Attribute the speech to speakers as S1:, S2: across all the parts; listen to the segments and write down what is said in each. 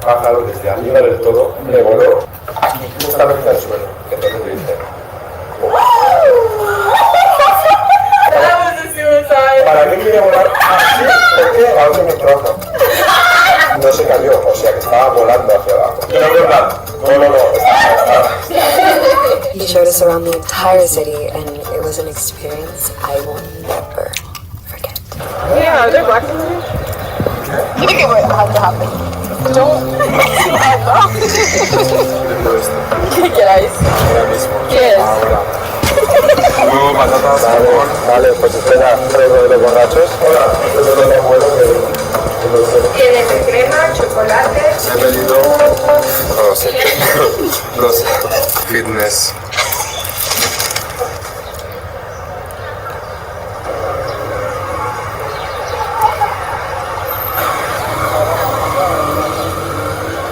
S1: pájaro desde arriba del todo me voló justamente al suelo. Entonces le dije, ¿para qué quiere volar así? ¿Por qué? A ver si me trozo. No se cayó, o sea que estaba volando hacia abajo. Pero verdad, no.
S2: He showed us around the entire city, and it was an experience I will never forget.
S3: Yeah, they're black in there. You think it would have to happen. Don't. ¿Qué ice? ¿Qué es?
S1: Huevo, patatas, sabor. Vale, pues espera, de los borrachos. Hola, esto es lo que bueno que...
S3: Tienes crema, chocolate.
S1: He pedido... No sé. Los fitness.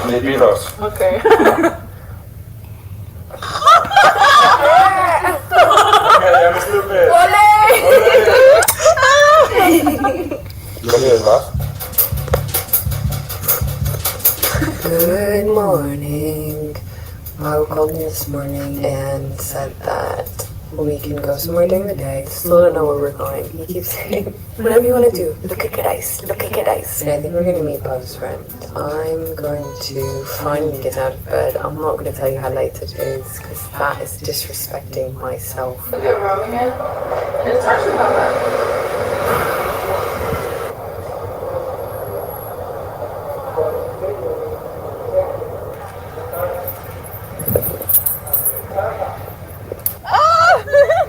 S1: Divinos.
S3: Okay.
S1: ¿No quieres más?
S2: Good morning. I called me this morning and said that we can go somewhere during the day. Still don't know where we're going. He keeps saying, whatever you want to do, look at good ice, look at good ice. And I think we're going to meet Bob's friend. I'm going to finally get out of bed. I'm not going to tell you how late it is because that is disrespecting myself.
S3: Look at Rome again. It's actually not bad.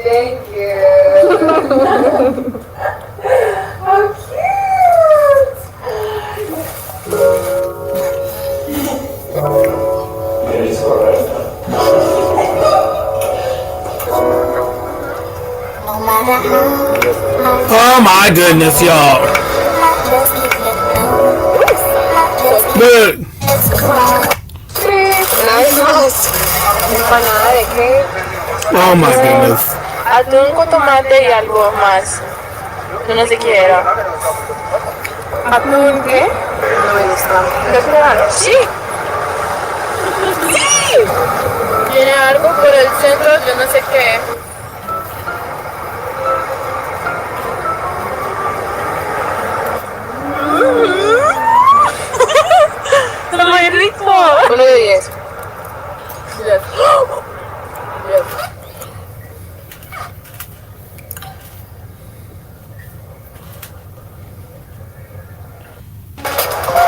S3: Thank you. How cute!
S4: Oh my goodness, y'all. Look.
S3: Nice mask. Empanada de qué?
S4: Oh my goodness.
S3: Atún con tomate y algo más. Yo no sé qué era. ¿Atún qué?
S2: No me gusta.
S3: ¿Qué era? Sí. Sí. Tiene algo por el centro, yo no sé qué. ¡Está muy rico!
S2: 1 de 10.
S3: Yes. Yes.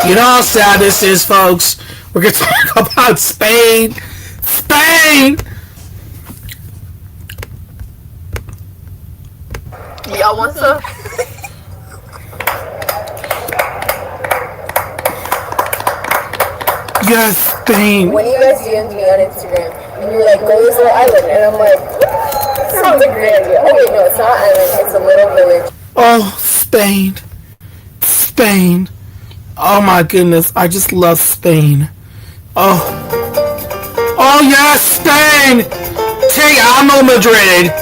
S4: You know how sad this is, folks? We're going to talk about Spain. Spain!
S3: Y'all want some?
S4: Yes, Spain.
S3: When you guys DM'd me on Instagram, and you were like, go to this little island, and I'm like, sounds like a great idea. Oh wait, no, it's not an island, it's a little village.
S4: Oh, Spain. Spain. Oh my goodness, I just love Spain. Oh. Oh yes, Spain! Te amo, Madrid!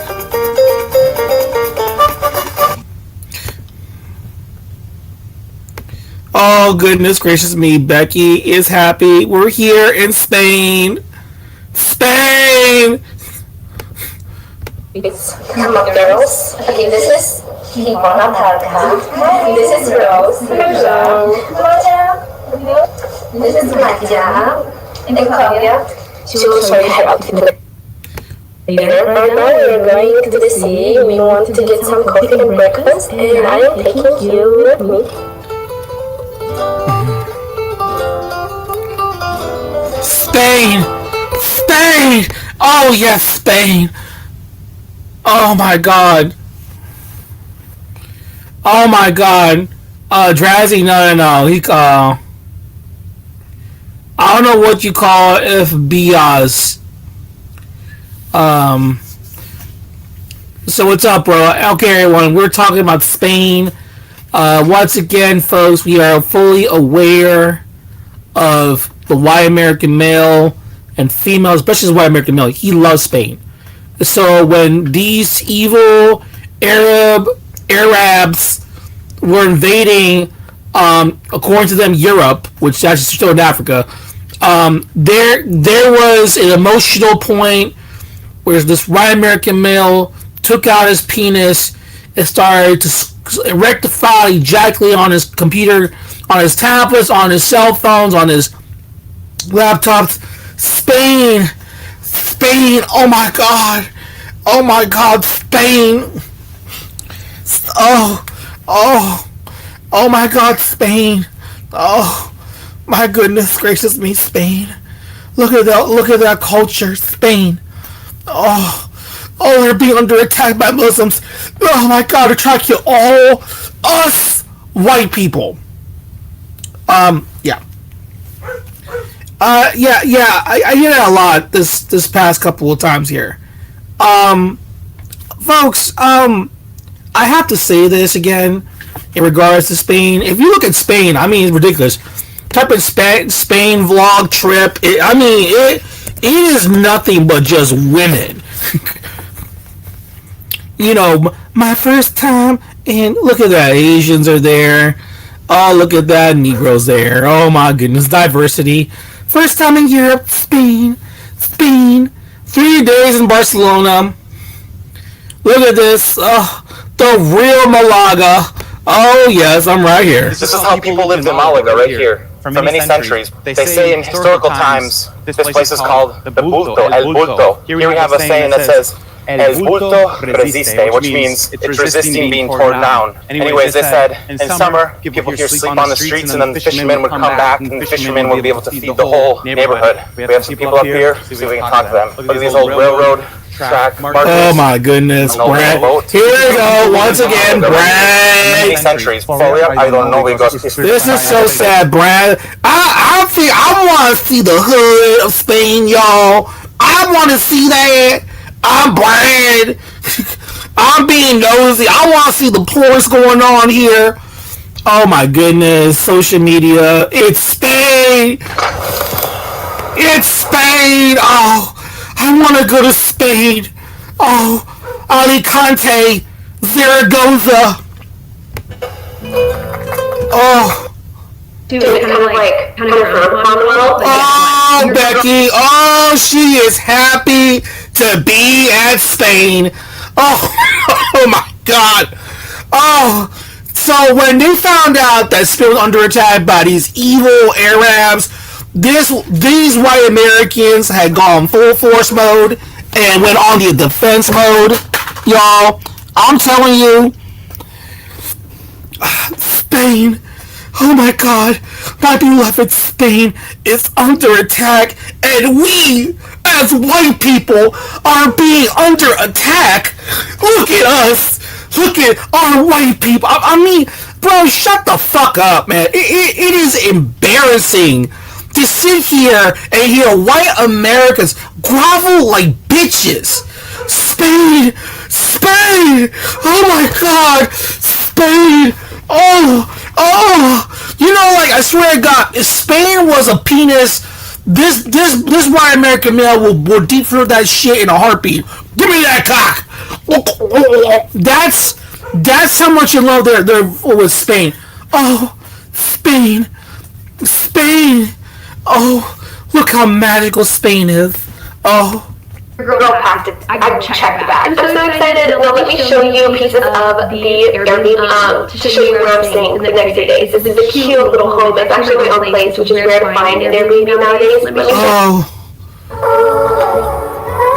S4: Oh goodness gracious me, Becky is happy. We're here in Spain. Spain!
S5: It's come up, girls. Okay, this is Ivana Parka. This is Rose. Hello. This is Matia. And Claudia. She will show you her outfit later. Right now we're going to the sea. We want to get some coffee and breakfast, and I am taking you with me.
S4: Spain! Spain! Oh yes, Spain! Oh my god. Oh my god. Drazzy, no. He I don't know what you call FBIs. So what's up, bro? Okay, everyone, we're talking about Spain. Once again, folks, we are fully aware of the white American male and female, especially the white American male. He loves Spain. So when these evil Arabs were invading according to them, Europe, which is actually still in Africa, there was an emotional point where this white American male took out his penis and started to rectify, ejaculate on his computer, on his tablets, on his cell phones, on his laptops. Spain, oh my God, Spain. Oh my God, Spain. Oh my goodness gracious me, Spain. Look at that culture, Spain. Oh, they're being under attack by Muslims. Oh my God, they're trying to kill all us white people. Yeah. I hear that a lot this past couple of times here. Folks, I have to say this again in regards to Spain. If you look at Spain, I mean, it's ridiculous. Type in Spain vlog trip. It is nothing but just women. You know, my first time, and look at that, Asians are there. Oh, look at that, Negroes there. Oh my goodness, diversity. First time in Europe, Spain. 3 days in Barcelona. Look at this. Oh, the real Malaga. Oh yes, I'm right here.
S6: This is how people lived in Malaga, right here. For many centuries. They say in historical times, this place is called the Bulto, El Bulto. Here we have a saying that says, El Bulto resiste, which means it's resisting being torn down. Anyways, they said, in summer, people here sleep on the streets, and then the fishermen would come back, and the fishermen would be able to feed the whole neighborhood. We have some people up here, see if we can talk to them. Look at these old railroad track markers.
S4: Oh my goodness, Brad. Here we go, once again, Brad.
S6: Centuries. I don't know.
S4: This is so sad, Brad. I want to see the hood of Spain, y'all. I want to see that. I'm Brad. I'm being nosy. I want to see the poorest going on here. Oh my goodness, social media. It's Spain. Oh, I want to go to Spain. Oh, Alicante, Zaragoza. Oh.
S5: Dude, kind of
S4: Oh, Becky. Oh, she is happy to be at Spain. Oh, oh my God. Oh, so when they found out that Spain was under attack by these evil Arabs, these white Americans had gone full force mode and went on the defense mode. Y'all, I'm telling you, Spain, oh my God, my beloved Spain is under attack, and we, as white people, are being under attack. Look at us. Look at our white people. I mean, bro, shut the fuck up, man. It is embarrassing to sit here and hear white Americans grovel like bitches. Spain, oh my God, Spain, oh, you know, like, I swear to God, if Spain was a penis, this white American male will deep throat that shit in a heartbeat. Give me that cock. That's how much you love they're with Spain. Oh, Spain. Oh, look how magical Spain is. Oh.
S5: Girl packed it. I checked that. I'm so excited. Now let me show you pieces of the Airbnb to show you where I'm staying the next few days. This is a cute little home. It's actually my own place, which is rare to find in Airbnb nowadays.
S4: Oh.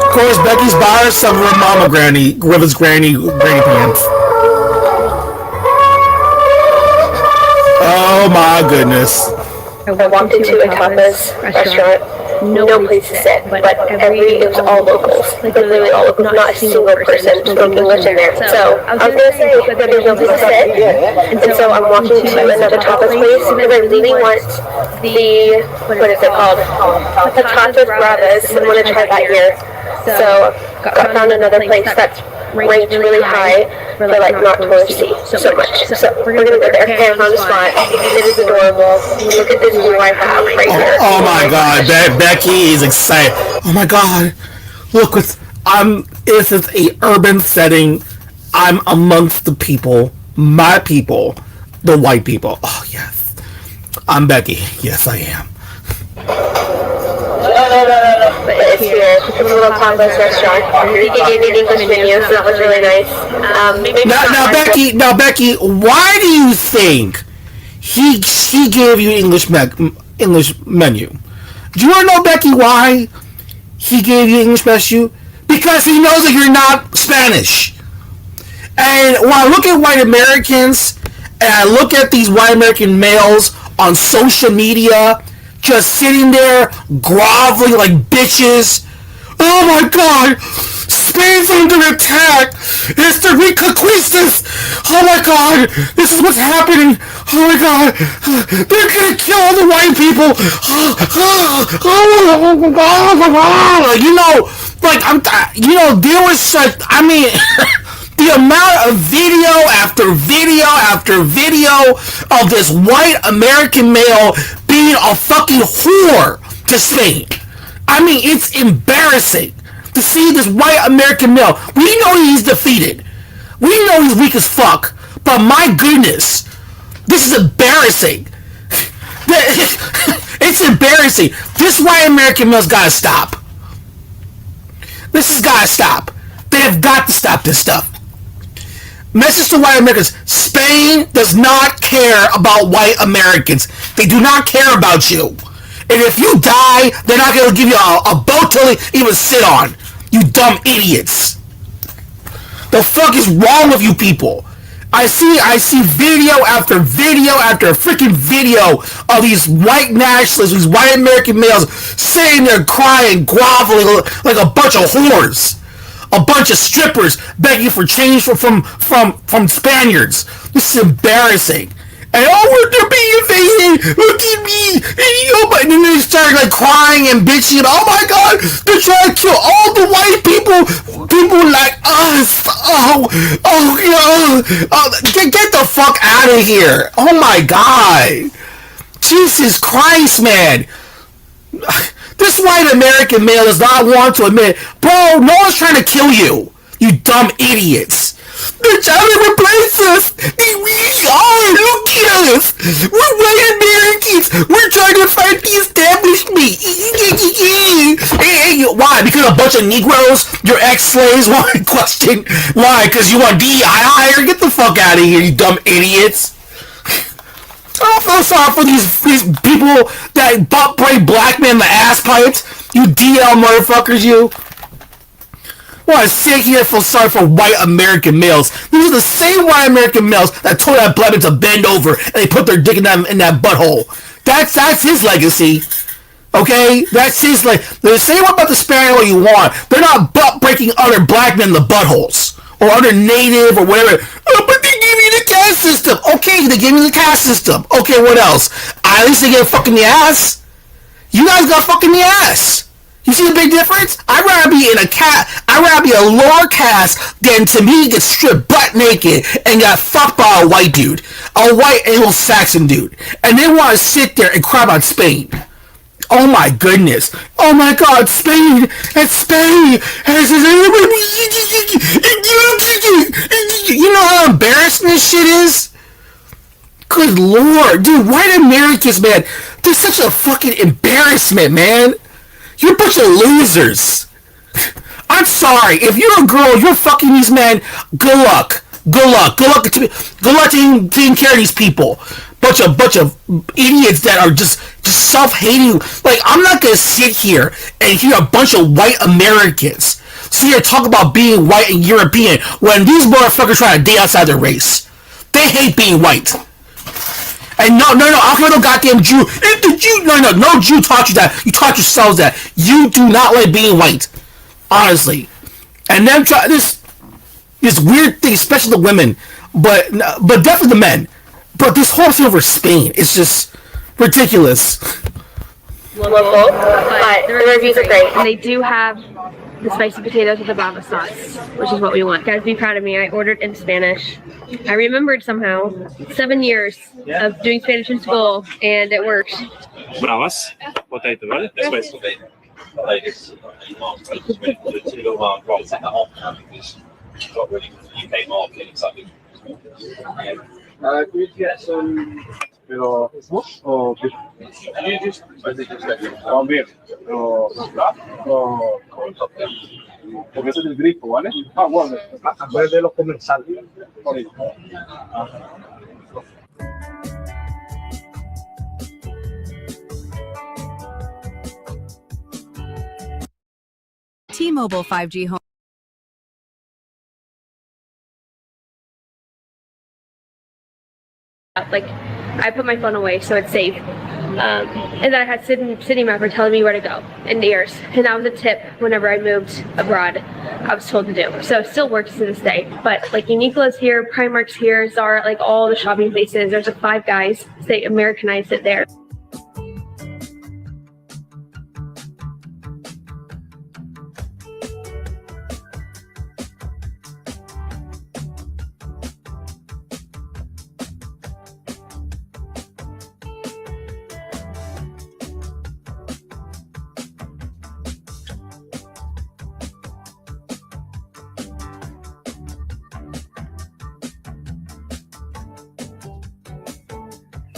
S4: Of course, Becky's by herself with her mama granny, with his granny pants. Oh my goodness.
S5: I walked into a tapas restaurant. No place to sit, but it was all locals, like literally all locals, not a single person spoke English in there. So I was gonna say that there's no place to sit, and so I'm walking to another tapas place because I really want the, what is it called, patatas bravas, and I want to try that here. So I found another place that's ranked really high, but like not touristy so much. So we're gonna go there. Okay, I found a spot. It is adorable. Look at this view I have right here.
S4: Oh my God, Becky is excited. Oh my God, look, this is a urban setting. I'm amongst the people, my people, the white people. Oh yes. I'm Becky. Yes, I am.
S5: But it's here. It's a little topless restaurant. He gave me the English menu, so that was really nice.
S4: Now, Becky, why do you think he gave you English menu? Do you want to know, Becky, why he gave you English menu? Because he knows that you're not Spanish. And when I look at white Americans, and I look at these white American males on social media, just sitting there groveling like bitches. Oh my God, Spain's under attack. It's the reconquistas. Oh my God, this is what's happening. Oh my God, they're gonna kill all the white people. There was such. I mean. The amount of video after video after video of this white American male being a fucking whore to Spain. I mean, it's embarrassing to see this white American male. We know he's defeated. We know he's weak as fuck. But my goodness, this is embarrassing. It's embarrassing. This white American male's gotta stop. This has gotta stop. They have got to stop this stuff. Message to white Americans. Spain does not care about white Americans. They do not care about you. And if you die, they're not going to give you a boat to even sit on. You dumb idiots. The fuck is wrong with you people? I see video after video after freaking video of these white nationalists, these white American males sitting there crying, groveling like a bunch of whores. A bunch of strippers begging for change from Spaniards. This is embarrassing. And they're being invaded. Look at me. And then they start like crying and bitching. Oh my God, they're trying to kill all the white people. People like us. Get the fuck out of here. Oh my God. Jesus Christ, man. This white American male does not want to admit, bro, no one's trying to kill you. You dumb idiots. They're trying to replace us. We are. Look at us. We're white Americans. We're trying to fight the establishment. Why? Because a bunch of Negroes, your ex-slaves, want to question? Why? Because you want DEI hire? Get the fuck out of here, you dumb idiots. I don't feel sorry for these people that butt break black men in the ass pipes. You DL motherfuckers, you. Want to sit here and feel sorry for white American males. These are the same white American males that told that black man to bend over and they put their dick in that butthole. That's his legacy. Okay? That's his legacy. Say what about the Spanish what you want. They're not butt breaking other black men in the buttholes. Or other native or whatever. Oh, but they gave me the caste system. Okay, they gave me the caste system. Okay, what else? At least they get fucking the ass. You guys got fucking the ass. You see the big difference? I'd rather be a lower caste than to me get stripped butt naked and got fucked by a white dude. A white Anglo-Saxon dude. And they want to sit there and cry about Spain. Oh my goodness. Oh my God, Spain. It's Spain. You know how embarrassing this shit is? Good Lord. Dude, white Americans, man. They're such a fucking embarrassment, man. You're a bunch of losers. I'm sorry. If you're a girl, you're fucking these men, good luck. Good luck. Good luck taking care of these people. Bunch of idiots that are just self-hating. Like, I'm not gonna sit here and hear a bunch of white Americans sit here talk about being white and European when these motherfuckers try to date outside their race. They hate being white. And no, I don't care no goddamn Jew. No Jew taught you that. You taught yourselves that. You do not like being white. Honestly. And them try this weird thing, especially the women, but definitely the men. But this whole thing over Spain is just ridiculous.
S5: Local, but the reviews are great. And they do have the spicy potatoes with the baba sauce, which is what we want. Guys, be proud of me. I ordered in Spanish. I remembered somehow 7 years of doing Spanish in school, and it worked.
S7: Bravas, potato, ¿vale? Después.
S8: Could we get some
S1: Pero, o también, pero, porque ese es el grifo, ¿vale? Bueno, a través de los comensales.
S8: T-Mobile 5G home.
S5: Like, I put my phone away so it's safe. And then I had Sydney Mapper telling me where to go in the ears. And that was a tip whenever I moved abroad. I was told to do. So it still works to this day. But like Uniqlo's here, Primark's here, Zara, like all the shopping places. There's like Five Guys. They Americanized it there.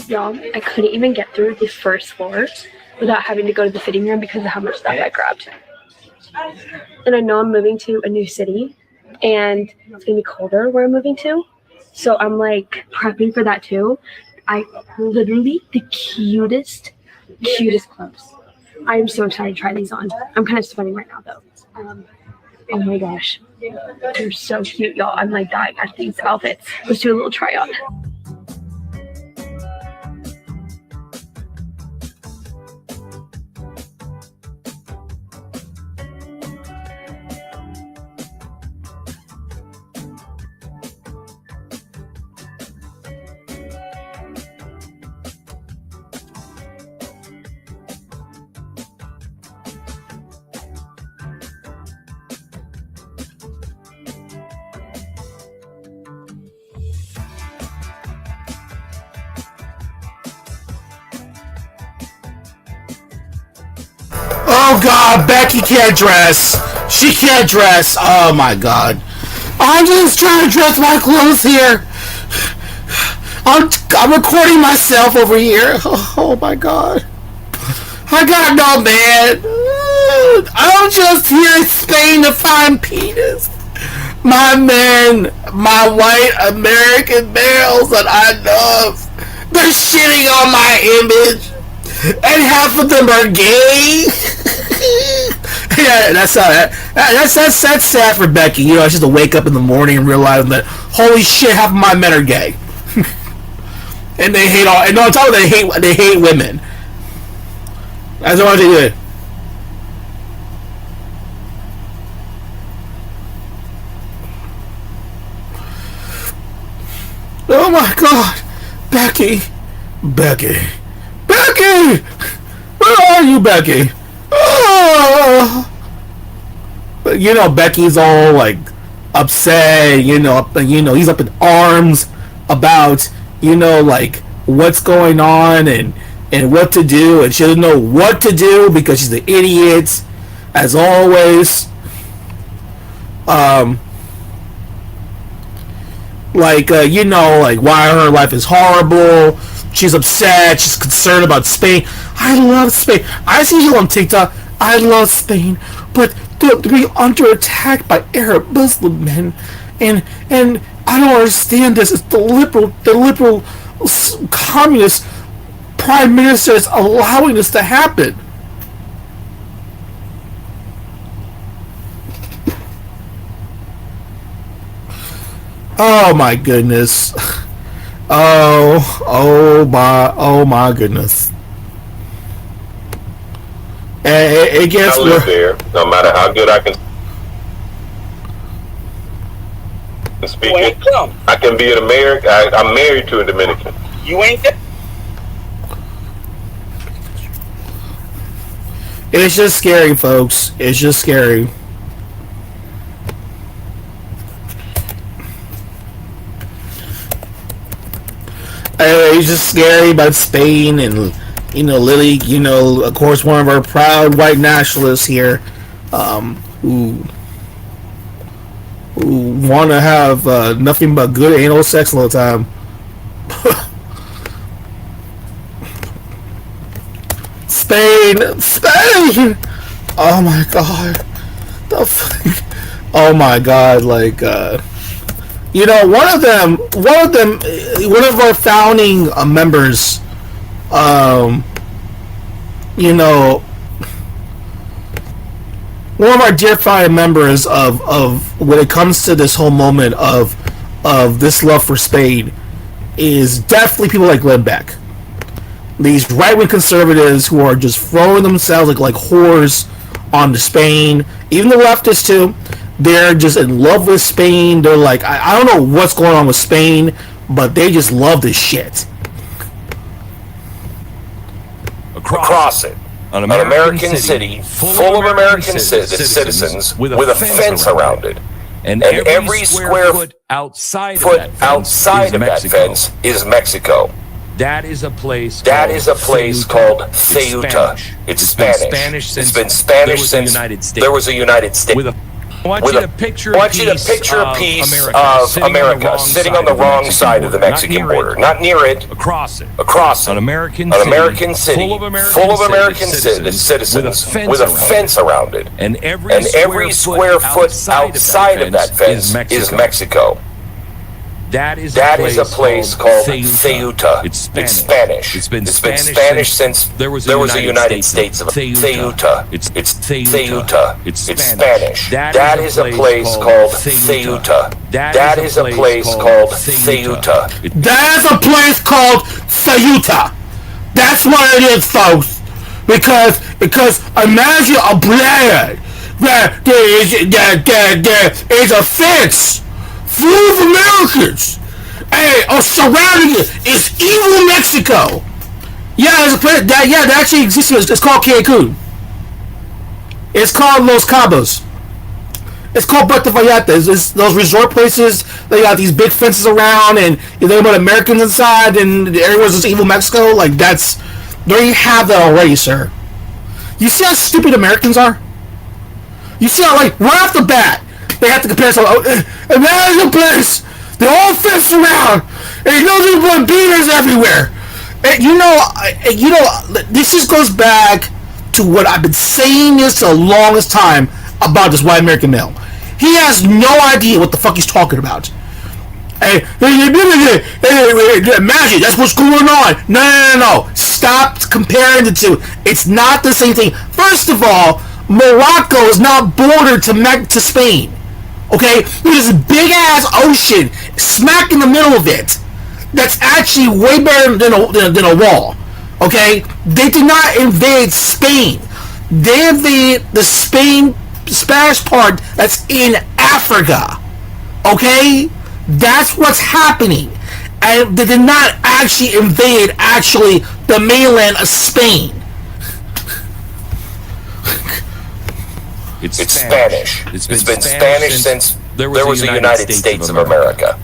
S5: Y'all, I couldn't even get through the first floor without having to go to the fitting room because of how much stuff I grabbed. And I know I'm moving to a new city and it's gonna be colder where I'm moving to. So I'm like prepping for that too. I literally the cutest clothes. I am so excited to try these on. I'm kind of sweating right now though. Oh my gosh. They're so cute, y'all. I'm like dying at these outfits. Let's do a little try on.
S4: Oh God, Becky can't dress. She can't dress. Oh my God. I'm just trying to dress my clothes here. I'm recording myself over here. Oh my God. I got no man. I'm just here in Spain to find penis. My men, my white American males that I love, they're shitting on my image. And half of them are gay. Yeah, that's sad for Becky. You know, she's to wake up in the morning and realize that holy shit, half of my men are gay, and they hate all. And on top of that, they hate women. That's what they do. Oh my God, Becky. Where are you, Becky? Oh. But you know, Becky's all like upset. You know, he's up in arms about like what's going on and what to do, and she doesn't know what to do because she's an idiot, as always. Like why her life is horrible. She's upset. She's concerned about Spain. I love Spain. I see you on TikTok. I love Spain, but they're being under attack by Arab Muslim men, and I don't understand this. It's the liberal communist prime minister is allowing this to happen. Oh my goodness. Oh my goodness. It gets
S9: I live there. No matter how good I can speak it, I can be an American. I'm married to a Dominican.
S6: You ain't there.
S4: It's just scary, folks. It's just scary. It's just scary about Spain and Lily, of course, one of our proud white nationalists here, who want to have nothing but good anal sex all the time. Spain. Oh my god. The fuck? Oh my god, like, you know, one of our founding members, you know, one of our dear founding members of when it comes to this whole moment of this love for Spain is definitely people like Glenn Beck. These right-wing conservatives who are just throwing themselves like whores onto Spain, even the leftists too. They're just in love with Spain. They're like, I don't know what's going on with Spain, but they just love this shit.
S10: Across it, an American city full of American citizens with a fence around it. And every square foot outside of that fence is Mexico. That is a place called Ceuta. It's Spanish. It's been Spanish since there was a United States. I want you to picture a piece of America sitting on the wrong side of the Mexican border. Not near it. Across it. An American city full of American citizens with a fence around it. And every square foot outside of that fence is Mexico. That is a place called Ceuta. It's Spanish. It's been Spanish since there was a United States of Ceuta. It's Ceuta. It's Spanish. That is a place called Ceuta. That is a place called Ceuta.
S4: That is a place called Ceuta. That's what it is, folks. Because imagine a planet where there is a fence full of Americans, and surrounding it is evil Mexico. Yeah, there's a place that actually exists. It's called Cancun. It's called Los Cabos. It's called Puerto Vallarta. It's those resort places. They got these big fences around, and they put Americans inside, and everyone's just evil Mexico. Like that's there you have that already, sir. You see how stupid Americans are? You see how like right off the bat they have to compare something. Imagine a place. They're all fenced around. And you know there's beaters everywhere. And you know, this just goes back to what I've been saying this the longest time about this white American male. He has no idea what the fuck he's talking about. Hey, imagine that's what's going on. No. Stop comparing the two. It's not the same thing. First of all, Morocco is not bordered to Spain. Okay, there's a big ass ocean smack in the middle of it. That's actually way better than a wall. Okay, they did not invade Spain. They invaded the Spanish part that's in Africa. Okay, that's what's happening, and they did not actually invade the mainland of Spain.
S10: It's Spanish. It's been Spanish since there was a United States of America.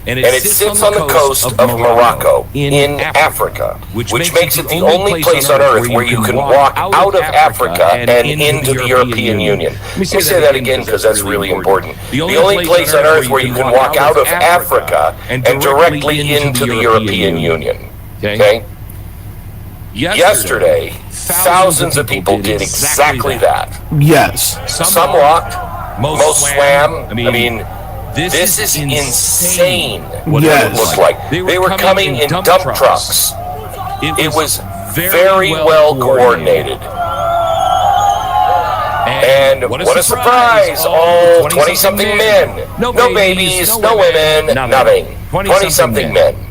S10: And it sits on the coast of Morocco in Africa, which makes it the only place on Earth where you can walk out of Africa and into the European Union. Let me say that again because that's really important. The only place on Earth where you can walk out of Africa and directly into the European Union. Okay? Yesterday, thousands of people did exactly that.
S4: Yes.
S10: Some walked, most swam. I mean, this is insane what it looked like. They were coming in dump trucks. It was very well coordinated. And what a surprise! All 20-something men. No babies, no women, nothing. 20-something men.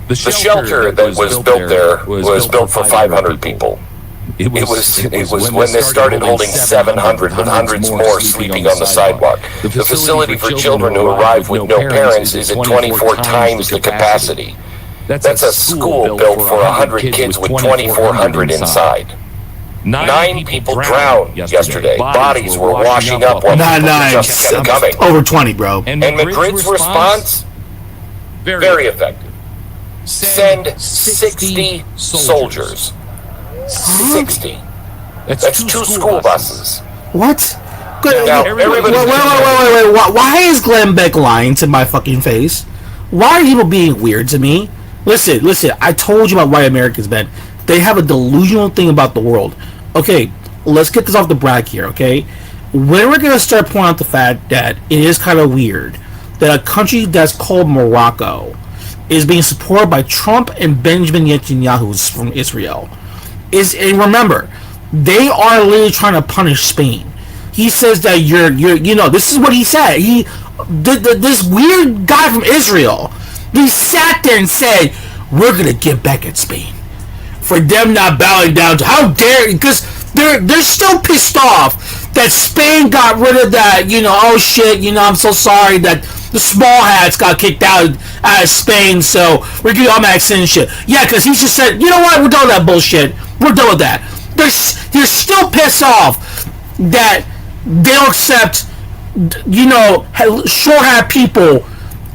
S10: The shelter that was built there was built for 500 people. It was when they started holding 700 with hundreds more sleeping on the sidewalk. The facility for children who arrive with no parents is at 24 times the capacity. That's a school built for 100 kids with 2,400 inside. 9 people drowned yesterday. Bodies were washing up while people just kept coming.
S4: Over 20, bro.
S10: And Madrid's response? Very effective. Send 60 soldiers. 60. That's 2 school buses.
S4: What?
S10: Now,
S4: wait. Why is Glenn Beck lying to my fucking face? Why are people being weird to me? Listen. I told you about white Americans, man. They have a delusional thing about the world. Okay, let's get this off the bracket here, okay? When we're going to start pointing out the fact that it is kind of weird that a country that's called Morocco is being supported by Trump and Benjamin Netanyahu from Israel. And remember, they are literally trying to punish Spain. He says that this is what he said. This weird guy from Israel, he sat there and said, we're going to get back at Spain for them not bowing down to, how dare, because they're still pissed off that Spain got rid of that, oh shit, I'm so sorry that the small hats got kicked out of Spain, so we're doing automatic citizenship. Yeah, because he just said, you know what, we're done with that bullshit. We're done with that. They're still pissed off that they don't accept, short-haired people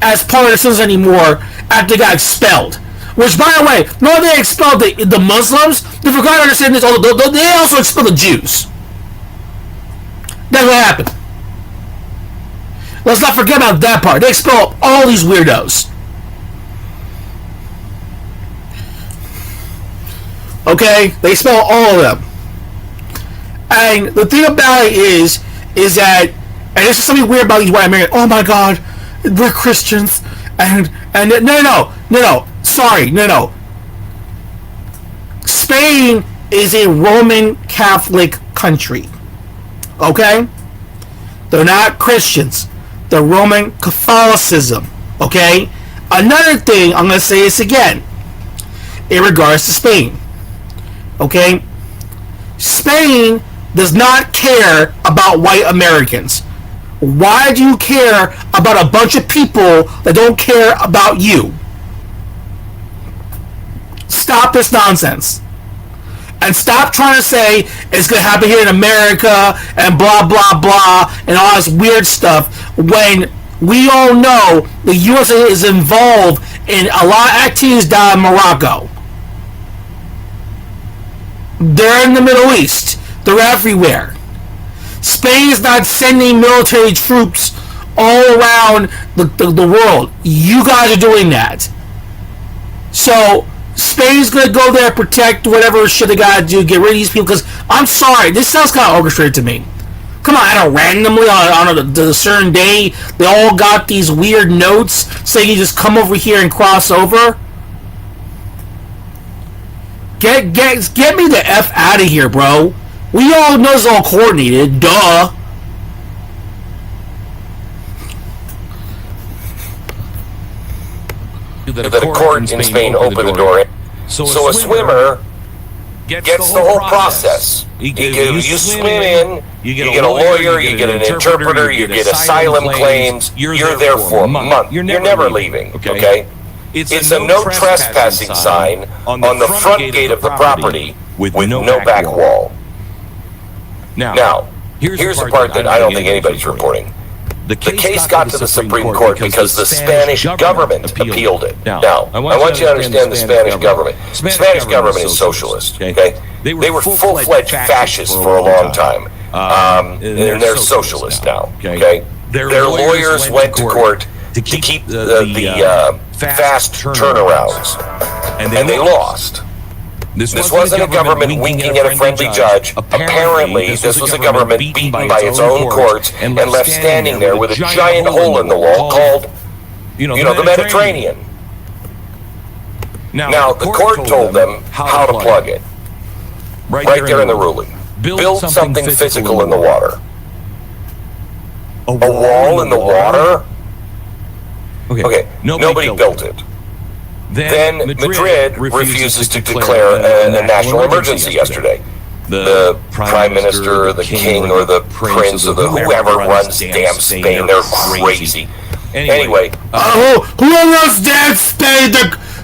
S4: as part of the citizens anymore after they got expelled. Which, by the way, no, they expelled the Muslims. They forgot to understand this. They also expelled the Jews. That's what happened. Let's not forget about that part. They expelled all these weirdos. Okay? They expelled all of them. And the thing about it is that, and this is something weird about these white Americans. Oh my God, we're Christians. And no. Sorry, no. Spain is a Roman Catholic country. Okay? They're not Christians. They're Roman Catholicism. Okay? Another thing, I'm going to say this again in regards to Spain. Okay? Spain does not care about white Americans. Why do you care about a bunch of people that don't care about you? Stop this nonsense. And stop trying to say it's going to happen here in America and blah, blah, blah, and all this weird stuff, when we all know the USA is involved in a lot of activities down in Morocco. They're in the Middle East. They're everywhere. Spain is not sending military troops all around the world. You guys are doing that. So Spain's going to go there and protect whatever shit they got to do, get rid of these people, because I'm sorry, this sounds kind of orchestrated to me. Come on, I don't randomly on a certain day, they all got these weird notes saying you just come over here and cross over. Get me the F out of here, bro. We all know it's all coordinated, duh.
S10: That a court in Spain opened the door. So a swimmer gets the whole process. You swim in, you get a lawyer, you get an interpreter, you get asylum claims. You're there for a month. You're never leaving, okay? It's a no trespassing sign on the front gate of the property with no back wall. Now, here's the part that I don't think anybody's reporting. The case got to the Supreme Court because the Spanish government appealed it. Now, I want you to understand the Spanish government. The Spanish government is socialist, okay? They were full-fledged fascists for a long time. And they're socialists now, okay? Their lawyers went to court to keep the fast turnarounds, and they lost. This wasn't a government winking at a friendly judge. Apparently, this was a government beaten by its own courts and left standing there with a giant hole in the wall called, the Mediterranean. Now, the court told them how to plug it. Right there in the ruling. Build something physical in the water. A wall in the water? Okay, nobody built it. Then Madrid refuses to declare a national emergency yesterday. The prime minister, or the king, or the prince, or whoever runs damn Spain, they're crazy. Anyway,
S4: who runs damn Spain?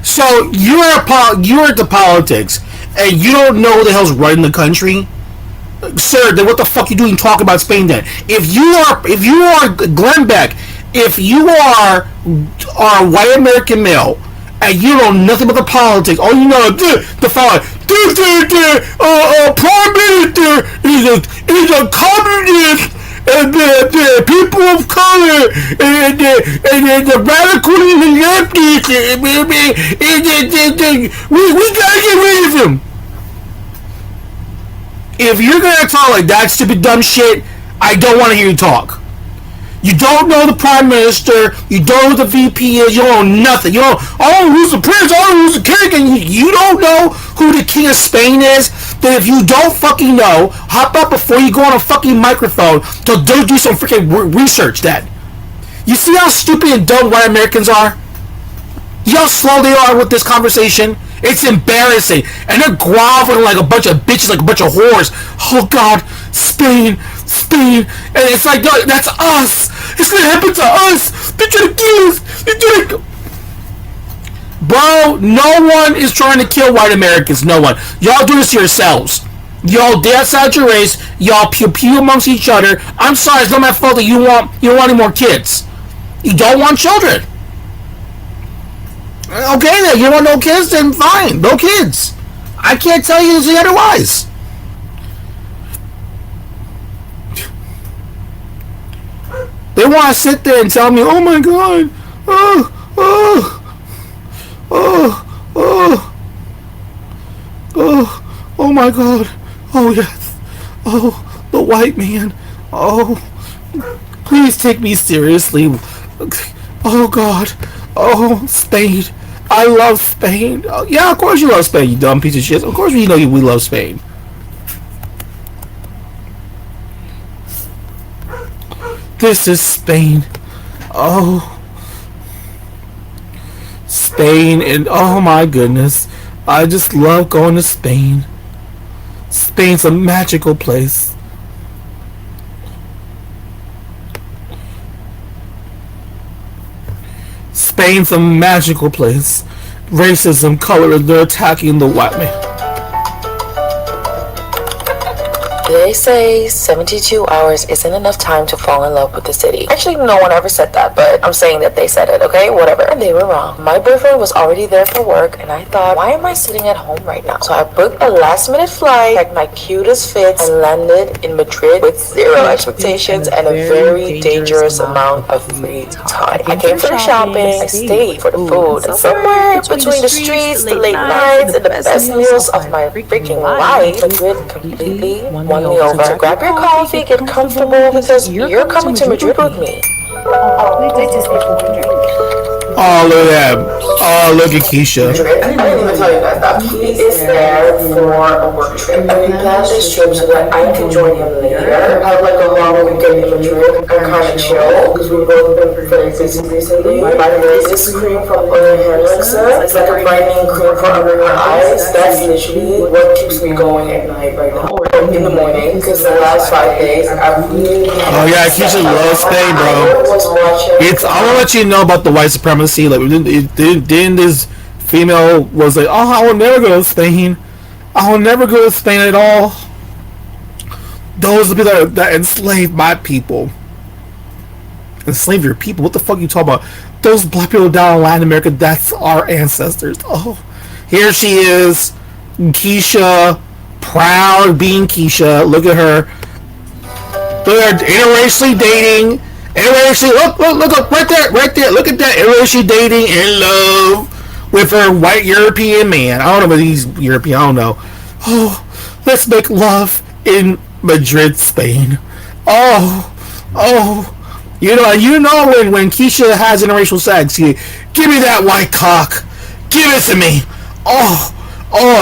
S4: So you're into politics, and you don't know who the hell's running the country, sir. Then what the fuck you doing talking about Spain? Then if you are Glenn Beck, if you are a white American male, and you know nothing about the politics, all you know is the following. Prime Minister is a communist, and the people of color, and the radicals and the leftists, we gotta get rid of him. If you're gonna talk like that stupid dumb shit, I don't want to hear you talk. You don't know the prime minister. You don't know who the VP is. You don't know nothing. You don't. Oh, who's the prince? Oh, who's the king? And you don't know who the king of Spain is. Then if you don't fucking know, hop up before you go on a fucking microphone to do some freaking research. Then you see how stupid and dumb white Americans are. You know how slow they are with this conversation. It's embarrassing, and they're groveling like a bunch of bitches, like a bunch of whores. Oh God, Spain, and it's like, no, that's us. It's gonna happen to us. They're trying to kill us. They're trying to... Bro, no one is trying to kill white Americans. No one. Y'all do this to yourselves. Y'all dance out your race. Y'all pew amongst each other. I'm sorry, it's not my fault that you don't want any more kids. You don't want children. Okay, then. You don't want no kids? Then fine. No kids. I can't tell you anything otherwise. They want to sit there and tell me, oh my God, oh my God, oh yes, oh, the white man, oh, please take me seriously, oh God, oh, Spain, I love Spain. Oh, yeah, of course you love Spain, you dumb piece of shit. Of course we know we love Spain. This is Spain. Oh. Spain, and oh my goodness. I just love going to Spain. Spain's a magical place. Spain's a magical place. Racism, colorism, they're attacking the white man.
S11: They say 72 hours isn't enough time to fall in love with the city. Actually, no one ever said that, but I'm saying that they said it, okay? Whatever. And they were wrong. My boyfriend was already there for work, and I thought, why am I sitting at home right now? So I booked a last-minute flight, checked my cutest fits, and landed in Madrid with zero expectations and a very dangerous amount of free time. I came for the shopping, I stayed for the food, and somewhere between the streets, the late nights, and the best meals of my freaking life, Madrid completely won me over. So grab your coffee, get comfortable, because you're coming to Madrid with me.
S4: Oh, look at that. Oh, look at Keisha.
S11: I didn't even tell you that he is there for a work trip. And we planned this trip so that I can join him later. Have like a long weekend in Madrid and kind of chill, because we've both been very busy recently. By the way, this cream from Henriksen, it's like a brightening cream for under your eyes. That's literally what keeps me going at night right now. Or in the morning, because the last 5 days, I've really...
S4: Oh yeah, Keisha loves Spain, bro. I want to let you know about the white supremacy. Like, then this female was like, oh, I will never go to Spain. I will never go to Spain at all. Those are the people that enslaved my people. Enslave your people? What the fuck are you talking about? Those black people down in Latin America, that's our ancestors. Oh, here she is, Keisha, proud being Keisha. Look at her. They're interracially dating. Interracially, look, right there. Look at that. Interracially dating in love with her white European man. I don't know if he's European. I don't know. Oh, let's make love in Madrid, Spain. Oh. You know when Keisha has interracial sex, give me that white cock. Give it to me. Oh,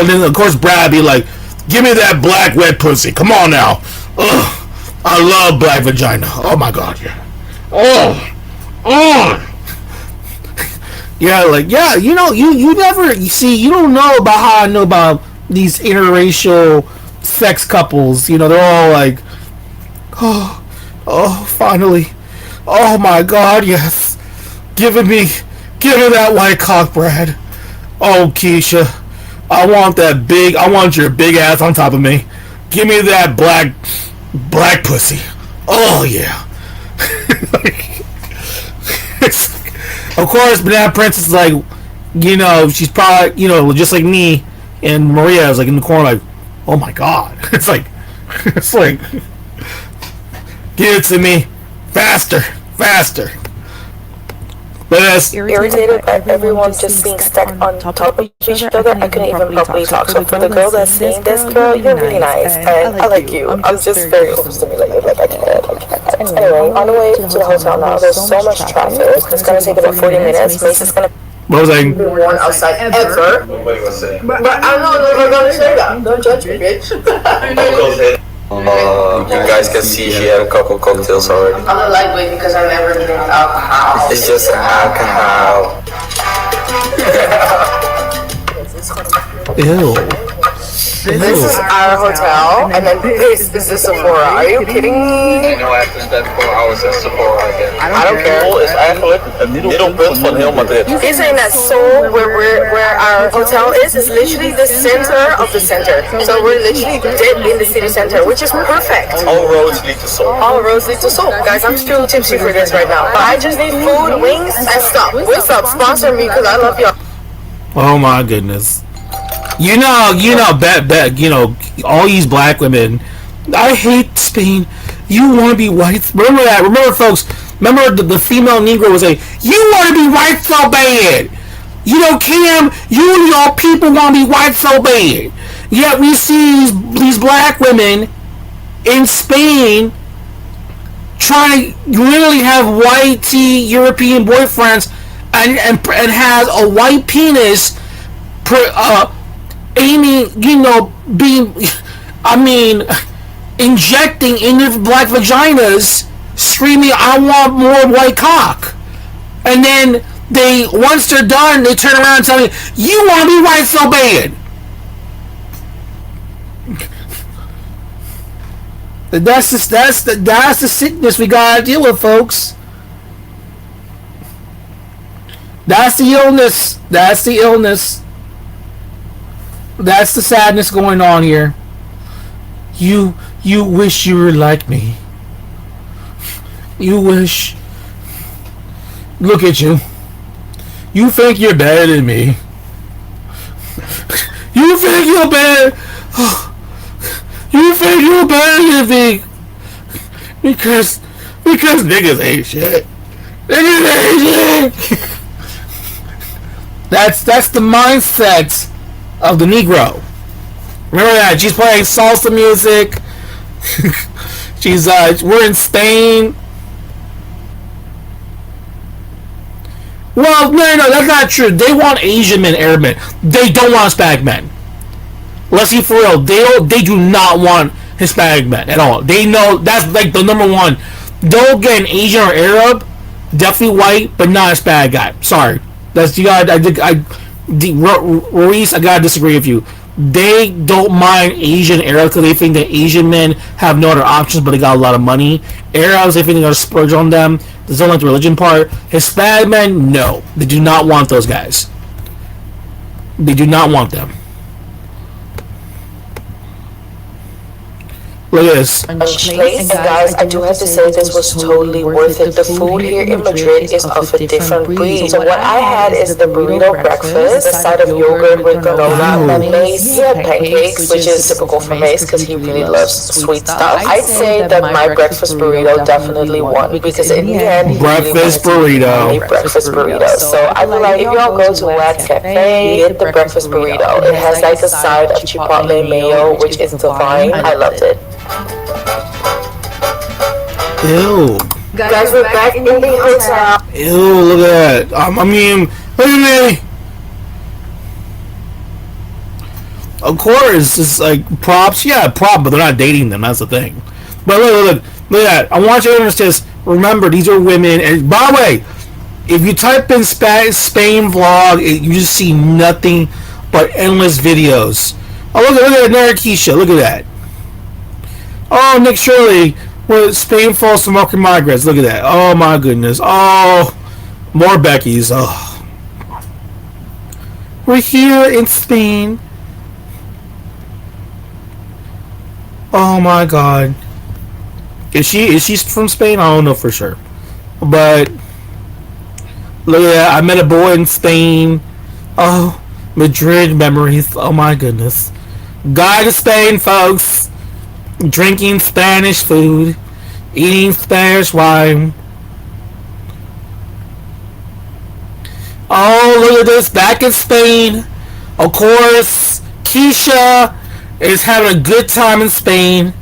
S4: and then of course Brad be like, give me that black wet pussy. Come on now. Ugh, I love black vagina. Oh my God, yeah. Yeah, like, yeah, you know, you don't know about how I know about these interracial sex couples. You know, they're all like, oh, finally. Oh my God, yes. Give me that white cock, Brad. Oh, Keisha, I want your big ass on top of me. Give me that black pussy. Oh yeah. Of course, Banana Princess is like, you know, she's probably, you know, just like me, and Maria is like in the corner, like, oh my God. It's like, give it to me, faster. But that's
S11: irritated by everyone just being stuck on top of each other. I couldn't even properly talk. So for the girl that's saying this, girl, you're really nice, and I like you. I'm just very overstimulated. Like I can't. Anyway, on the way to the hotel now, there's so much traffic. It's gonna take about 40 minutes. Mace is gonna.
S4: What was I?
S3: Worn outside ever.
S1: Nobody was saying.
S3: But I'm not never gonna say that. Don't judge me, bitch.
S6: You guys can see she had a couple cocktails already.
S3: I'm a lightweight because I never drink alcohol.
S6: It's just alcohol.
S4: Ew.
S3: This is our hotel, and then this is the Sephora. Are you kidding me?
S6: I know I have to spend 4 hours in Sephora again.
S3: I don't care.
S6: Is eigenlijk een middelpunt van heel Madrid.
S3: Isn't that Seoul, where our hotel is literally the center of the center. So we're literally dead in the city center, which is perfect.
S6: All roads lead to Seoul.
S3: All roads lead to Seoul. Guys, I'm still tipsy for this right now. But I just need food, wings, and stuff. What's up? Sponsor me because I love y'all.
S4: Oh my goodness. You know, bet, you know, all these black women. I hate Spain. You want to be white. Remember that. Remember, folks. Remember the female Negro was like, you want to be white so bad. You know, Cam, you and your people want to be white so bad. Yet we see these black women in Spain trying to literally have white European boyfriends and has a white penis aiming, you know, injecting into black vaginas, screaming, I want more white cock. And then once they're done, they turn around and tell me, you want to be white so bad. That's the sickness we gotta deal with, folks. That's the illness. That's the illness. That's the sadness going on here. You wish you were like me. You wish. Look at you. You think you're better than me. You think you're better. You think you're better than me. Because niggas ain't shit. Niggas ain't shit. That's the mindset of the Negro. Remember that? She's playing salsa music. We're in Spain. Well, no, that's not true. They want Asian men, Arab men. They don't want Hispanic men. Let's be for real. They do not want Hispanic men at all. They know that's like the number one. Don't get an Asian or Arab. Definitely white, but not a Hispanic guy. Sorry. That's you got. Ruiz, I gotta disagree with you. They don't mind Asian Arabs because they think that Asian men have no other options, but they got a lot of money. Arabs, they think they're gonna splurge on them. They don't like the religion part. Hispanic men, no, they do not want those guys. They do not want them. Look at this.
S11: And guys, I do have to say this was totally worth it. The food here in Madrid is of a different breed. So what I had is the burrito breakfast, a side of yogurt with granola, and Mace had pancakes, which is typical for Mace because he really loves sweet stuff. I'd say that my breakfast burrito definitely won because in the end, he
S4: breakfast burrito.
S11: Breakfast burrito. So I feel like if y'all go to Wax Cafe, get the breakfast burrito. It has like a side of chipotle mayo, which is divine. I loved it.
S4: Ew.
S3: Guys, we're back in the hotel.
S4: Ew, look at that. I mean, look at me. Of course, it's like props. Yeah, but they're not dating them. That's the thing. But look at that. I want you to understand this. Remember, these are women. And by the way, if you type in Spain vlog, you just see nothing but endless videos. Oh, look at Narakisha. Look at that. Oh, Nick Shirley with Spain Falls Smoking Migrants. Look at that. Oh, my goodness. Oh, more Becky's. Oh. We're here in Spain. Oh, my God. Is she from Spain? I don't know for sure. But, look at that. I met a boy in Spain. Oh, Madrid memories. Oh, my goodness. Guide to Spain, folks. Drinking Spanish food, eating Spanish wine. Oh, look at this. Back in Spain. Of course, Keisha is having a good time in Spain.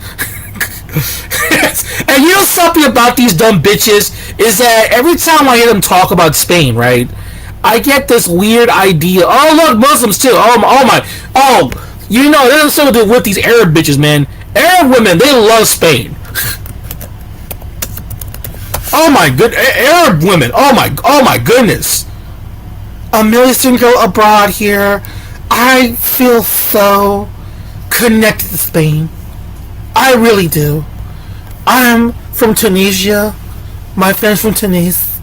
S4: And you know something about these dumb bitches is that every time I hear them talk about Spain, right, I get this weird idea. Oh, look, Muslims too. Oh my. Oh, you know, there's something to do with these Arab bitches, man. Arab women, they love Spain. Oh my good, Arab women. Oh my goodness. A Middle Eastern girl abroad here. I feel so connected to Spain. I really do. I'm from Tunisia. My friend's from Tunis.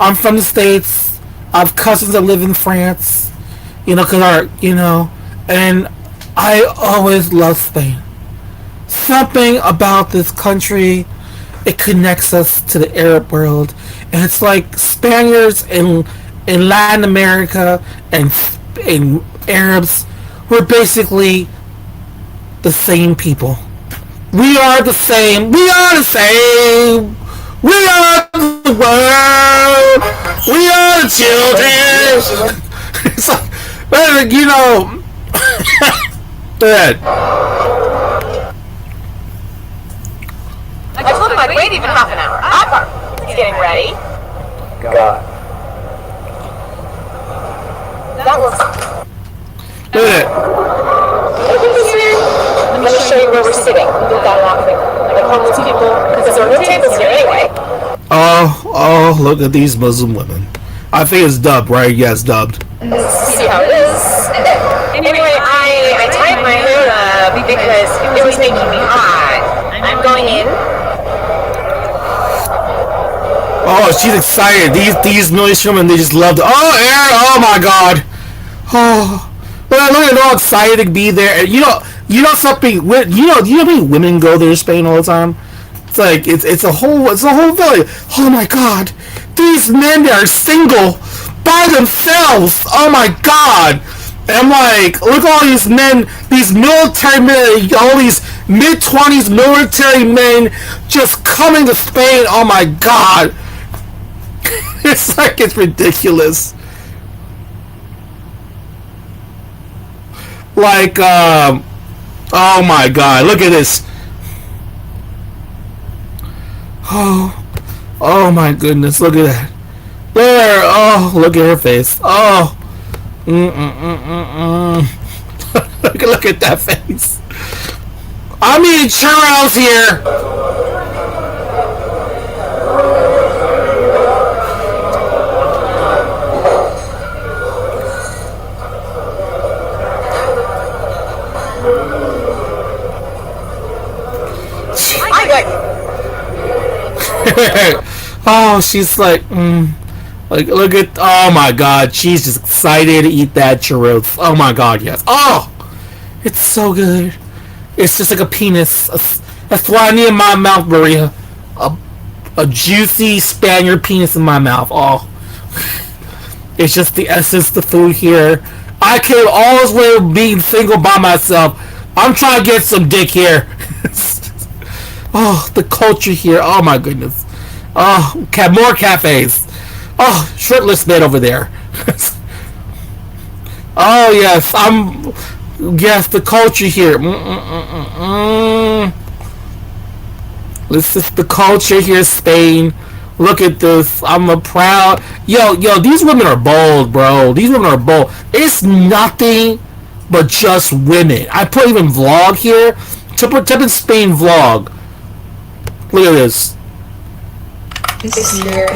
S4: I'm from the States. I have cousins that live in France. And I always love Spain. Something about this country, it connects us to the Arab world. And it's like Spaniards in Latin America and Arabs, we're basically the same people. We are the same. We are the same. We are the world. We are the children. It's like, you know. Good.
S3: I told him I'd wait even half an hour. He's getting ready.
S1: God.
S3: That looks.
S4: Look at
S3: Let me show you where we're sitting. Without laughing. Like homeless people. Because there are no tables here anyway.
S4: Oh, look at these Muslim women. I think it's dubbed, right? Yes, dubbed.
S3: See how it is. Anyway, I tied my hair up because it was making me hot. I'm going in.
S4: Oh, she's excited. These noise women, they just love it. Oh, air! Oh my God! Oh, but look at all excited to be there. And you know something. You know how many women go there to Spain all the time? It's like it's a whole village. Oh my God! These men that are single by themselves. Oh my God! And I'm like, look at all these men, these military men, all these mid-20s military men just coming to Spain. Oh my God! It's like, it's ridiculous. Like, oh my God, look at this. Oh my goodness, look at that. There, oh, look at her face. Oh. Look at that face. I'm eating churros here. Oh, she's like, look at, oh my God, she's just excited to eat that churros. Oh my God, yes. Oh, it's so good. It's just like a penis. That's why I need in my mouth, Maria. A juicy Spaniard penis in my mouth. Oh, it's just the essence of the food here. I came all this way being single by myself. I'm trying to get some dick here. Oh, the culture here. Oh my goodness. Oh, more cafes. Oh, shirtless man over there. Oh yes, yes, the culture here. This is the culture here, Spain. Look at this. I'm a proud. Yo, these women are bold, bro. These women are bold. It's nothing but just women. I put even vlog here. Type in Spain vlog. Look at this.
S2: This year,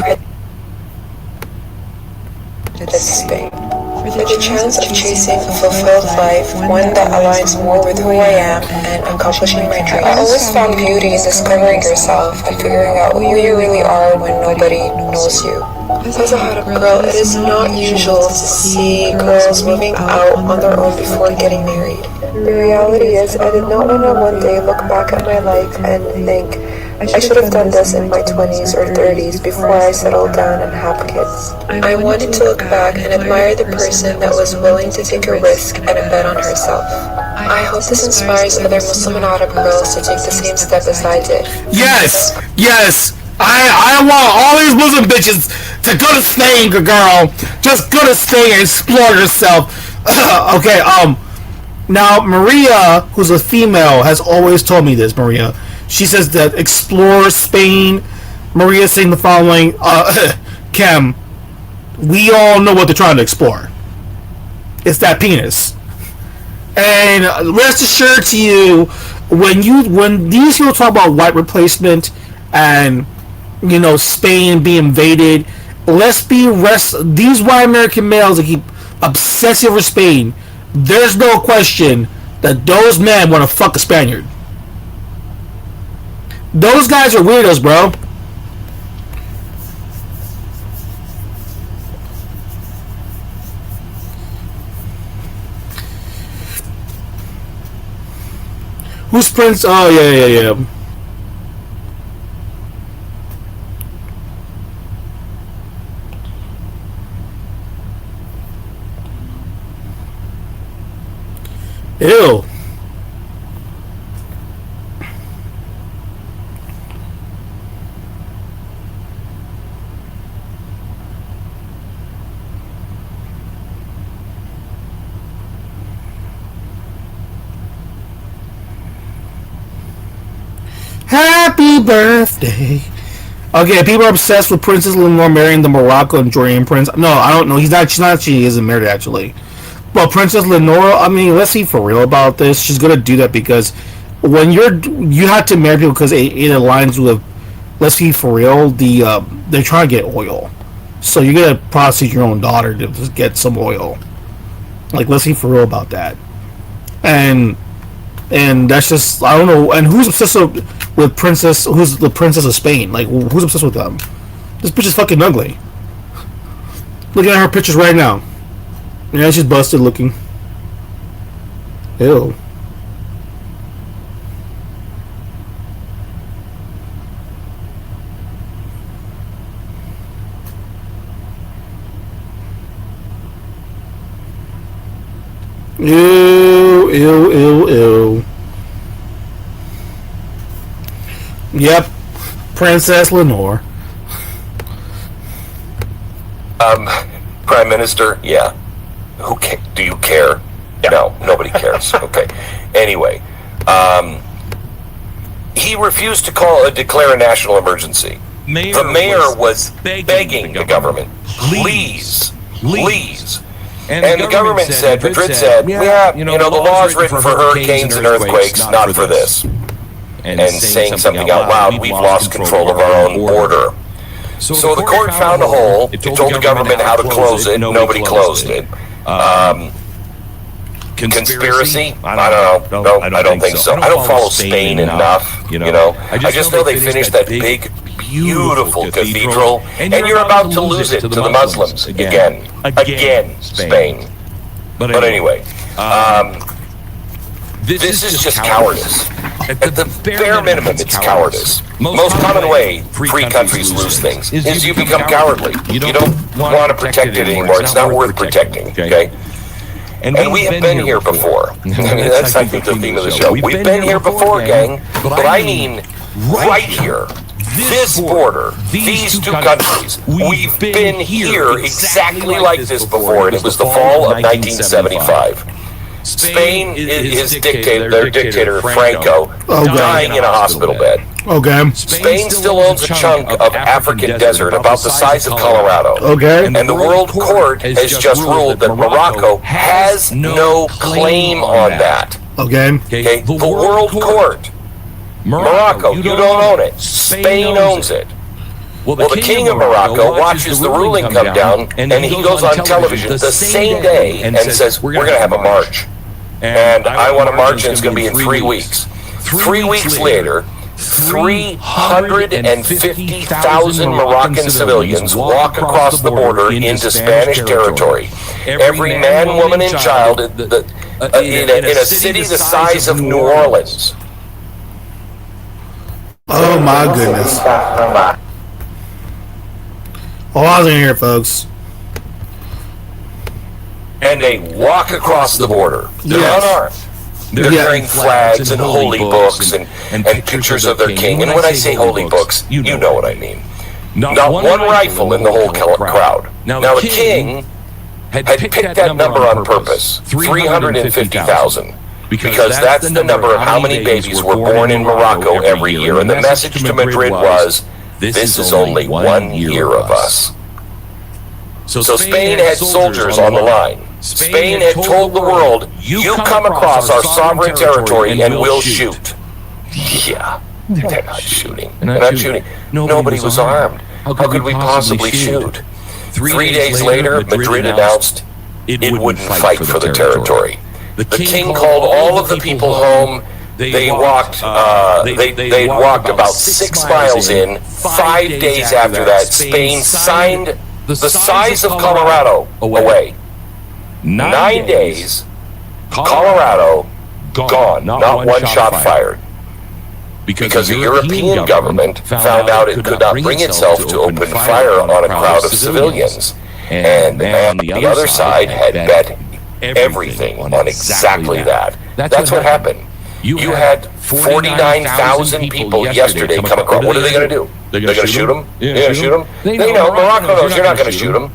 S2: it's Spain. For the chance of chasing a fulfilled life, one that aligns more with who I am and accomplishing my dreams. I always found beauty in discovering yourself and figuring out who you really are when nobody knows you. As a hot girl, it is not usual to see girls moving out on their own before getting married. The reality is, I did not want to one day look back at my life and think, I should have done this in my 20s or 30s before I settled down and have kids. I wanted to look back and admire the person that was willing to take a risk and a bet on herself. I hope this inspires other Muslim and Arab girls to take the same step as I did.
S4: Yes! I want all these Muslim bitches to go to Spain, girl. Just go to Spain and explore yourself. Okay, now Maria, who's a female, has always told me this, Maria. She says that explore Spain. Maria's saying the following, Cam, we all know what they're trying to explore. It's that penis. And rest assured to you, when these people talk about white replacement and, you know, Spain being invaded, these white American males that keep obsessing over Spain, there's no question that those men want to fuck a Spaniard. Those guys are weirdos, bro. Who's Prince? Oh, yeah. Ew. Happy birthday. Okay, people are obsessed with Princess Leonor marrying the Morocco and Jordanian prince. No, I don't know. She isn't married, actually. Well, Princess Leonor, I mean, let's see for real about this. She's gonna do that because when you have to marry people because it aligns with, let's see for real, they're trying to get oil. So you're gonna prostitute your own daughter to just get some oil. Like, let's see for real about that. And that's just, I don't know. And who's obsessed with Princess? Who's the Princess of Spain? Like, who's obsessed with them? This bitch is fucking ugly. Look at her pictures right now. Yeah, she's busted looking. Ew. Ew. Yep. Princess Lenore.
S10: Prime Minister, yeah. Do you care? Yeah. No, nobody cares. Okay. Anyway, he refused to declare a national emergency. The mayor was begging the government, please. And the government said, Madrid said, yeah, the law's written for hurricanes and earthquakes, not for this. And saying something out loud, we've lost control of our own border. So the court found a hole, it told the government how to close it, nobody closed it. Conspiracy? I don't know. No, I don't think so. I don't follow Spain enough, I just know they finished that big, beautiful cathedral, and you're about to lose it to the Muslims again. Again, Spain. But anyway, this is just cowardice. At the bare minimum, it's cowardice. Most common way free countries lose things is you become cowardly. You don't want to protect it anymore. It's not worth protecting, okay? And we have been here before. I mean, that's, I think, the theme of the show. We've been here before, gang. But I mean, right here. This border, these two countries, we've been here exactly like this before, and it was the fall of 1975. Spain, their dictator, Franco, dying in a hospital bed.
S4: Okay.
S10: Spain still owns a chunk of African desert about the size of Colorado.
S4: Okay.
S10: And the World Court has just ruled that Morocco has no claim on that.
S4: Okay.
S10: The World Court. Morocco, you don't own it. Spain owns it. Well, the king of Morocco watches the ruling come down, and he goes on television the same day and says, we're going to have a march. And I want a march, and it's going to be in 3 weeks. 3 weeks later, 350,000 Moroccan civilians walk across the border into Spanish territory. Every man, woman, and child in a city the size of New Orleans.
S4: Oh my goodness. Pause in here, folks.
S10: And they walk across the border. They're unarmed. They're carrying flags and holy books and pictures of their king. And when I say holy books, you know what I mean. Not one rifle in the whole crowd. Now the king had picked that number on purpose, 350,000. Because that's the number of how many babies were born in Morocco every year. And the message to Madrid was, this is only 1 year of us. So Spain had soldiers on the line. Spain had told the world, you come across our sovereign territory and we'll shoot. Yeah, they're not shooting. They're not shooting. Nobody was armed. How could we possibly shoot? 3 days later, Madrid announced it wouldn't fight for the territory. The king called all of the people home. They walked. They walked about 6 miles in. 5 days after that, Spain signed the size of Colorado away. 9 days, Colorado gone. Not one shot fired. Because the European government found out it could not bring itself to open fire on a crowd of civilians, and on the other side had bet everything on exactly that. That's what happened. You had 49,000 people yesterday come across. What are they going to do? They're going to shoot them? They're going to shoot them? They know. Morocco knows you're not going to shoot them.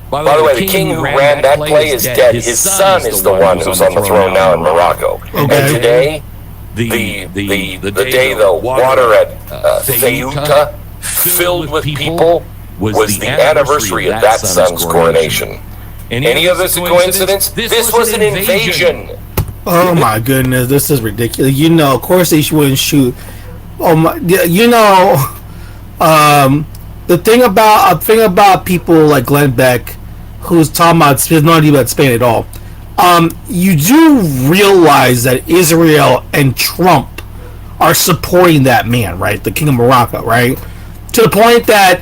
S10: By the way, the king who ran that play is dead. His son is the one who's on the throne now in Morocco. And today, the day the water at Ceuta filled with people was the anniversary of that son's coronation. Any of this a coincidence? This was an invasion.
S4: Oh my goodness, this is ridiculous. You know, of course they wouldn't shoot. Oh my, you know, the thing about people like Glenn Beck, who's talking about, he has no idea about Spain at all. You do realize that Israel and Trump are supporting that man, right? The King of Morocco, right? To the point that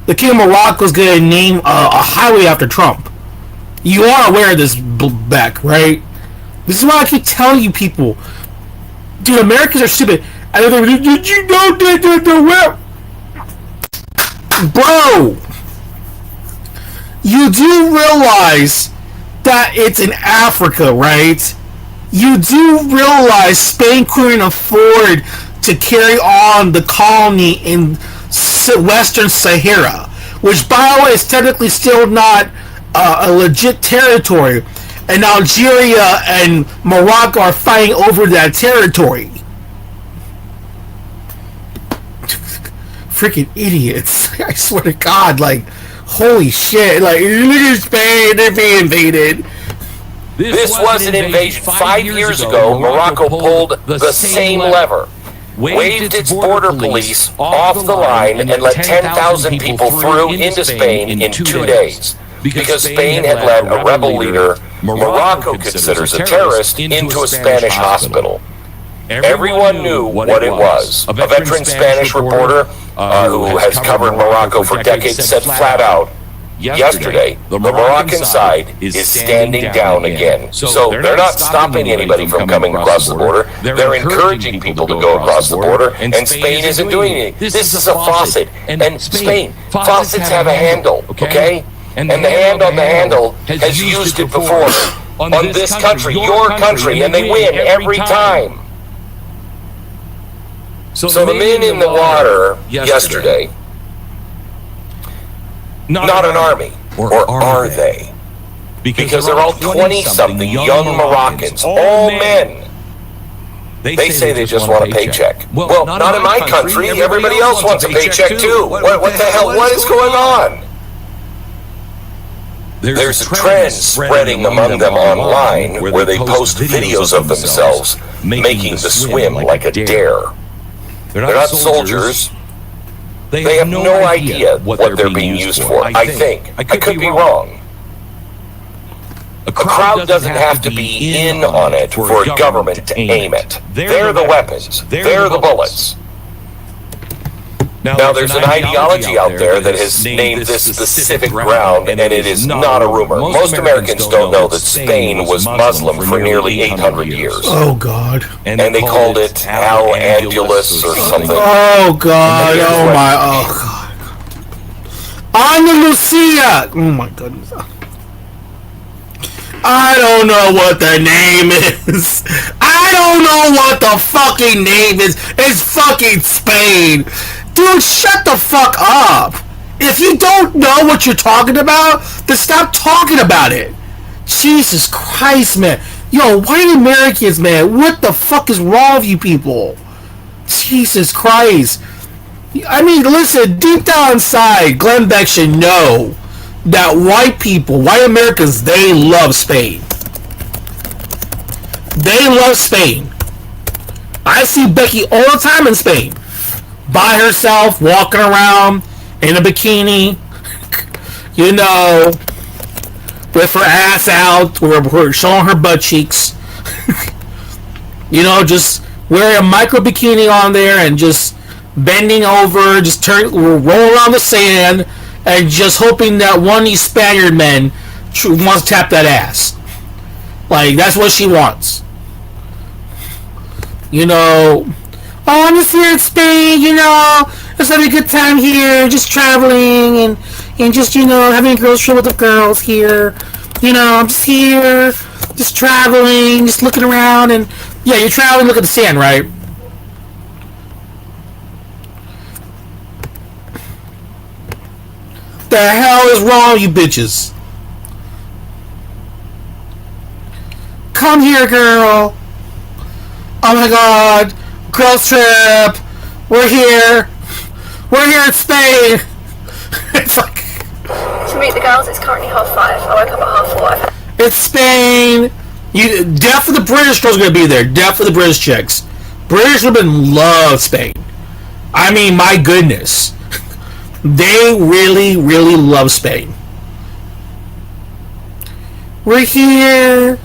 S4: the King of Morocco is going to name a highway after Trump. You are aware of this, Beck, right? This is why I keep telling you people, dude, Americans are stupid. And they're like, did you know that? Bro, you do realize that it's in Africa, right? You do realize Spain couldn't afford to carry on the colony in Western Sahara, which, by the way, is technically still not a legit territory, and Algeria and Morocco are fighting over that territory. Freaking idiots. I swear to God, like, holy shit, like, look at Spain, they're being invaded.
S10: This was an invasion. 5 years ago, Morocco pulled the same lever. Waved its border police off the line and let 10,000 people through into Spain in 2 days. Because Spain had let a rebel leader Morocco considers a terrorist into a Spanish hospital. Everyone knew what it was. A veteran Spanish reporter who has covered Morocco for decades said flat out, yesterday, the Moroccan side is standing down again. So they're not stopping anybody from coming across the border. They're encouraging people to go across the border, and Spain isn't doing anything. This is a faucet. And Spain, faucets have a handle, okay? And the hand on the handle has used it before on this country, your country, and they win every time. So the men in the water yesterday, not an army, or are they? Because they're all 20-something young Moroccans, all men. They say they just want a paycheck. Well, not in my country. Everybody else wants a paycheck too. What the hell? What is going on? There's a trend spreading among them online where they post videos of themselves making the swim like a dare. They're not soldiers. They have no idea what they're being used for, I think. I could be wrong. A crowd doesn't have to be in on it for a government to aim it. They're the weapons. They're the bullets. Now, there's an ideology out there that has named this specific ground, and it is not a rumor. Most Americans don't know that Spain was Muslim for nearly 800 years.
S4: Oh, God.
S10: And they called it Al-Andalus or something.
S4: Oh, God. Oh, my. Oh, God. Andalusia. Oh, my goodness. I don't know what the name is. I don't know what the fucking name is. It's fucking Spain. Dude, shut the fuck up. If you don't know what you're talking about, then stop talking about it. Jesus Christ, man. Yo, white Americans, man, what the fuck is wrong with you people? Jesus Christ. I mean, listen, deep down inside, Glenn Beck should know that white people, white Americans, they love Spain. They love Spain. I see Becky all the time in Spain. By herself, walking around in a bikini, you know, with her ass out, or showing her butt cheeks. You know, just wearing a micro bikini on there and just bending over, just roll around the sand, and just hoping that one of these Spaniard men wants to tap that ass. Like, that's what she wants. You know, oh, I'm just here in Spain, you know, just having a good time here, just traveling, and just, you know, having a girls trip with the girls here. You know, I'm just here, just traveling, just looking around, and, yeah, you're traveling, look at the sand, right? The hell is wrong, you bitches? Come here, girl. Oh my god. Girls trip. We're here. We're here in Spain. It's like...
S5: To meet the girls, it's currently 5:30. I woke up at 4:30.
S4: It's Spain. Death for the British girls are going to be there. Death for the British chicks. British women love Spain. I mean, my goodness. They really, really love Spain. We're here.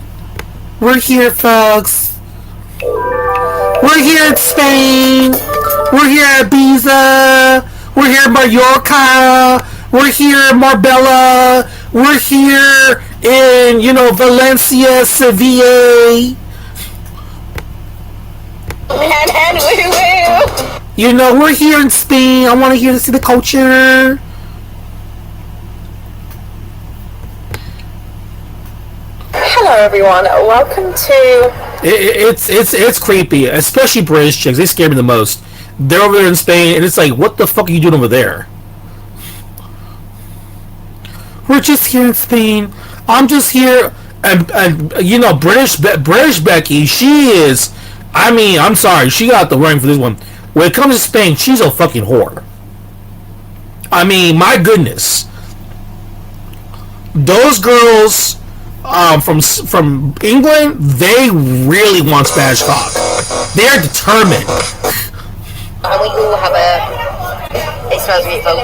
S4: We're here, folks. We're here in Spain. We're here at Ibiza. We're here in Mallorca. We're here in Marbella. We're here in, you know, Valencia, Sevilla. You know, we're here in Spain. I want to hear to see the culture.
S11: Hello, everyone. Welcome to...
S4: It's creepy, especially British chicks. They scare me the most. They're over there in Spain, and it's like, what the fuck are you doing over there? We're just here in Spain. I'm just here, and you know, British Becky, she is... I mean, I'm sorry, she got the running for this one. When it comes to Spain, she's a fucking whore. I mean, my goodness. Those girls from England, they really want Spanish cock. They're determined.
S5: And we all have a... It smells beautiful.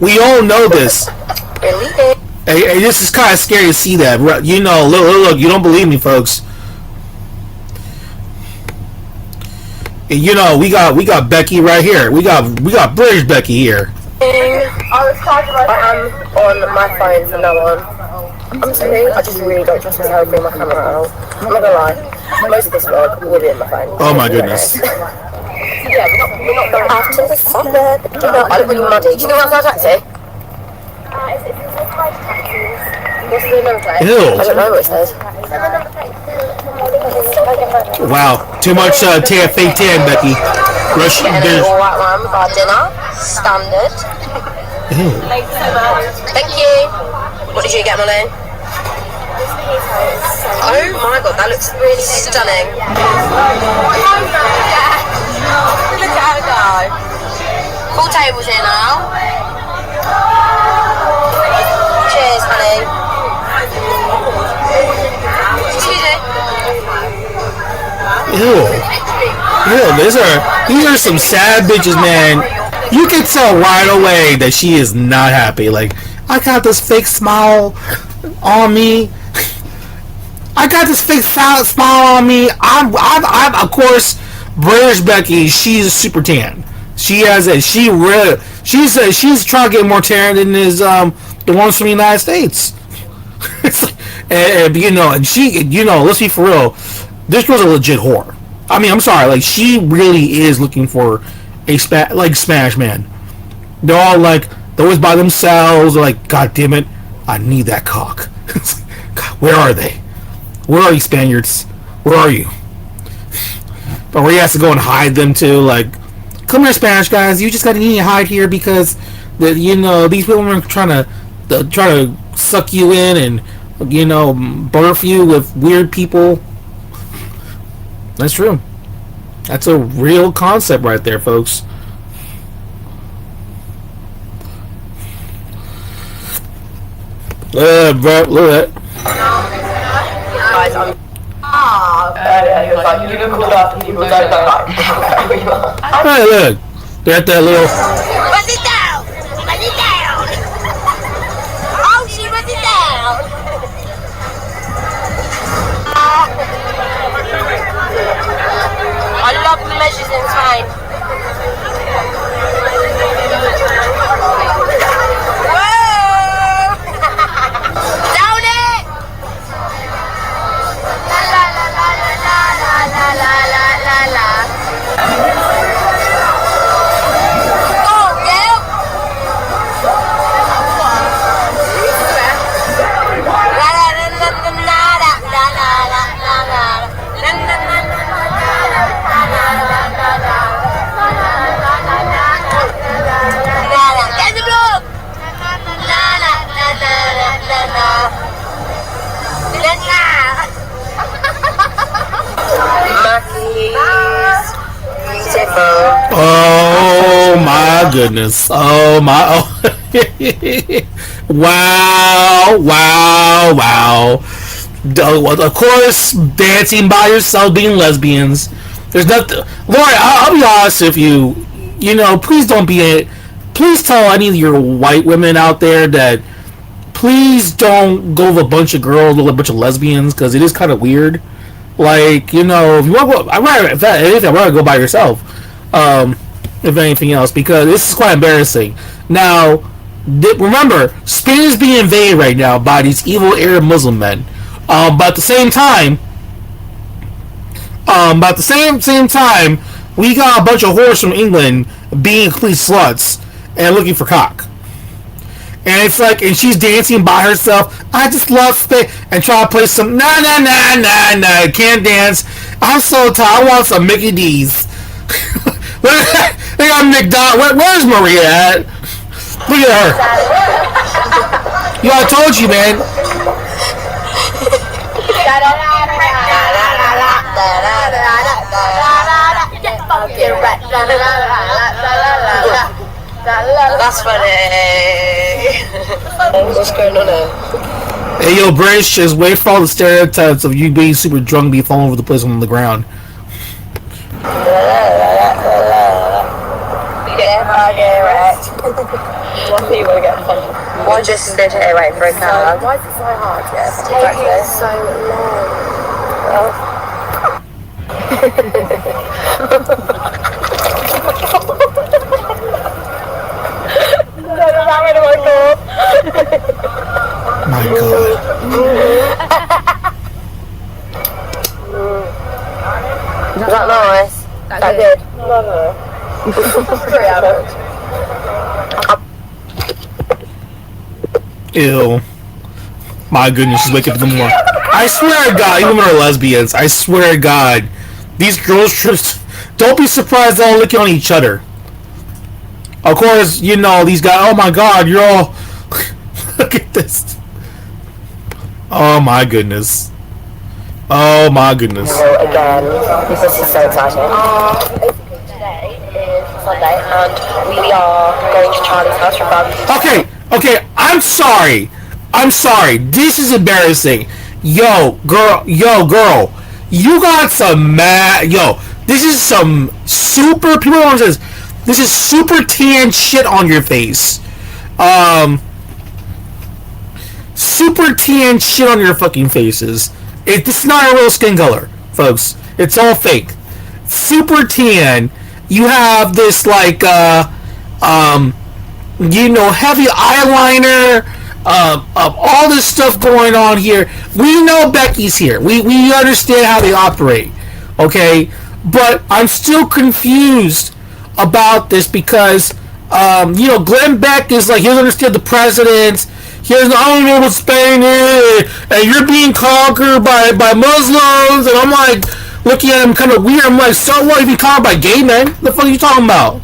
S4: We all know this.
S5: Really?
S4: Hey, this is kind of scary to see that. You know, look, you don't believe me, folks. And you know, we got Becky right here. We got British Becky here.
S11: I'm on my phone from now on. I'm sorry, I just really don't trust myself with my camera out. I'm not gonna lie. Most of this vlog will be in my phone.
S4: Oh my goodness.
S11: Yeah, we're not going after the summer. You know, I don't really muddy. Do you know what I'm trying to say? What's the number plate?
S4: Ew.
S11: I don't know what it says.
S4: Wow, too much fake tan, Becky. Rush.
S11: Getting an alright one for our dinner. Standard.
S4: Ew.
S11: Thank you. What did you get, Molly? Oh my god, that looks really stunning. Look at her go. Full tables here now. Cheers, honey.
S4: Ew, these are some sad bitches, man. You can tell right away that she is not happy. Like, I got this fake smile on me. I got this fake smile on me. I'm of course, British Becky. She's super tan. She's trying to get more tan than the ones from the United States. and you know, and she, you know, let's be for real. This girl's a legit whore. I mean, I'm sorry, like, she really is looking for a Spanish man. They're all like, they're always by themselves. They're like, God damn it, I need that cock. God, where are they? Where are you, Spaniards? Where are you? where he has to go and hide them too. Like, come here, Spanish guys, you just gotta need to hide here because these women are trying to suck you in and birth you with weird people. That's true. That's a real concept right there, folks. Look at that. Hey, look. They're at that little...
S12: Bust it down! Bust it down! Oh, she bust it down! I love the measures in time. Whoa! Down it! La la la la la la la la la la. Oh, yeah. La la la la la la la la la la.
S4: Oh my goodness. Oh my. Oh. Wow. Of course, dancing by yourself, being lesbians. There's nothing. Lori, I'll be honest with you. Please don't be it. Please tell any of your white women out there that please don't go with a bunch of girls or a bunch of lesbians, because it is kind of weird. Like, if you want to go, I'd rather go by yourself. If anything else, because this is quite embarrassing. Now, remember, Spain is being invaded right now by these evil Arab Muslim men. But at the same time, we got a bunch of whores from England being complete sluts and looking for cock. And it's like, and she's dancing by herself. I just love Spain, and try to play some nah. Can't dance. I'm so tired. I want some Mickey D's. They got McDonald's. Where's Maria at? Look at her. Yo, I told you, man.
S12: That's funny. What's going on there?
S4: Hey, yo, British, just wait for all the stereotypes of you being super drunk, be falling over the place on the ground.
S11: One just stay right for a car.
S12: Why is it so hard? Yes, it's taking so
S4: My God.
S11: Is that nice? That good?
S12: No. 3 out of
S4: Ew. My goodness, she's waking up in the morning. I swear to God, even when they're lesbians, I swear to God, these girls just don't be surprised they'll lick on each other. Of course, these guys, oh my God, you're all look at this. Oh my goodness. Oh my goodness.
S11: So again, this is so exciting. Today is Sunday and we are going to Charlie's house for barbecue.
S4: Okay, I'm sorry. This is embarrassing. Yo, girl, you got some this is some super, people don't understand this is super tan shit on your face. Super tan shit on your fucking faces. This is not a real skin color, folks. It's all fake. Super tan. You have this like heavy eyeliner, all this stuff going on here. We know Becky's here. We understand how they operate, okay? But I'm still confused about this because, Glenn Beck is like, he doesn't understand the presidents. He doesn't, I don't know what Spain is, and you're being conquered by Muslims, and I'm like, looking at him kind of weird. I'm like, so what if you caught by gay men? The fuck are you talking about?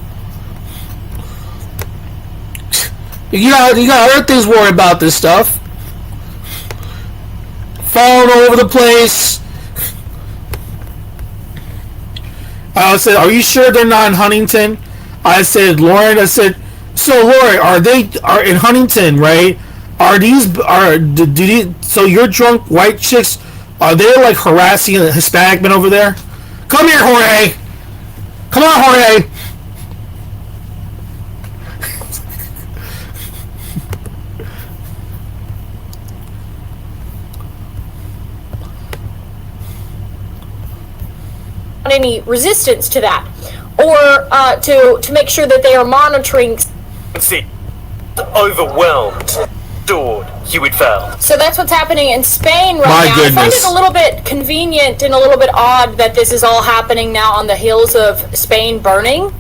S4: You got other things worried about this stuff. Falling all over the place. I said, are you sure they're not in Huntington? I said, Lauren, so Lauren, are in Huntington, right? So your drunk white chicks, are they like harassing a Hispanic men over there? Come here, Jorge. Come on, Jorge.
S13: Any resistance to that, or to make sure that they are monitoring.
S14: See, overwhelmed, adored, you would fail.
S13: So that's what's happening in Spain right
S4: My
S13: now.
S4: goodness.
S13: I find it a little bit convenient and a little bit odd that this is all happening now on the heels of Spain burning.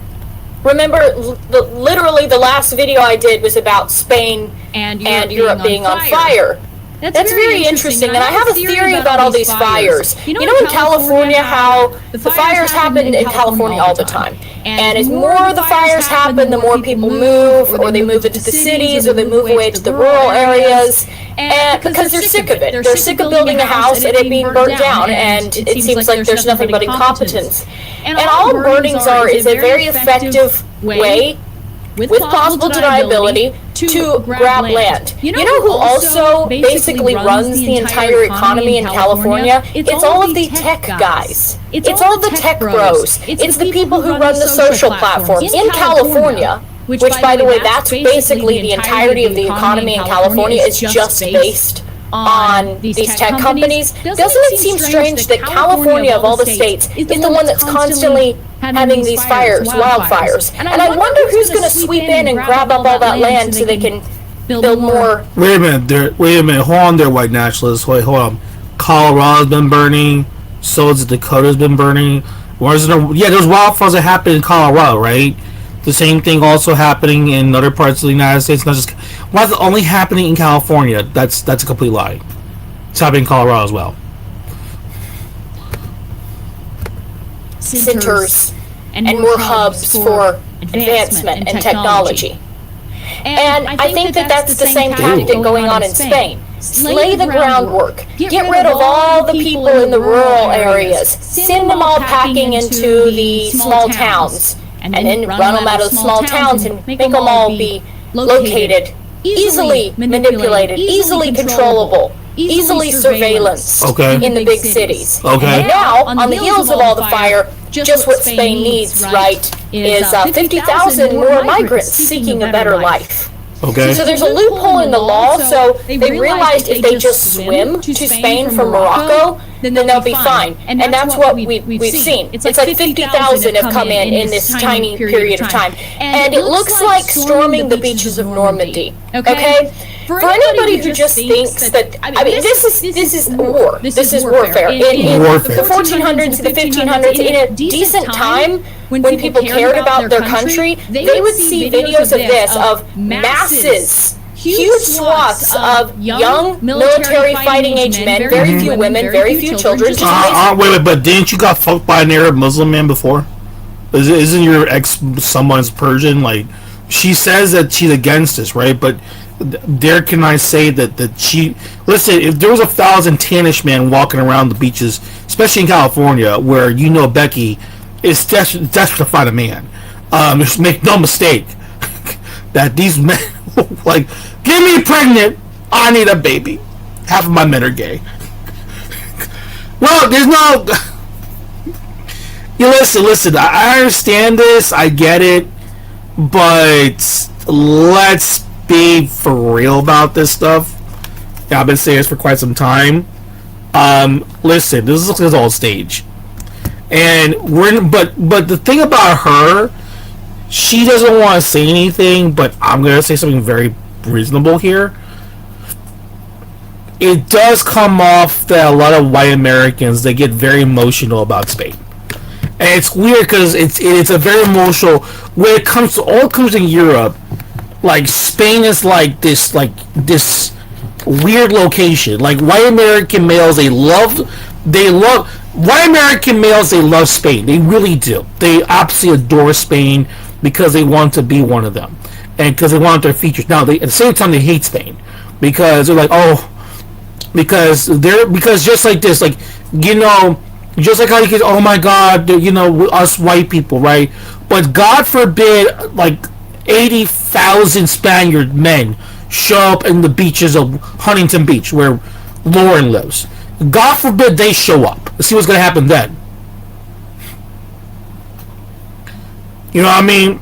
S13: Remember, literally the last video I did was about Spain and Europe being on fire. That's very interesting, and I have a theory about all these fires. You know in California how the fires happen in California all the time. And as more the fires happen, the more people move, or they move into the cities, or they move away to the rural areas, and because they're sick of it. They're sick of building a house and it being burnt down, and it seems like there's nothing but incompetence. And all burnings is a very effective way, with plausible deniability, to grab land. You know who also basically runs the entire economy in California? It's all of the tech guys. It's all the tech bros. It's the people who run the social platforms in California, which by the way, that's basically the entirety of the economy in California is just based on these tech companies. Doesn't it seem strange that California, of all the states, is the one that's constantly having these wildfires? And I wonder who's going to sweep in and grab up all that land so they can build more.
S4: Wait a minute. Hold on there, white nationalists. Wait, hold on. Colorado's been burning. So has Dakota's been burning. There's wildfires that happen in Colorado, right? The same thing also happening in other parts of the United States. Not just why is it only happening in California? That's a complete lie. It's happening in Colorado as well.
S13: Centers and more hubs for advancement and technology. And I think that that's the same tactic going on in Spain. Slay the groundwork. Get rid of all the people in the rural areas. Send them all packing into the small towns. And then run them out of the small towns and make them all be located, easily manipulated, easily controllable, easily surveillance in the big cities. And now, on the heels of all the fire, just what Spain needs, right, is 50,000 more migrants seeking a better life. So there's a loophole in the law, so they realized if they just swim to Spain from Morocco, then they'll be fine. And that's what we've seen. It's like 50,000 have come in this tiny period of time. And it looks like storming the beaches of Normandy. Okay? For anybody who just thinks that, I mean, this is war. This is warfare. In the 1400s, the 1500s, in a decent time, when people cared about their country, they would see videos of this, of masses, huge swaths of young military fighting age men, very few women, very few children.
S4: Wait, but didn't you got fucked by an Arab Muslim man before? Isn't your ex someone's Persian? Like, she says that she's against this, right? But dare can I say that she... Listen, if there was 1,000 tannish men walking around the beaches, especially in California, where Becky is desperate to find a man. Just make no mistake that these men, like, get me pregnant, I need a baby. Half of my men are gay. Well, there's no... You listen, I understand this, I get it, but let's be for real about this stuff. Yeah, I've been saying this for quite some time. Listen, this is all stage. And but the thing about her, she doesn't want to say anything, but I'm gonna say something very reasonable here. It does come off that a lot of white Americans, they get very emotional about Spain. And it's weird because it's a very emotional when it comes to all comes in Europe. Like, Spain is like this weird location. Like, white American males, they love white American males, they love Spain. They really do. They absolutely adore Spain because they want to be one of them, and because they want their features. Now, at the same time, they hate Spain because they're like, oh, because just like this, like, you know, just like how you can, oh my God, you know, us white people, right? But God forbid, like 80,000 Spaniard men show up in the beaches of Huntington Beach, where Lauren lives. God forbid they show up. Let's see what's going to happen then. You know what I mean?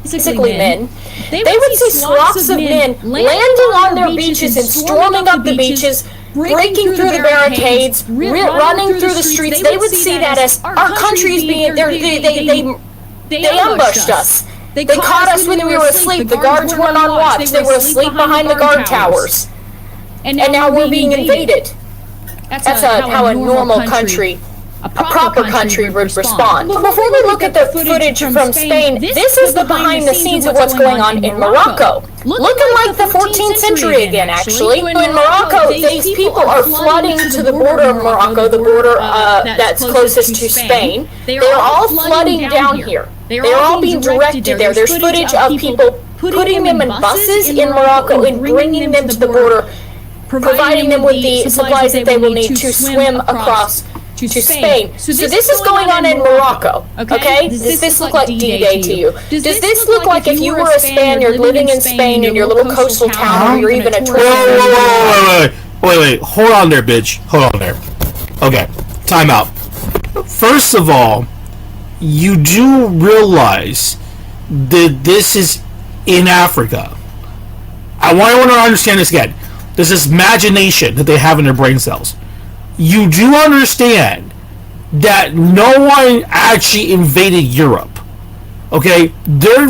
S13: Basically men. They would see swaths of men landing on their beaches and storming up the beaches, breaking through the barricades, running through the streets. They would see that as our country's being, they ambushed us. They caught us when we were asleep. The guards weren't on watch. They were asleep behind the guard towers. And now we're being invaded. That's how a normal country, a proper country would respond. But before we look at the footage from Spain, this is the behind the scenes of what's going on in Morocco. Looking like the 14th century again, actually. In Morocco, these people are flooding to the border of Morocco, the border that's closest to Spain. They are all flooding down here. They're all being directed there. There's footage of people putting them in buses in Morocco and bringing them to the border, providing them with the supplies that they will need to swim across to Spain. So this is going on in Morocco, okay? Does this look like D-Day to you? Does this look like if you were a Spaniard living in Spain in your little coastal town, or you're even a tourist?
S4: Wait, hold on there, bitch. Hold on there. Okay, time out. First of all, you do realize that this is in Africa. I want to understand this again. There's this imagination that they have in their brain cells. You do understand that no one actually invaded Europe. Okay? They're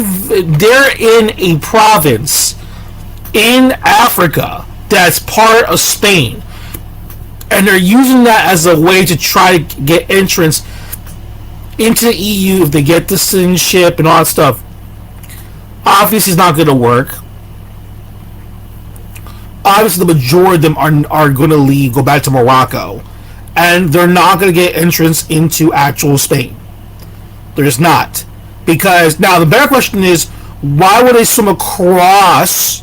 S4: in a province in Africa that's part of Spain. And they're using that as a way to try to get entrance into the EU if they get the citizenship and all that stuff. Obviously, it's not going to work. Obviously, the majority of them are going to leave, go back to Morocco, and they're not going to get entrance into actual Spain. They're just not. Because, now, the better question is, why would they swim across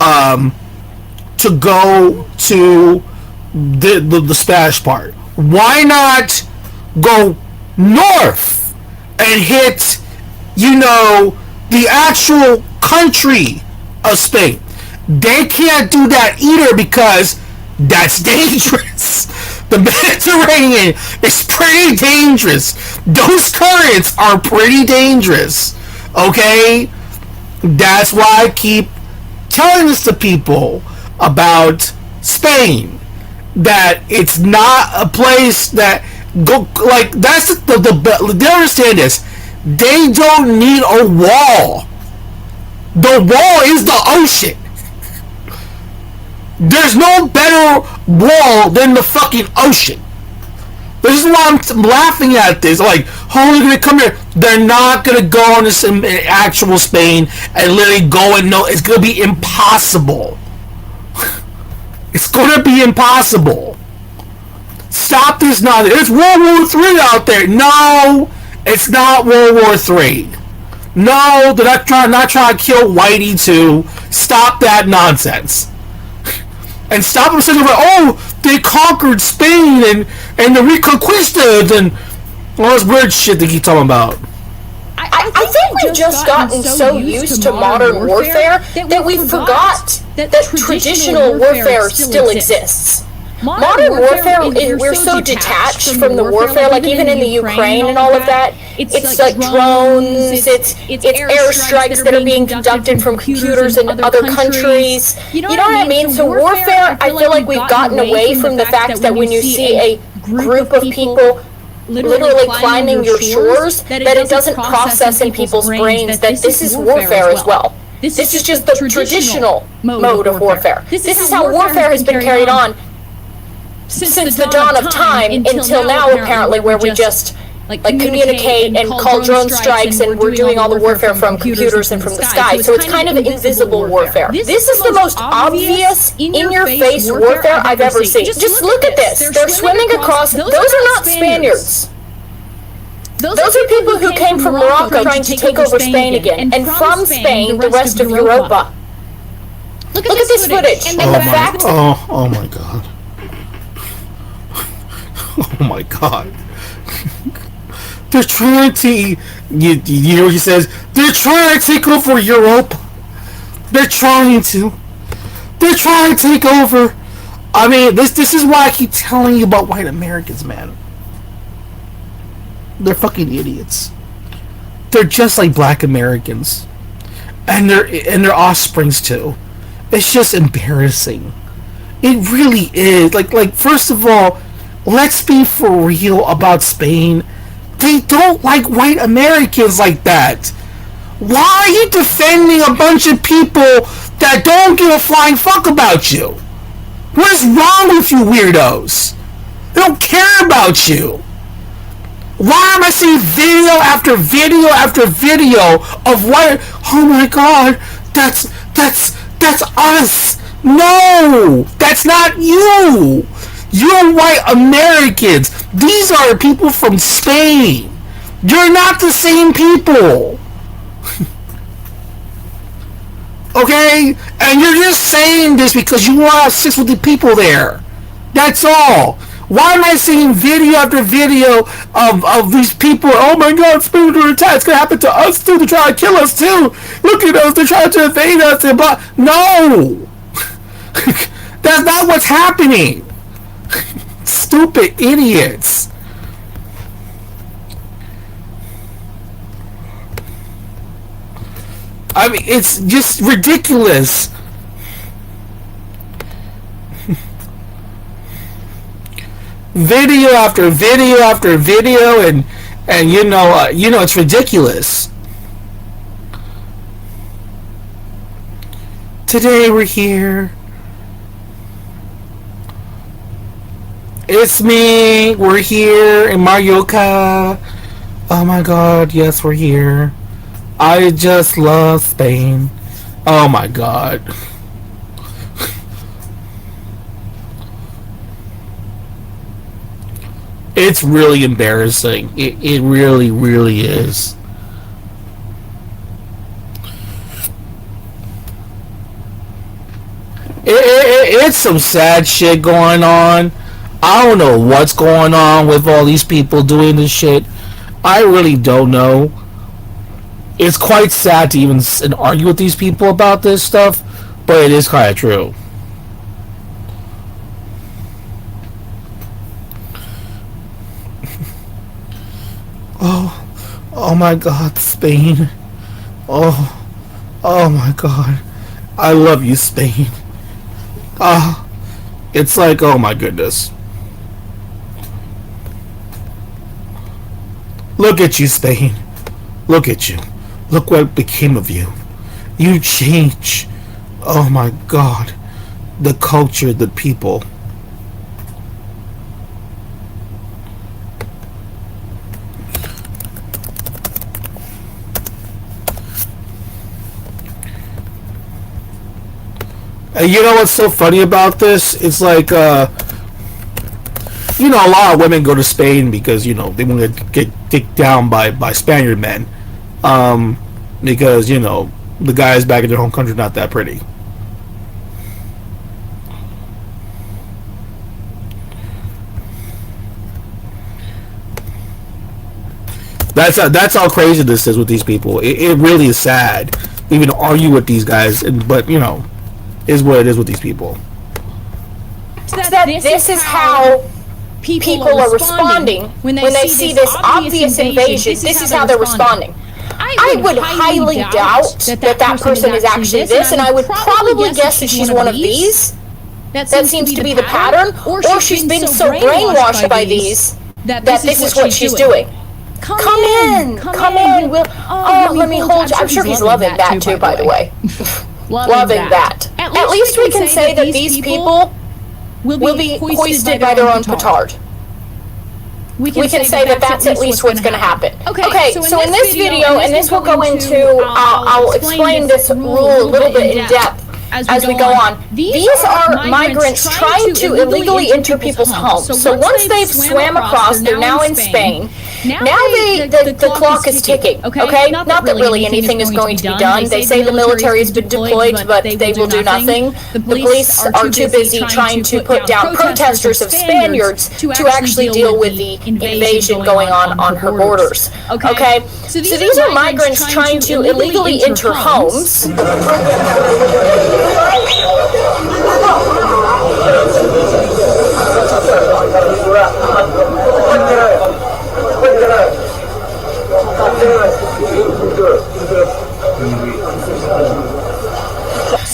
S4: to go to the Spanish part? Why not go north and hit, you know, the actual country of Spain? They can't do that either because that's dangerous. The Mediterranean is pretty dangerous. Those currents are pretty dangerous. Okay? That's why I keep telling this to people about Spain. That it's not a place that go like that's they understand this. They don't need a wall. The wall is the ocean. There's no better wall than the fucking ocean. This is why I'm laughing at this. Like, oh, they're gonna come here. They're not gonna go into some actual Spain and literally go and know. It's gonna be impossible. It's gonna be impossible. Stop this nonsense. It's World War III out there. No, it's not World War III. No, they're not trying to kill Whitey too. Stop that nonsense. And stop them saying, oh, they conquered Spain and the Reconquistas and all this weird shit they keep talking about.
S13: I think we've just gotten so used to modern warfare that we forgot that traditional warfare still exists. Modern warfare, we're so detached from the warfare, like even in the Ukraine and all of that. It's like drones, it's airstrikes that are being conducted from computers in other countries. You know what I mean? So warfare, I feel like we've gotten away from the fact that when you see a group of people literally climbing your shores, that it doesn't process in people's brains that this is warfare as well. This is just the traditional mode of warfare. This is how warfare has been carried on since the dawn of time until now, apparently, where we just communicate and call drone strikes, and we're doing all the warfare from computers and from the sky. So it's kind of invisible warfare. This is the most obvious, in-your-face warfare I've ever seen. Just look at this. They're swimming across. Those are not Spaniards. Those are people who came from Morocco trying to take over Spain again, and from Spain, the rest of Europa. Look at this footage, and the fact...
S4: Oh my god. Oh my god. They're trying to... You know what he says? They're trying to take over Europe. They're trying to take over. I mean, this is why I keep telling you about white Americans, man. They're fucking idiots. They're just like black Americans. And their offsprings too. It's just embarrassing. It really is. Like first of all, let's be for real about Spain. They don't like white Americans like that. Why are you defending a bunch of people that don't give a flying fuck about you? What is wrong with you weirdos? They don't care about you. Why am I seeing video after video after video of white? Oh my god, that's us. No, that's not you. You're white Americans. These are people from Spain. You're not the same people. Okay? And you're just saying this because you want to have sex with the people there. That's all. Why am I seeing video after video of these people? Oh my god, Spain under attack. It's going to happen to us too. They're trying to kill us too. Look at us. They're trying to invade us. And blah. No. That's not what's happening. Stupid idiots. I mean, it's just ridiculous. Video after video after video, and you know it's ridiculous. Today we're here. It's me. We're here in Mallorca. Oh my god, yes, we're here. I just love Spain. Oh my god. It's really embarrassing. It really, really is. It's some sad shit going on. I don't know what's going on with all these people doing this shit. I really don't know. It's quite sad to even argue with these people about this stuff, but it is kind of true. Oh my god, Spain. Oh my god. I love you, Spain. It's like, oh my goodness. Look at you, Spain. Look at you. Look what became of you. You change. Oh my god. The culture, the people. And you know what's so funny about this? It's like, a lot of women go to Spain because, they want to get dicked down by Spaniard men. Because, the guys back in their home country are not that pretty. That's how crazy this is with these people. It really is sad. Even argue with these guys, but, is what it is with these people.
S13: This is how people are responding when they see this obvious invasion. This is how they're responding. I would highly doubt that person is actually this, and I would probably guess that she's one of these. That seems to be the pattern, or she's been so brainwashed by these that this is what she's doing. Come in. Let me hold you. I'm sure he's loving that too, by the way. Loving that. At least we can say that these people will be hoisted by their own petard. we can say that that's at least what's going to happen. Okay, so in this video, and this will go into, I'll explain this rule a little bit in depth as we go on. These are migrants trying to illegally enter people's homes. So once they've swam across, they're now in Spain. Now the clock is ticking, okay? Not that really anything is going to be done. They say the military has been deployed, but they will do nothing. The police are too busy trying to put down protesters of Spaniards to actually deal with the invasion going on her borders, okay? So these are migrants trying to illegally enter homes.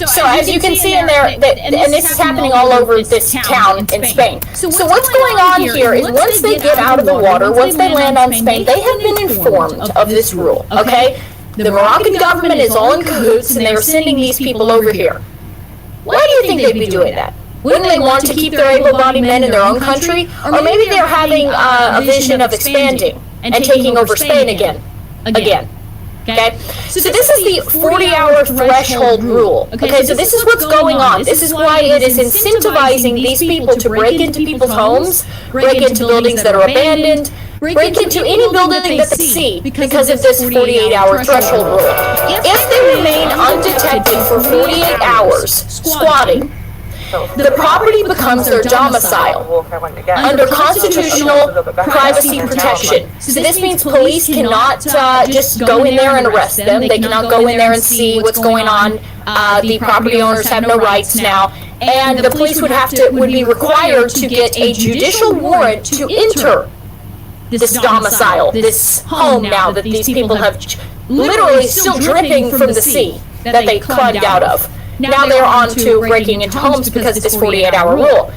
S13: So as you can see in there, and this is happening all over this town in Spain. So what's going on here is once they get out of the water, once they land on Spain, they have been informed of this rule, okay? The Moroccan government is all in cahoots and they are sending these people over here. Why do you think they'd be doing that? Wouldn't they want to keep their able-bodied men in their own country? Or maybe they're having a vision of expanding and taking over Spain again. Okay? So this is the 40-hour threshold rule. Okay, so this is what's going on. This is why it is incentivizing these people to break into people's homes, break into buildings that are abandoned, break into any building that they see because of this 48-hour threshold rule. If they remain undetected for 48 hours squatting, the property becomes their domicile under constitutional privacy protection. So this means police cannot just go in there and arrest them. They cannot go in there and see what's going on. The property owners have no rights now. And the police would be required to get a judicial warrant to enter this domicile, this home now that these people have literally still dripping from the sea that they climbed out of. Now they're on to breaking into homes because of this 48-hour rule.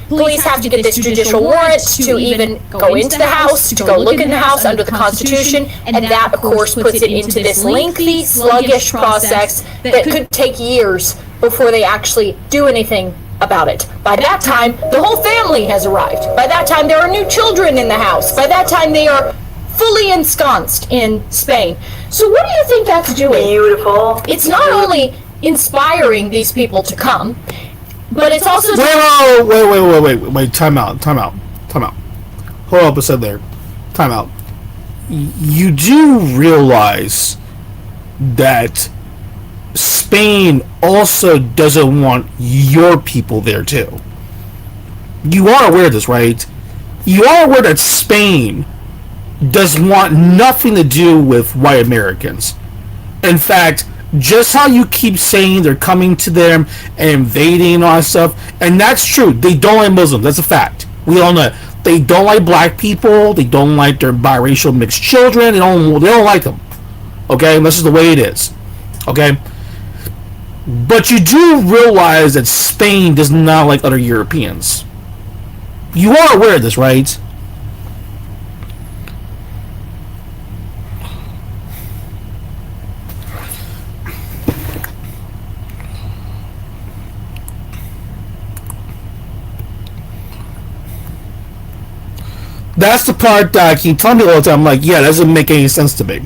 S13: Police have to get this judicial warrant to even go into the house, to go look in the house under the Constitution, and that, of course, puts it into this lengthy, sluggish process that could take years before they actually do anything about it. By that time, the whole family has arrived. By that time, there are new children in the house. By that time, they are fully ensconced in Spain. So what do you think that's doing? Beautiful. It's not only inspiring these people to come, but it's also
S4: wait, time out. Hold up a second there. Time out. You do realize that Spain also doesn't want your people there too. You are aware of this, right? You are aware that Spain does want nothing to do with white Americans. In fact, just how you keep saying they're coming to them and invading and all that stuff, and that's true. They don't like Muslims. That's a fact. We all know. They don't like black people. They don't like their biracial mixed children. They don't like them. Okay, this is the way it is. Okay, but you do realize that Spain does not like other Europeans. You are aware of this, right? That's the part that I keep telling people all the time. I'm like, yeah, that doesn't make any sense to me.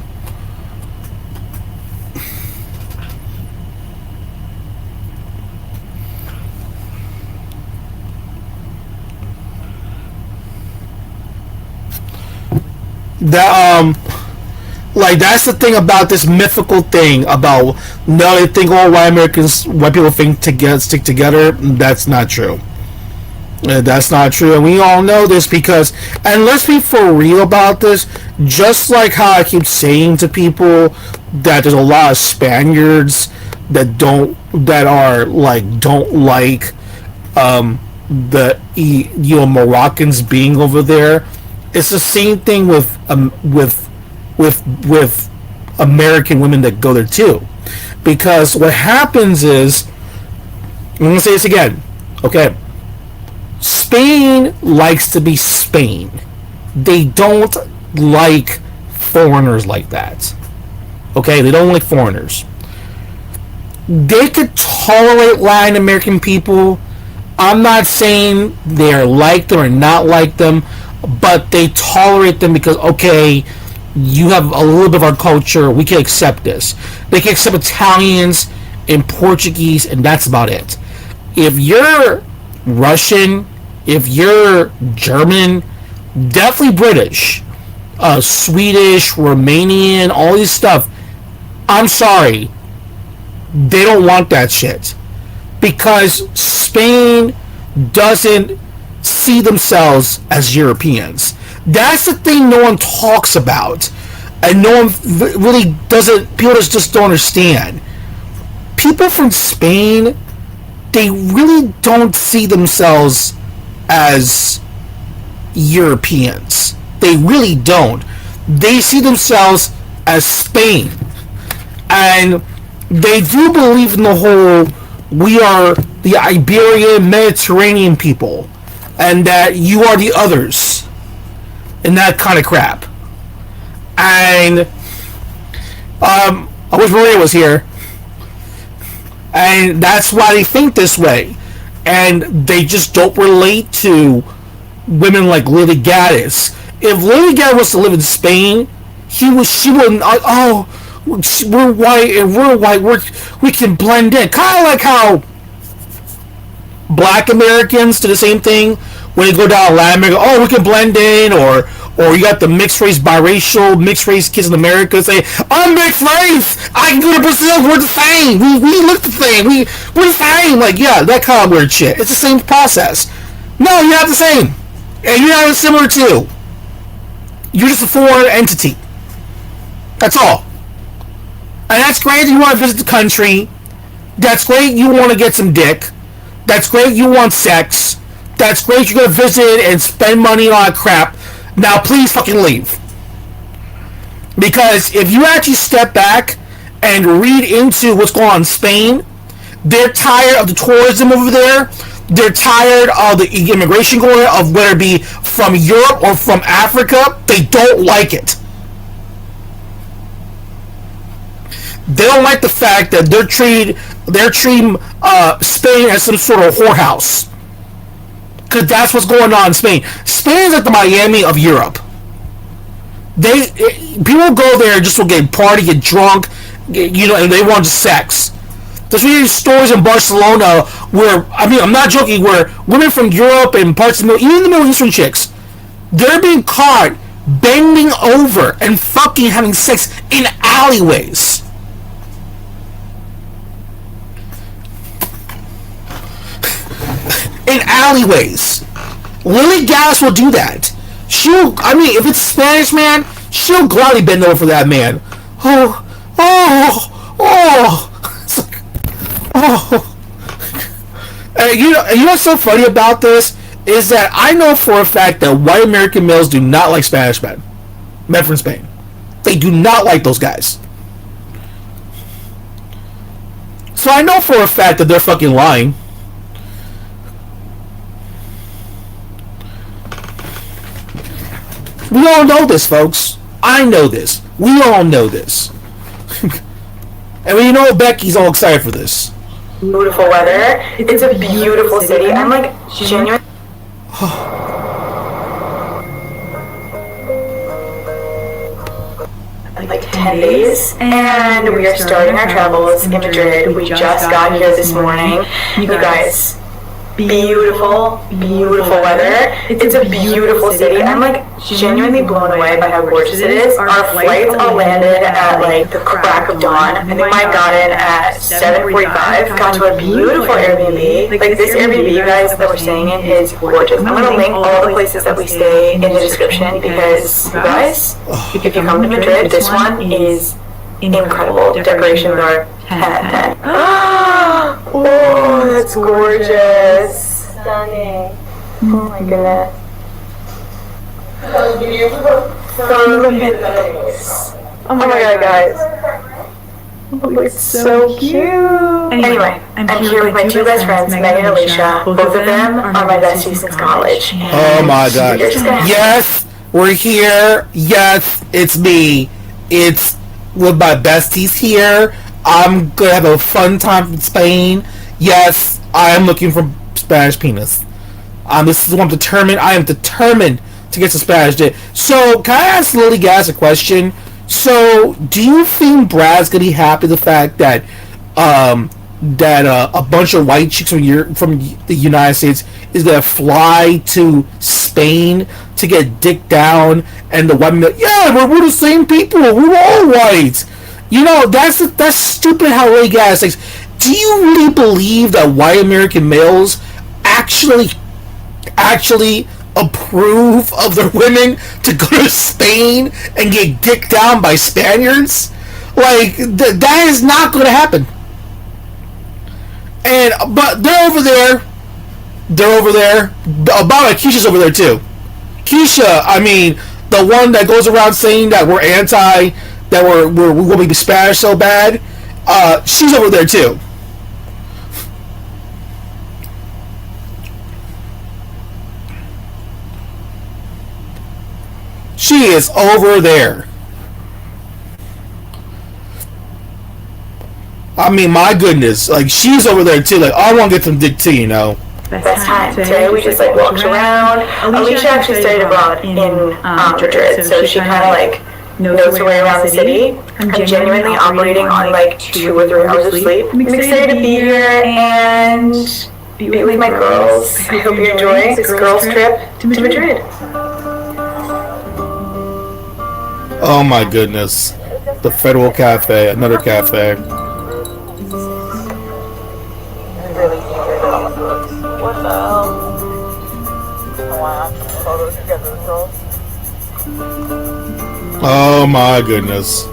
S4: That like that's the thing about this mythical thing about no, they think all white people think stick together. That's not true. That's not true, and we all know this because, and let's be for real about this, just like how I keep saying to people that there's a lot of Spaniards that don't like the Moroccans being over there. It's the same thing with American women that go there too, because what happens is, I'm gonna say this again, okay? Spain likes to be Spain. They don't like foreigners like that. Okay, they don't like foreigners. They could tolerate Latin American people. I'm not saying they're like them or not like them. but they tolerate them because, okay, you have a little bit of our culture, we can accept this. They can accept Italians and Portuguese, and that's about it. If you're Russian, if you're German, definitely British, Swedish, Romanian, all this stuff, I'm sorry, they don't want that shit. Because Spain doesn't see themselves as Europeans. That's the thing no one talks about. And no one really doesn't, people just don't understand. People from Spain, they really don't see themselves as Europeans. They really don't. They see themselves as Spain. And they do believe in the whole, we are the Iberian Mediterranean people, and that you are the others, and that kind of crap. And I wish Maria was here. And that's why they think this way. And they just don't relate to women like Lily Gaddis. If Lily Gaddis was to live in Spain, she wouldn't, we're white and we're white, we can blend in. Kind of like how black Americans do the same thing when they go down to Latin America. Oh, we can blend in, or you got the mixed race, biracial, mixed race kids in America say, I'm mixed race, I can go to Brazil, we're the same, we look the same, we're the same. Like, yeah, that kind of weird shit. It's the same process. No, you're not the same. And you're not similar too. You're just a foreign entity. That's all. And that's great you want to visit the country. That's great you want to get some dick. That's great you want sex. That's great you're going to visit and spend money on all that crap. Now please fucking leave. Because if you actually step back and read into what's going on in Spain, they're tired of the tourism over there. They're tired of the immigration going on, of whether it be from Europe or from Africa. They don't like it. They don't like the fact that they're treating Spain as some sort of whorehouse. Because that's what's going on in Spain. Spain is like the Miami of Europe. People go there just to get party, get drunk, and they want sex. There's really stories in Barcelona where, I'm not joking, where women from Europe and parts of even the Middle Eastern chicks, they're being caught bending over and fucking having sex in alleyways. In alleyways. Lily Gaddis will do that. If it's Spanish, man, she'll gladly bend over for that man. And you know what's so funny about this is that I know for a fact that white American males do not like Spanish men from Spain. They do not like those guys. So I know for a fact that they're fucking lying. We all know this, folks. I know this. We all know this. And we know Becky's all excited for this.
S11: Beautiful weather. It's a beautiful city. I'm like genuine. Like 10 days, and we are starting our travels in Madrid. We just got here this morning. You guys, beautiful weather. It's a beautiful city. I'm like genuinely blown away by how gorgeous it is. Our flights all landed at like the crack of dawn. I think mine got in at 7:45. Got to a beautiful Airbnb. Like this Airbnb, you guys, that we're staying in is gorgeous. I'm gonna link all the places that we stay in the description because you guys, if you come to Madrid, this one is incredible. Decorations are 10 out of 10. Oh, that's gorgeous. Stunning. Oh my goodness. So nice. Oh my god, guys. It's so cute. Anyway, I'm here with my two best friends, Megan and Alicia. Both of them are my besties since college.
S4: Oh my god. Yes, we're here. Yes, it's me. It's with my besties here. I'm gonna have a fun time in Spain. Yes, I am looking for Spanish penis. This is what I'm determined. I am determined to get some Spanish dick. So, can I ask Lily Gas a question? So, do you think Brad's gonna be happy the fact that a bunch of white chicks from the United States is gonna fly to Spain to get dick down, and the white men, yeah, we're the same people, we're all white. You know, that's stupid how Lily Gas thinks. Do you really believe that white American males actually approve of their women to go to Spain and get dicked down by Spaniards? Like, that is not going to happen. But they're over there. About Keisha's over there too. Keisha, I mean, the one that goes around saying that we're anti, that we're going to be Spanish so bad, she's over there too. She is over there. I mean, my goodness, like, she's over there too. Like, I want to get some dick too, you know.
S11: Best time. Today we just like walked around. Alicia actually studied abroad in Madrid, so she kind of like knows her way around the city. I'm genuinely operating on like 2 or 3 hours of sleep. I'm excited to be here and be with my girls. I hope you're enjoying this girls' trip to Madrid.
S4: Oh my goodness. The Federal Cafe, another cafe.
S11: What the hell? Wow, photos together, girls.
S4: Oh my goodness.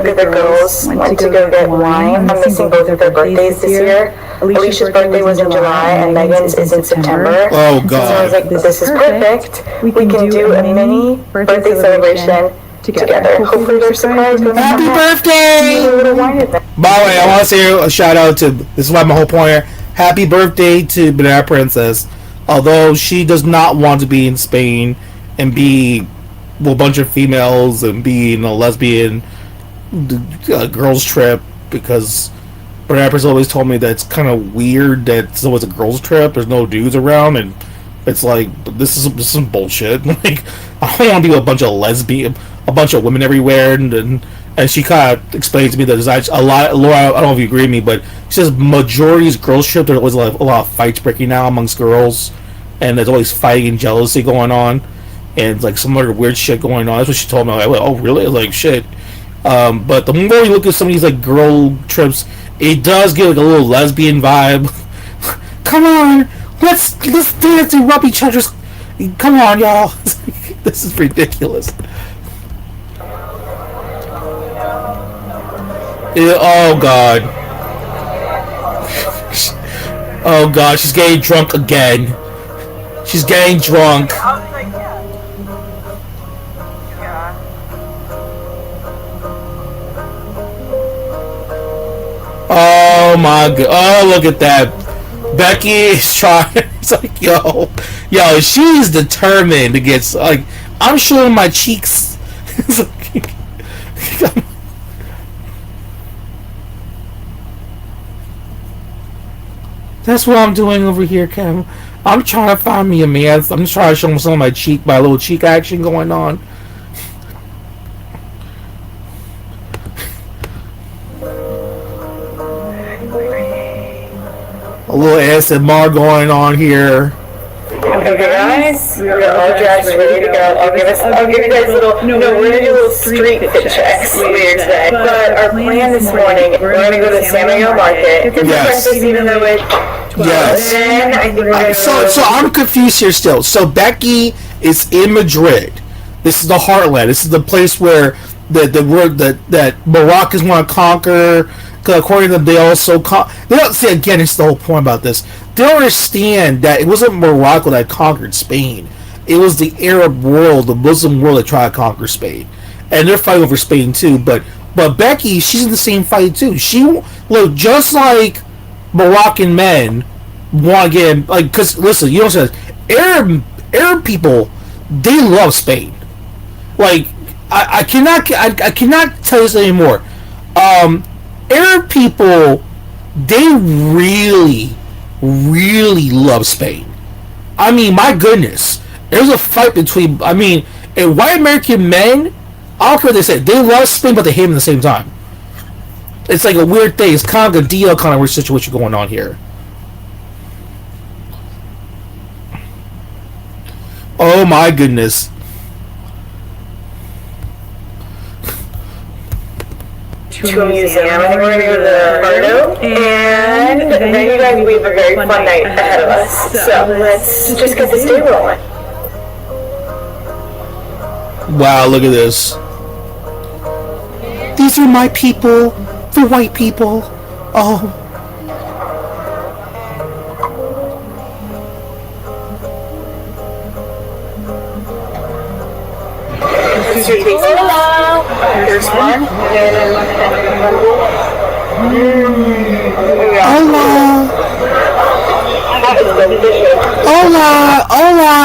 S11: The girls went to go get wine. I'm missing both of their birthdays this year. Alicia's birthday was in July and Megan's is in September.
S4: Oh God.
S11: So I was like, this is perfect. We can do a mini birthday celebration together. Hopefully they're surprised.
S4: Happy birthday! By the way, I want to say a shout out to, this is why my whole point here. Happy birthday to Banana Princess. Although she does not want to be in Spain and be with a bunch of females and be in a lesbian girls trip, because Banana Princess always told me that it's kind of weird that it's always a girls trip, there's no dudes around, and it's like, this is some bullshit. Like, I don't want to be with a bunch of women everywhere, and she kind of explained to me that there's actually a lot, Laura, I don't know if you agree with me, but she says majority is girls trip. There's always a lot of fights breaking out amongst girls, and there's always fighting and jealousy going on, and like some other weird shit going on. That's what she told me. I went, oh really? I was like, shit. But the more you look at some of these like girl trips, it does get like a little lesbian vibe. Come on, let's dance and rub each other's. Come on, y'all. This is ridiculous. Oh God. Oh God, she's getting drunk again. She's getting drunk. Oh my God! Oh, look at that. Becky is trying. It's like, yo, she's determined to get. Like, I'm showing my cheeks. That's what I'm doing over here, Cam. I'm trying to find me a man. I'm just trying to show him some of my little cheek action going on. A little ASMR going on here.
S11: Okay guys, we're all dressed, ready to go. I'll give you guys a little, we're gonna do a little street fit checks later today. But our plan this morning, we're gonna go to the San Miguel Market.
S4: Yes.
S11: Even though it's 12.
S4: Yes.
S11: Then I think we're gonna
S4: So I'm confused here still. So Becky is in Madrid. This is the heartland. This is the place where the word that Moroccans want to conquer, according to them, they also they don't see again. It's the whole point about this. They don't understand that it wasn't Morocco that conquered Spain. It was the Arab world, the Muslim world, that tried to conquer Spain, and they're fighting over Spain too. But Becky, she's in the same fight too. She look just like Moroccan men want to get like because listen, you know what I'm saying? Arab people, they love Spain. Like I cannot tell you this anymore. Arab people, they really love Spain. I mean, my goodness, there's a fight between. I mean, and white American men, I don't care what they say. They love Spain, but they hate him at the same time. It's like a weird thing. It's kind of a deal kind of weird situation going on here. Oh my goodness.
S3: To a museum. I think we're going to go to the Bardo. And then you guys, we have a very fun night ahead of us. So let's just get this day rolling.
S4: Wow, look at this. These are my people, the white people. Oh.
S3: This is your taste. Here's one.
S4: Hola. Hola. Hola.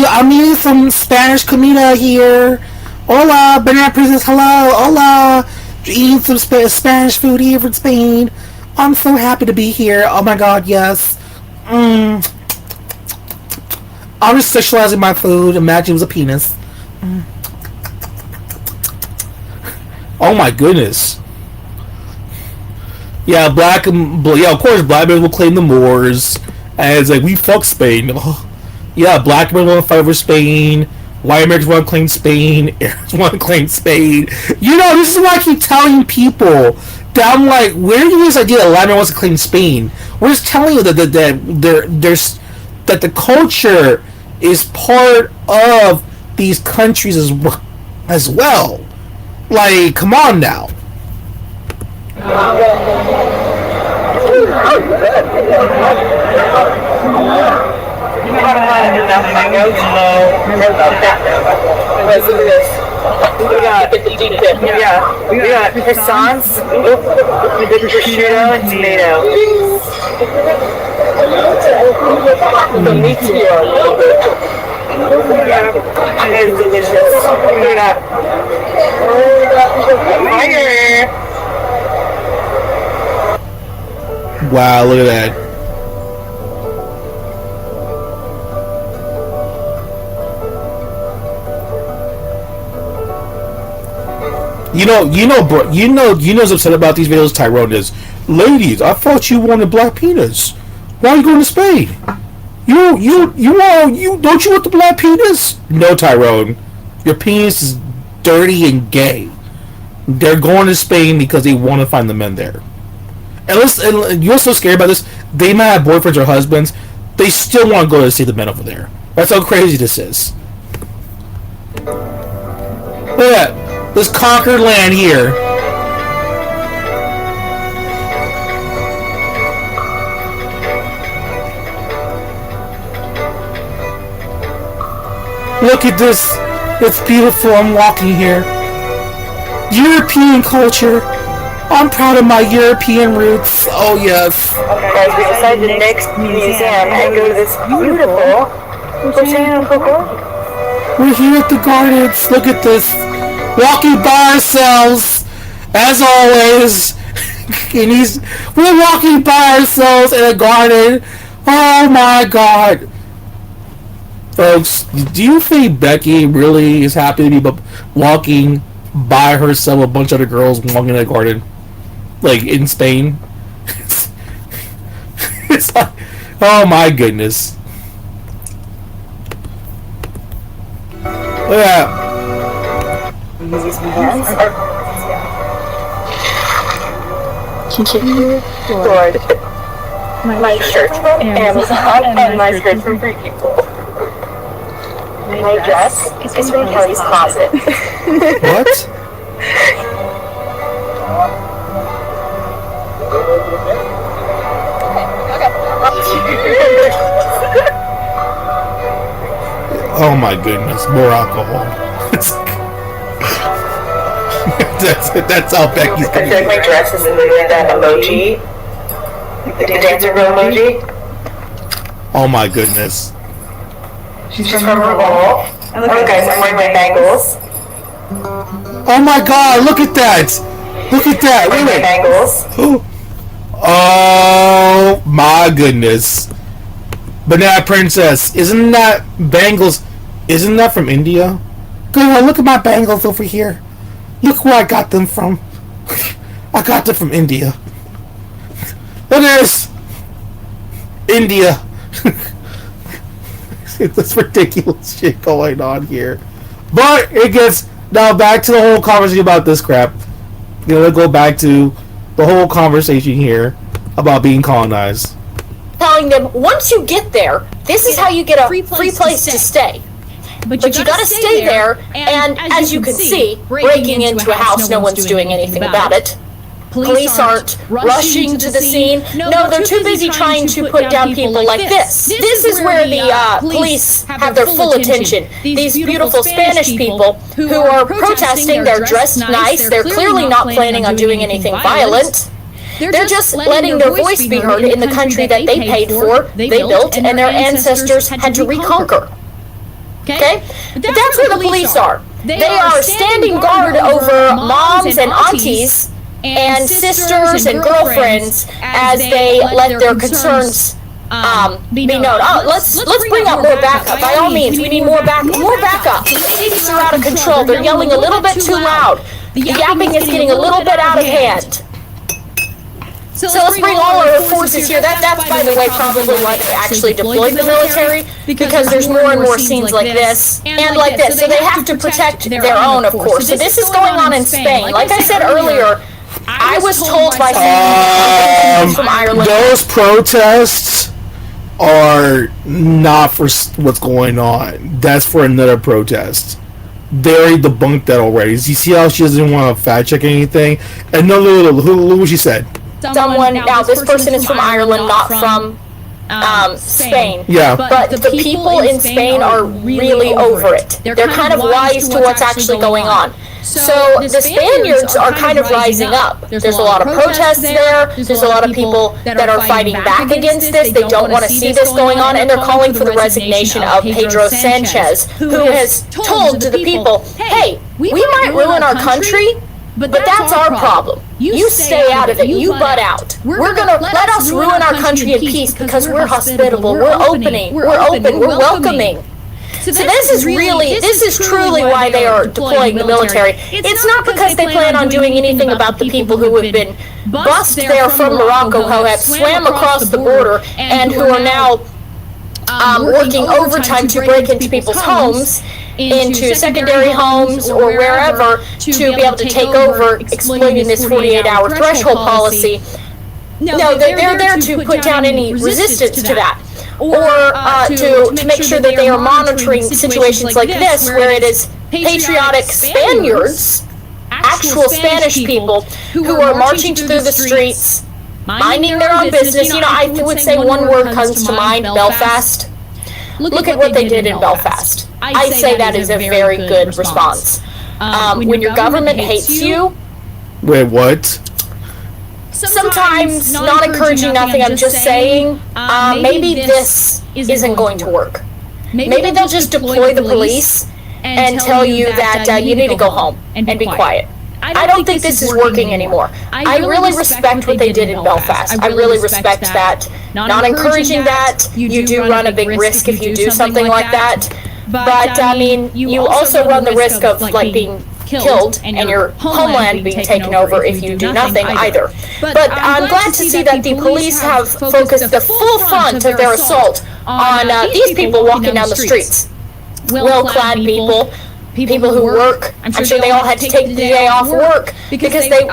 S4: I'm eating some Spanish comida here. Hola, banana princess. Hello. Hola. Eating some Spanish food here from Spain. I'm so happy to be here. Oh my god, yes. I'm just sexualizing my food. Imagine it was a penis. Oh my goodness. Yeah, of course, black men will claim the Moors. And it's like, we fuck Spain. Oh, yeah, black men want to fight over Spain. White Americans want to claim Spain. Arabs want to claim Spain. You know, this is why I keep telling people that I'm like, where do you this idea that black man wants to claim Spain? We're just telling you that the culture is part of these countries as well. Like, come on now.
S3: We got croissants, prosciutto, and tomato. The meat's here a little bit. It's delicious. Look at that. Fire!
S4: Wow, look at that. You know what's upset about these videos, Tyrone, is, ladies, I thought you wanted black penis. Why are you going to Spain? Don't you want the black penis? No, Tyrone. Your penis is dirty and gay. They're going to Spain because they want to find the men there. And you're so scared about this, they might have boyfriends or husbands, they still want to go to see the men over there. That's how crazy this is. Look at that. This conquered land here. Look at this. It's beautiful. I'm walking here. European culture. I'm proud of my European roots. Oh, yes.
S3: Guys, we decided to next museum and go to this beautiful Botanical Garden.
S4: We're here at the gardens. Look at this. Walking by ourselves, as always. We're walking by ourselves in a garden. Oh my god. Folks, do you think Becky really is happy to be walking by herself, a bunch of other girls walking in a garden? Like, in Spain? It's like, oh my goodness. Look at that.
S3: Lord. My shirt from Amazon and my skirt from Free People. My dress is from Kelly's closet.
S4: What? Oh my goodness, more alcohol. that's how Becky's
S3: I feel like my dress is literally that emoji. The dancer girl emoji.
S4: Oh my goodness.
S3: She's from Revolve. And look guys, I'm wearing my bangles.
S4: Oh my god, look at that! Look at that! Wait a minute.
S3: Bangles.
S4: Oh my goodness. Banana Princess, isn't that bangles? Isn't that from India? Girl, look at my bangles over here. Look where I got them from. I got them from India. Look at this. India. This ridiculous shit going on here. But it gets now back to the whole conversation about this crap. You know, let's go back to the whole conversation here about being colonized.
S13: Telling them, once you get there, this is how you get a free place to stay. But you gotta stay there, and as you can see, breaking into a house, no one's doing anything about it. Police aren't rushing to the scene. No, they're too busy trying to put down people like this. This is where the police have their full attention. These beautiful Spanish people who are protesting, they're dressed nice, they're clearly not planning on doing anything violent. They're just letting their voice be heard in the country that they paid for, they built, and their ancestors had to reconquer. Okay? But that's where the police are. They are standing guard over moms and aunties and sisters and girlfriends as they let their concerns be known. Oh, let's bring up more backup. By all means, we need more backup. These are out of control. They're yelling a little bit too loud. The yapping is getting a little bit out of hand. So let's bring all our forces here. That's, by the way, probably why they actually deployed the military, because there's more and more scenes like this and like this. So they have to protect their own, of course. So this is going on in Spain. Like I said earlier, I was told by someone from Ireland.
S4: Those protests are not for what's going on. That's for another protest. They already debunked that already. You see how she doesn't want to fact check anything? And no, look what she said.
S13: Someone, now this person is from Ireland, not from Spain.
S4: Yeah.
S13: But the people in Spain are really over it. They're kind of wise to what's actually going on. So the Spaniards are kind of rising up. There's a lot of protests there. There's a lot of people that are fighting back against this. They don't want to see this going on, and they're calling for the resignation of Pedro Sanchez, who has told to the people, hey, we might ruin our country, but that's our problem. You stay out of it. You butt out. We're gonna let us ruin our country in peace because we're hospitable. We're open. We're welcoming. So this is truly why they are deploying the military. It's not because they plan on doing anything about the people who have been bussed there from Morocco, who have swam across the border, and who are now working overtime to break into people's homes, into secondary homes or wherever, to be able to take over, exploiting this 48-hour threshold policy. No, they're there to put down any resistance to that, or to make sure that they are monitoring situations like this, where it is patriotic Spaniards, actual Spanish people, who are marching through the streets, minding their own business. You know, I would say one word comes to mind: Belfast. Look at what they did in Belfast. I say that is a very good response. When your government hates you...
S4: Wait, what?
S13: Sometimes not encouraging nothing, I'm just saying, maybe this isn't going to work. Maybe they'll just deploy the police and tell you that you need to go home and be quiet. I don't think this is working anymore. I really respect what they did in Belfast. I really respect that. Not encouraging that. You do run a big risk if you do something like that. But, I mean, you also run the risk of, like, being killed and your homeland being taken over if you do nothing either. But I'm glad to see that the police have focused the full front of their assault on these people walking down the streets. Well-clad people who work. I'm sure they all had to take the day off work because they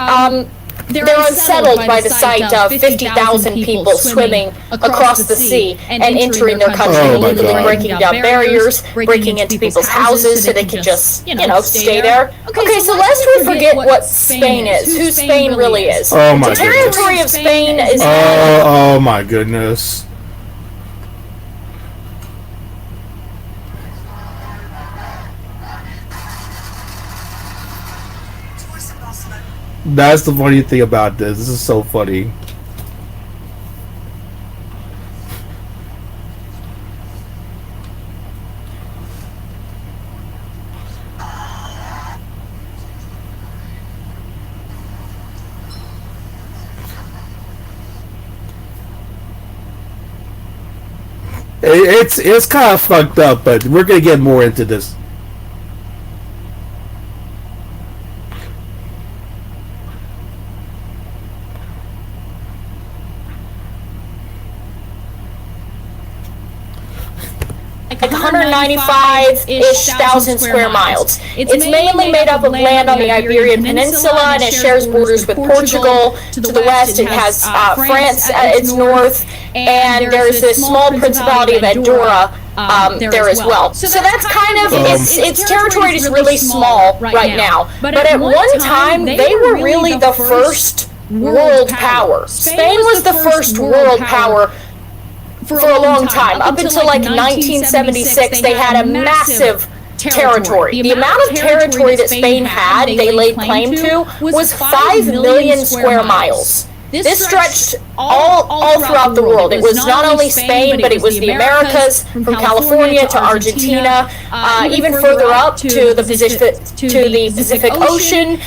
S13: They're unsettled by the sight of 50,000 people swimming across the sea and entering their country, illegally breaking down barriers, breaking into people's houses so they can just, stay there. Okay, so lest we forget what Spain is, who Spain really is.
S4: Oh my
S13: the territory of Spain is...
S4: Oh my goodness. That's the funny thing about this. This is so funny. It's kind of fucked up, but we're gonna get more into this.
S13: Like 195-ish thousand square miles. It's mainly made up of land on the Iberian Peninsula, and it shares borders with Portugal. To the west, it has France at its north, and there's this small principality of Andorra there as well. So that's kind of, its territory is really small right now. But at one time, they were really the first world power. Spain was the first world power for a long time. Up until like 1976, they had a massive territory. The amount of territory that Spain had, they laid claim to, was 5 million square miles. This stretched all throughout the world. It was not only Spain, but it was the Americas, from California to Argentina, even further up to the Pacific Ocean,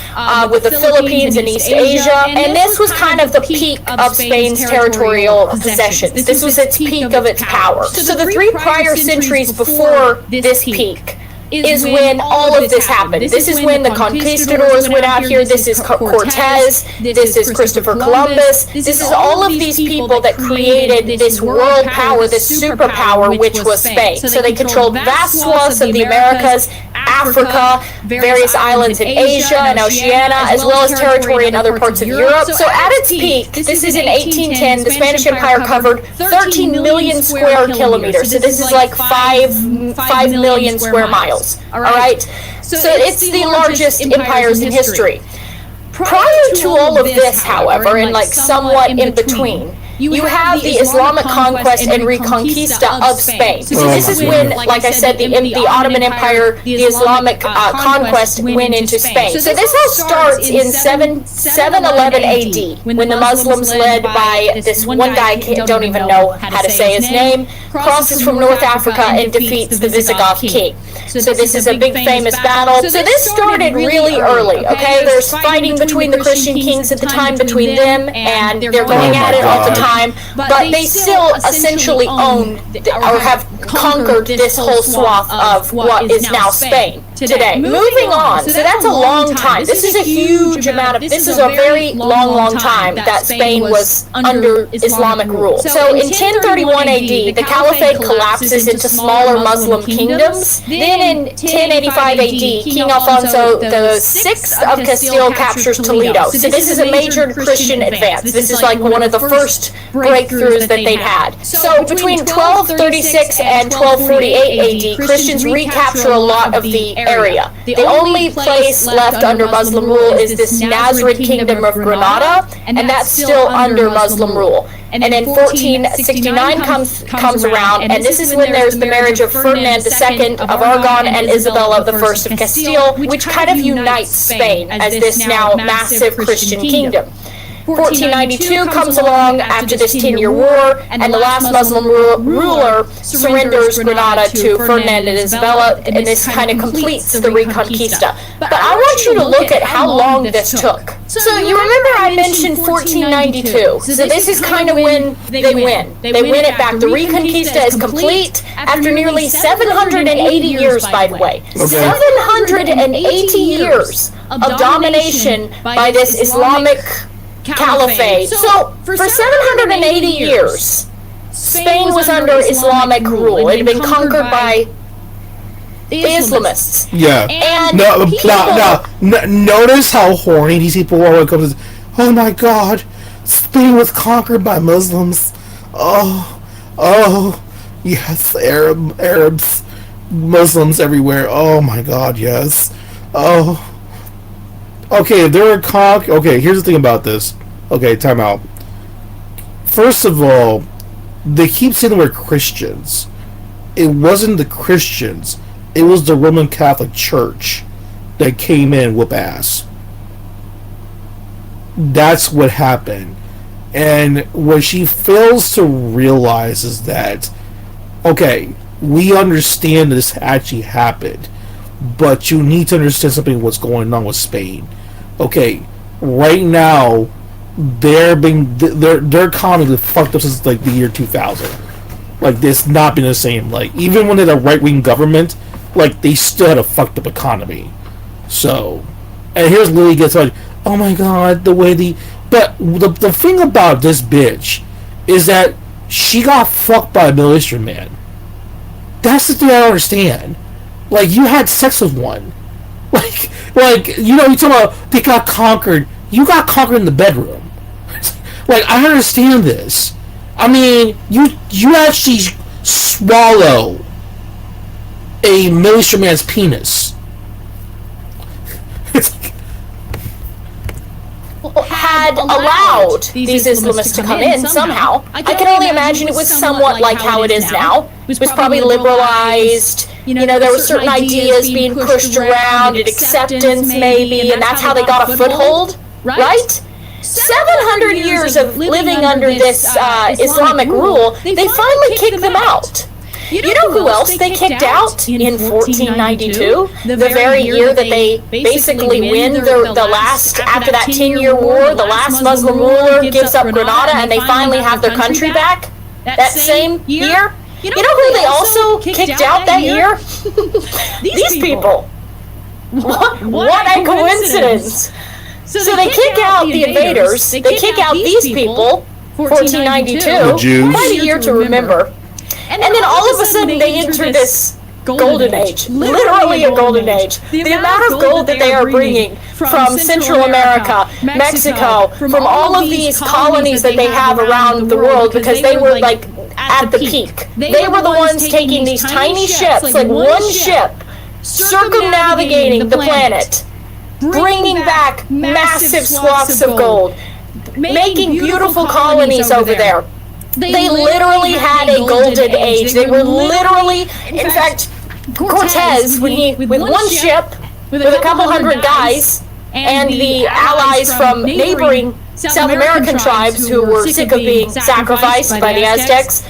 S13: with the Philippines and East Asia. And this was kind of the peak of Spain's territorial possessions. This was its peak of its power. So the 3 prior centuries before this peak is when all of this happened. This is when the conquistadors went out here. This is Cortez. This is Christopher Columbus. This is all of these people that created this world power, this superpower, which was Spain. So they controlled vast swaths of the Americas, Africa, various islands in Asia and Oceania, as well as territory in other parts of Europe. So at its peak, this is in 1810, the Spanish Empire covered 13 million square kilometers. So this is like 5 million square miles. All right? So it's the largest empires in history. Prior to all of this, however, and like somewhat in between, you have the Islamic conquest and reconquista of Spain. So this is when, like I said, the Ottoman Empire, the Islamic conquest went into Spain. So this all starts in 711 AD, when the Muslims, led by this one guy, I don't even know how to say his name, crosses from North Africa and defeats the Visigoth king. So this is a big famous battle. So this started really early, okay? There's fighting between the Christian kings at the time, between them, and they're going at it all the time. But they still essentially own or have conquered this whole swath of what is now Spain today. Moving on, so that's a long time. This is a huge amount of, this is a very long time that Spain was under Islamic rule. So in 1031 AD, the Caliphate collapses into smaller Muslim kingdoms. Then in 1085 AD, King Alfonso VI of Castile captures Toledo. So this is a major Christian advance. This is like one of the first breakthroughs that they'd had. So between 1236 and 1248 AD, Christians recapture a lot of the area. The only place left under Muslim rule is this Nasrid kingdom of Granada, and that's still under Muslim rule. And then 1469 comes around, and this is when there's the marriage of Ferdinand II of Aragon and Isabella I of Castile, which kind of unites Spain as this now massive Christian kingdom. 1492 comes along after this 10-year war, and the last Muslim ruler surrenders Granada to Ferdinand and Isabella, and this kind of completes the Reconquista. But I want you to look at how long this took. So you remember I mentioned 1492. So this is kind of when they win. They win it back. The Reconquista is complete after nearly 780 years, by the way. 780 years of domination by this Islamic Caliphate. So for 780 years, Spain was under Islamic rule. It had been conquered by the Islamists.
S4: Yeah.
S13: And
S4: notice how horny these people are when it comes to oh my God, Spain was conquered by Muslims. Oh, yes, Arabs, Muslims everywhere. Oh my God, yes. Oh. Okay, if there were okay, here's the thing about this. Okay, time out. First of all, they keep saying we're Christians. It wasn't the Christians. It was the Roman Catholic Church that came in and whoop ass. That's what happened. And what she fails to realize is that, okay, we understand this actually happened, but you need to understand something what's going on with Spain. Okay, right now, their economy is fucked up since like the year 2000. Like, it's not been the same. Like, even when they had a right-wing government, like, they still had a fucked up economy. So, and here's Lily gets like, oh my God, the way but the thing about this bitch is that she got fucked by a military man. That's the thing I don't understand. Like, you had sex with one. Like, you know, you talk about they got conquered. You got conquered in the bedroom. Like, I understand this. I mean, you actually swallow a military man's penis.
S13: Had allowed these Islamists to come in somehow. I can only imagine it was somewhat like how it is now. It was probably liberalized. You know, there were certain ideas being pushed around, and acceptance maybe, and that's how they got a foothold, right? 700 years of living under this Islamic rule, they finally kicked them out. You know who else they kicked out in 1492? The very year that they basically win the last, after that 10-year war, the last Muslim ruler gives up Granada and they finally have their country back? That same year? You know who they also kicked out that year? These people. What a coincidence. So they kick out the invaders, they kick out these people, 1492, quite a year to remember. And then all of a sudden they enter this golden age, literally a golden age. The amount of gold that they are bringing from Central America, Mexico, from all of these colonies that they have around the world, because they were like at the peak. They were the ones taking these tiny ships, like one ship, circumnavigating the planet, bringing back massive swaths of gold, making beautiful colonies over there. They literally had a golden age. They were literally, in fact, Cortez, with one ship, with a couple hundred guys, and the allies from neighboring South American tribes who were sick of being sacrificed by the Aztecs,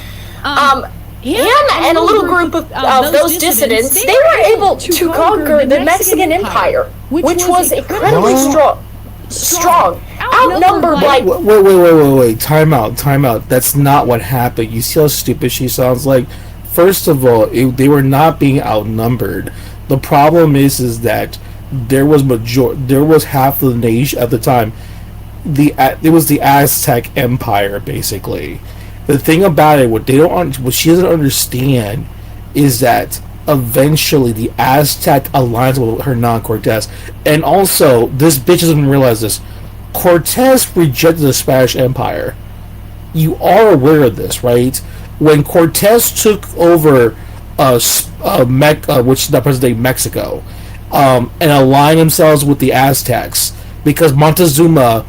S13: him and a little group of those dissidents, they were able to conquer the Mexican Empire, which was incredibly strong. Outnumbered like...
S4: Wait. Time out. That's not what happened. You see how stupid she sounds like? First of all, they were not being outnumbered. The problem is that there was half of the nation at the time. It was the Aztec Empire, basically. The thing about it, what she doesn't understand is that eventually the Aztec aligns with Hernan Cortez. And also, this bitch doesn't realize this. Cortez rejected the Spanish Empire. You are aware of this, right? When Cortez took over which is the present day Mexico, and aligned themselves with the Aztecs, because Montezuma,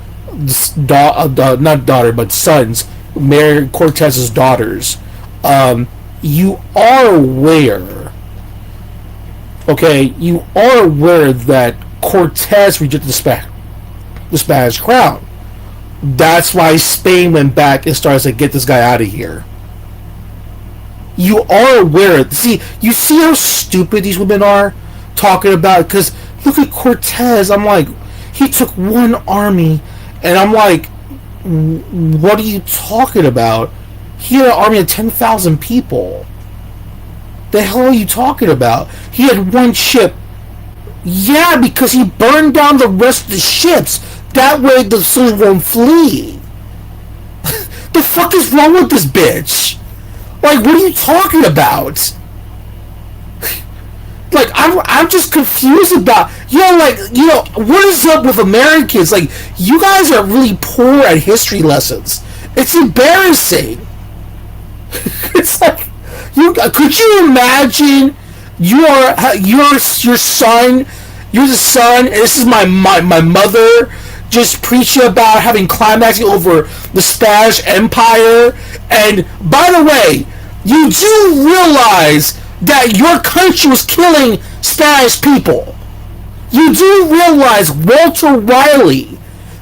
S4: not daughter, but sons, married Cortez's daughters. You are aware, okay? You are aware that Cortez rejected the Spanish crown. That's why Spain went back and started to get this guy out of here. You are aware. See, you see how stupid these women are talking about? Because look at Cortez. I'm like, he took one army, and I'm like, what are you talking about? He had an army of 10,000 people. The hell are you talking about? He had one ship. Yeah, because he burned down the rest of the ships. That way the soldiers won't flee. The fuck is wrong with this bitch? Like, what are you talking about? Like, I'm just confused about, what is up with Americans? Like, you guys are really poor at history lessons. It's embarrassing. It's like, could you imagine you're the son, and this is my mother just preaching about having climaxing over the Spanish Empire, and by the way, you do realize that your country was killing Spanish people. You do realize Walter Riley,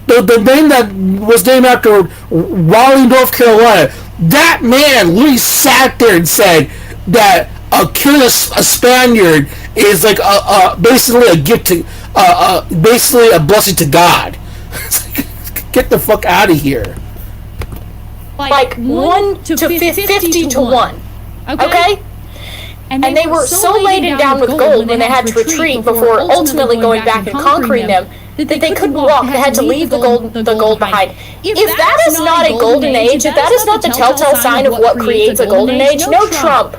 S4: the name that was named after Raleigh, North Carolina, that man literally sat there and said that killing a Spaniard is like basically a gift to, basically a blessing to God. Get the fuck out of here.
S13: Like 1 to 50 to 1. Okay? And they were so laden down with gold when they had to retreat before ultimately going back and conquering them that they couldn't walk. They had to leave the gold behind. If that is not a golden age, if that is not the telltale sign of what creates a golden age, no Trump.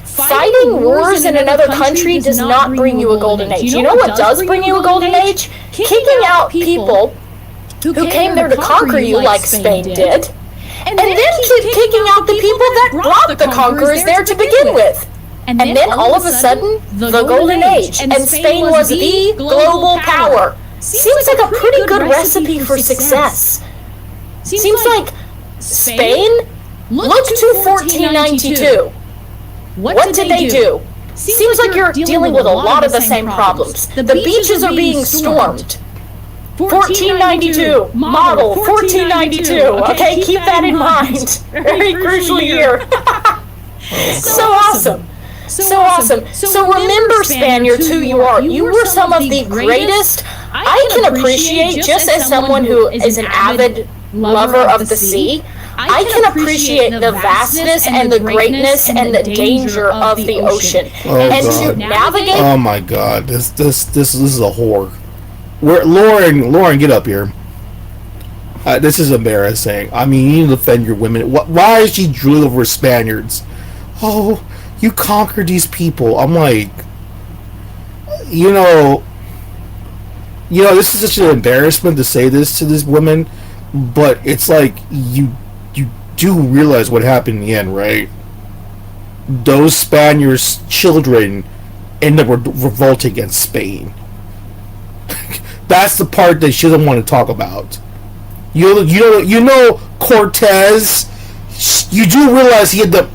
S13: Fighting wars in another country does not bring you a golden age. You know what does bring you a golden age? Kicking out people who came there to conquer you like Spain did. And then kicking out the people that brought the conquerors there to begin with. And then all of a sudden, the Golden Age, and Spain was the global power. Seems like a pretty good recipe for success. Seems like Spain looked to 1492. What did they do? Seems like you're dealing with a lot of the same problems. The beaches are being stormed. 1492, model 1492. Okay, keep that in mind. Very crucial year. So awesome. So remember, Spaniards, who you are. You were some of the greatest. I can appreciate, just as someone who is an avid lover of the sea, I can appreciate the vastness and the greatness and the danger of the ocean. And to navigate.
S4: Oh my God, this is a whore. Lauren, get up here. This is embarrassing. I mean, you need to defend your women. Why is she drooling over Spaniards? Oh, you conquered these people. I'm like, this is such an embarrassment to say this to this woman, but it's like, you do realize what happened in the end, right? Those Spaniards' children end up revolting against Spain. That's the part that she doesn't want to talk about. You know Cortez. You do realize he had to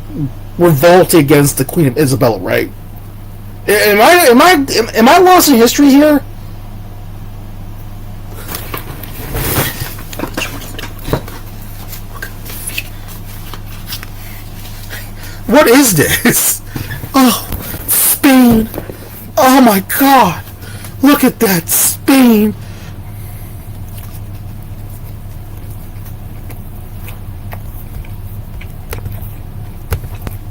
S4: revolt against the Queen of Isabella, right? Am I lost in history here? What is this? Oh, Spain. Oh my God. Look at that, Spain.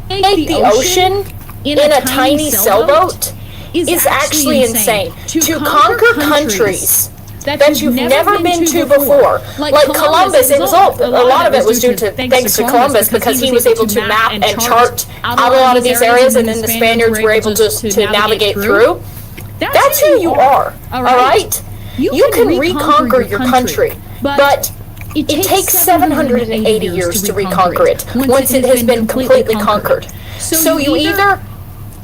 S13: The ocean in a tiny sailboat is actually insane. To conquer countries that you've never been to before. Like Columbus, it was a lot of it was due to thanks to Columbus, because he was able to map and chart out a lot of these areas, and then the Spaniards were able to navigate through. That's who you are, alright? You can reconquer your country, but it takes 780 years to reconquer it, once it has been completely conquered. So you either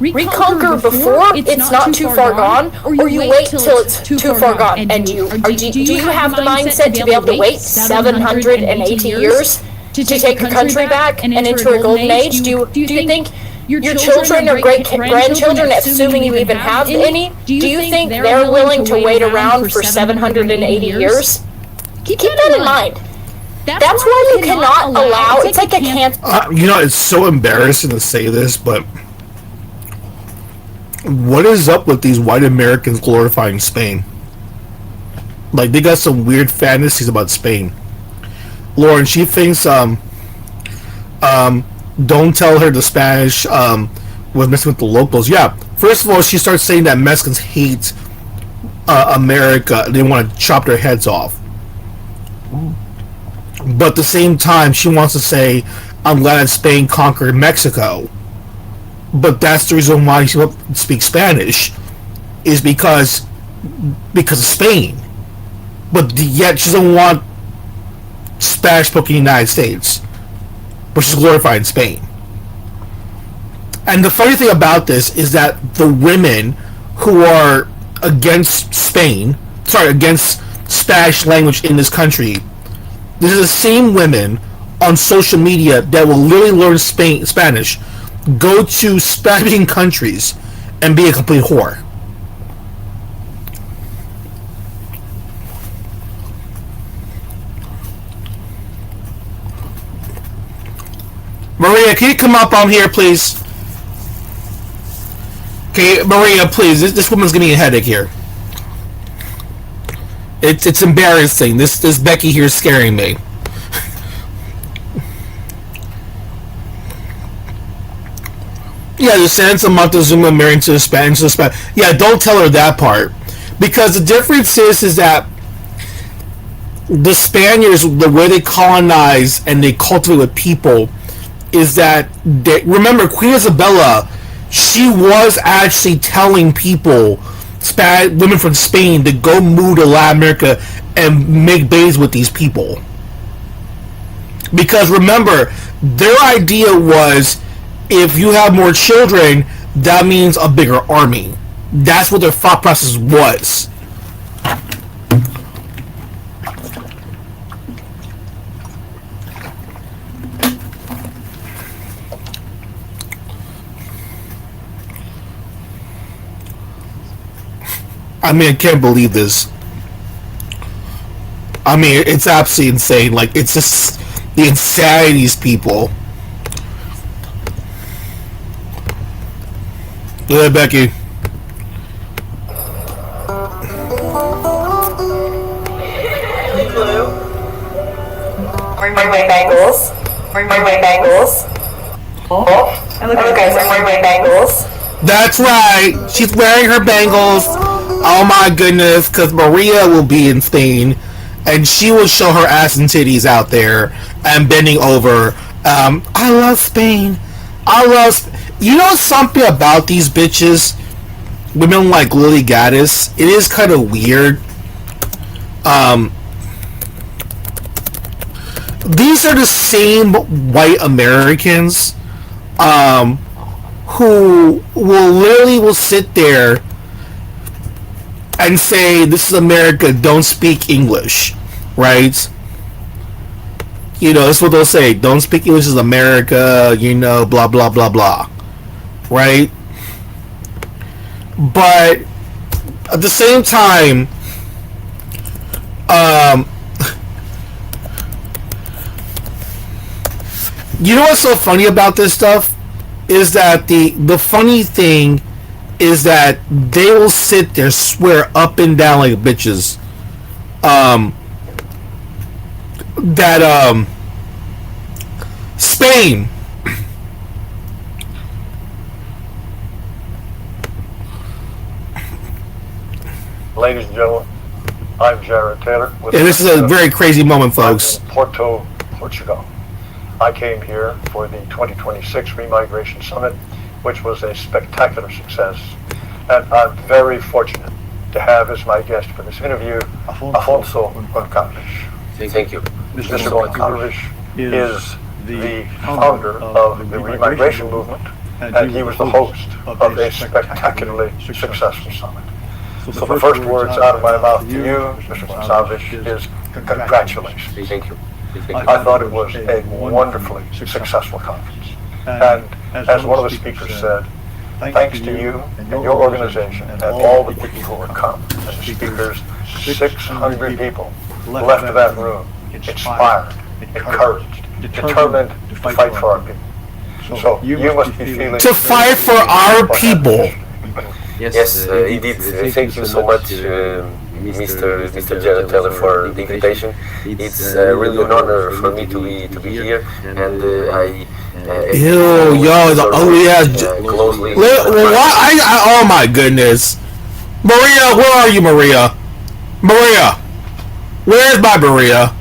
S13: reconquer before it's not too far gone, or you wait till it's too far gone. And do you have the mindset to be able to wait 780 years to take a country back and enter a golden age? Do you think your children or great-grandchildren, assuming you even have any, do you think they're willing to wait around for 780 years? Keep that in mind. That's why you cannot allow, it's like a cancer.
S4: It's so embarrassing to say this, but what is up with these white Americans glorifying Spain? Like, they got some weird fantasies about Spain. Lauren, she thinks, don't tell her the Spanish, was messing with the locals. Yeah, first of all, she starts saying that Mexicans hate, America, and they want to chop their heads off. But at the same time, she wants to say, I'm glad Spain conquered Mexico. but that's the reason why she speaks Spanish, is because of Spain. But yet she doesn't want Spanish spoken in the United States, which is glorified in Spain. And the funny thing about this is that the women who are against Spanish language in this country, these are the same women on social media that will literally learn Spanish, go to Spanish-speaking countries, and be a complete whore. Maria, can you come up on here, please? Okay, Maria, please. This woman's giving me a headache here. It's embarrassing. This Becky here is scaring me. Yeah, the Santa Montezuma married to the Spanish. Yeah, don't tell her that part, because the difference is that the Spaniards, the way they colonize and they cultivate with people, is that remember Queen Isabella, she was actually telling people, women from Spain, to go move to Latin America and make babies with these people. Because remember, their idea was, if you have more children, that means a bigger army. That's what their thought process was. I mean, I can't believe this. I mean, it's absolutely insane. Like, it's just the insanity of these people. Go ahead, Becky.
S3: Wearing my bangles. Wearing my bangles. Oh, and look guys, I'm wearing my bangles.
S4: That's right. She's wearing her bangles. Oh my goodness, because Maria will be in Spain, and she will show her ass and titties out there and bending over. I love Spain. You know something about these bitches? Women like Lily Gaddis. It is kind of weird. These are the same white Americans who will sit there and say, this is America, don't speak English, right? You know, that's what they'll say. Don't speak English, is America, you know, blah, blah, blah, blah. Right? But at the same time, you know what's so funny about this stuff? Is that the funny thing is that they will sit there, swear up and down like bitches, that Spain,
S15: ladies and gentlemen, I'm Jared Taylor.
S4: And this is a very crazy moment, folks.
S15: Porto, Portugal. I came here for the 2026 Remigration Summit, which was a spectacular success. And I'm very fortunate to have as my guest for this interview, Afonso Goncalves.
S9: Thank you.
S15: Mr. Goncalves is the founder of the Remigration movement, and he was the host of a spectacularly successful summit. So the first words out of my mouth to you, Mr. Goncalves, is congratulations.
S9: Thank you.
S15: I thought it was a wonderfully successful conference. And as one of the speakers said, thanks to you and your organization and all the people who were come as speakers, 600 people left that room inspired, encouraged, determined to fight for our people. So you must be feeling...
S4: To fight for our people.
S9: Yes, indeed. Thank you so much, Mr. Jared Taylor, for the invitation. It's really an honor for me to be here, and I.
S4: Oh yeah.
S9: Closely.
S4: Oh my goodness, Maria, where are you, Maria? Maria, where's my Maria?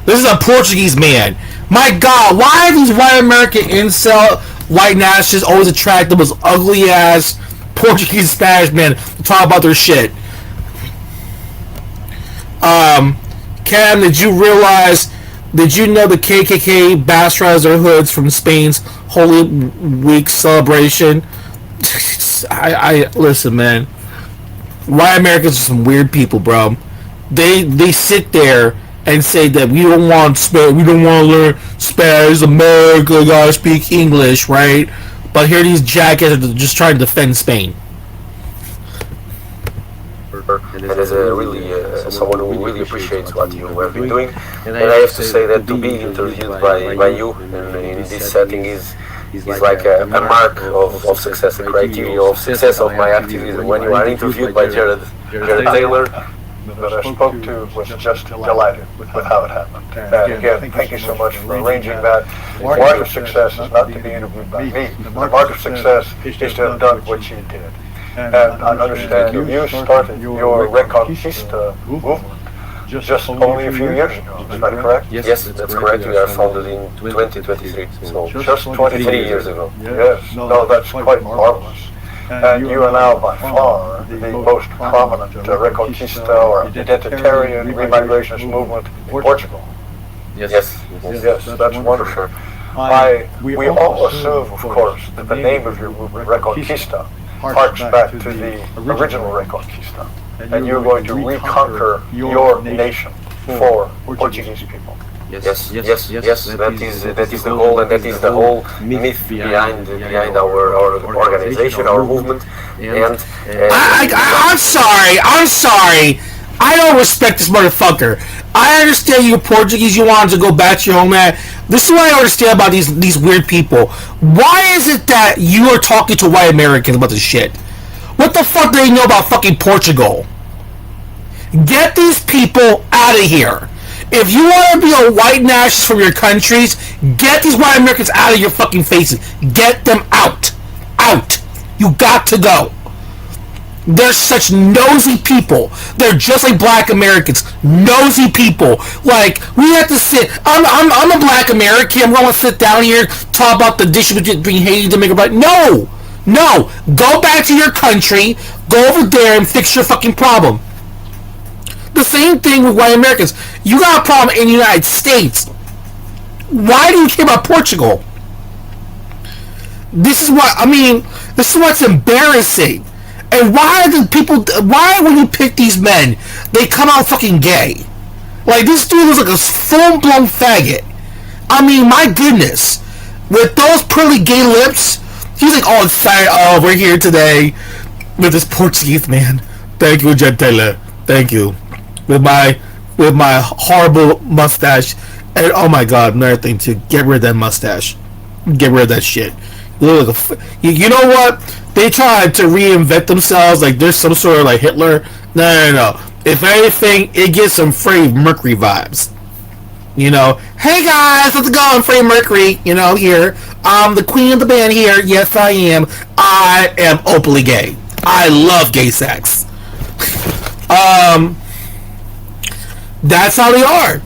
S4: This is a Portuguese man. My God, why are these white American incel? white nationalists always attract the most ugly ass Portuguese Spanish men to talk about their shit. Cam, did you know the KKK bastards their hoods from Spain's Holy Week celebration? I listen, man. White Americans are some weird people, bro. They sit there and say that we don't want Spanish, we don't want to learn Spanish, America gotta speak English, right? But here these jackasses are just trying to defend Spain.
S9: And as a really someone who really appreciates what you have been doing, and I have to say that to be interviewed by you in this setting is like a mark of success, a criteria of success of my activism. When you are interviewed by Jared Taylor,
S15: that I spoke to was just delighted with how it happened. And again, thank you so much for arranging that. The mark of success is not to be interviewed by me. The mark of success is to have done what you did. And I understand you started your Reconquista movement just only a few years ago. Is that correct?
S9: Yes, that's correct. We are founded in 2023, so
S15: just 23
S9: years ago.
S15: Yes, no, that's quite marvelous. And you are now by far the most prominent Reconquista or identitarian remigrationist movement in Portugal.
S9: Yes,
S15: that's wonderful. We all assume, of course, that the name of your movement, Reconquista, harks back to the original Reconquista, and you're going to reconquer your nation for Portuguese people.
S9: Yes. That is the goal, and that is the whole myth behind our organization, our movement. And
S4: I'm sorry. I don't respect this motherfucker. I understand you're Portuguese. You wanted to go back to your homeland. This is what I don't understand about these weird people. Why is it that you are talking to white Americans about this shit? What the fuck do they know about fucking Portugal? Get these people out of here. If you want to be a white nationalist from your countries, get these white Americans out of your fucking faces. Get them out. Out. You got to go. They're such nosy people. They're just like black Americans. Nosy people. Like, we have to sit. I'm a black American. I'm going to sit down here, talk about the difference between Haiti and Jamaica. But no. Go back to your country. Go over there and fix your fucking problem. The same thing with white Americans. You got a problem in the United States. Why do you care about Portugal? This is what's embarrassing. And why when you pick these men, they come out fucking gay? Like, this dude was like a full-blown faggot. I mean, my goodness. With those pretty gay lips, he's like all excited. Oh, we're here today with this Portuguese man. Thank you, Jed Taylor. Thank you. With my horrible mustache, and oh my god, another thing too, get rid of that mustache, get rid of that shit. You look like you know what? They tried to reinvent themselves like there's some sort of like Hitler. No. If anything, it gets some Freddie Mercury vibes. You know, hey guys, how's it going, Freddie Mercury? You know, here, I'm the queen of the band here. Yes, I am. I am openly gay. I love gay sex. That's how they are.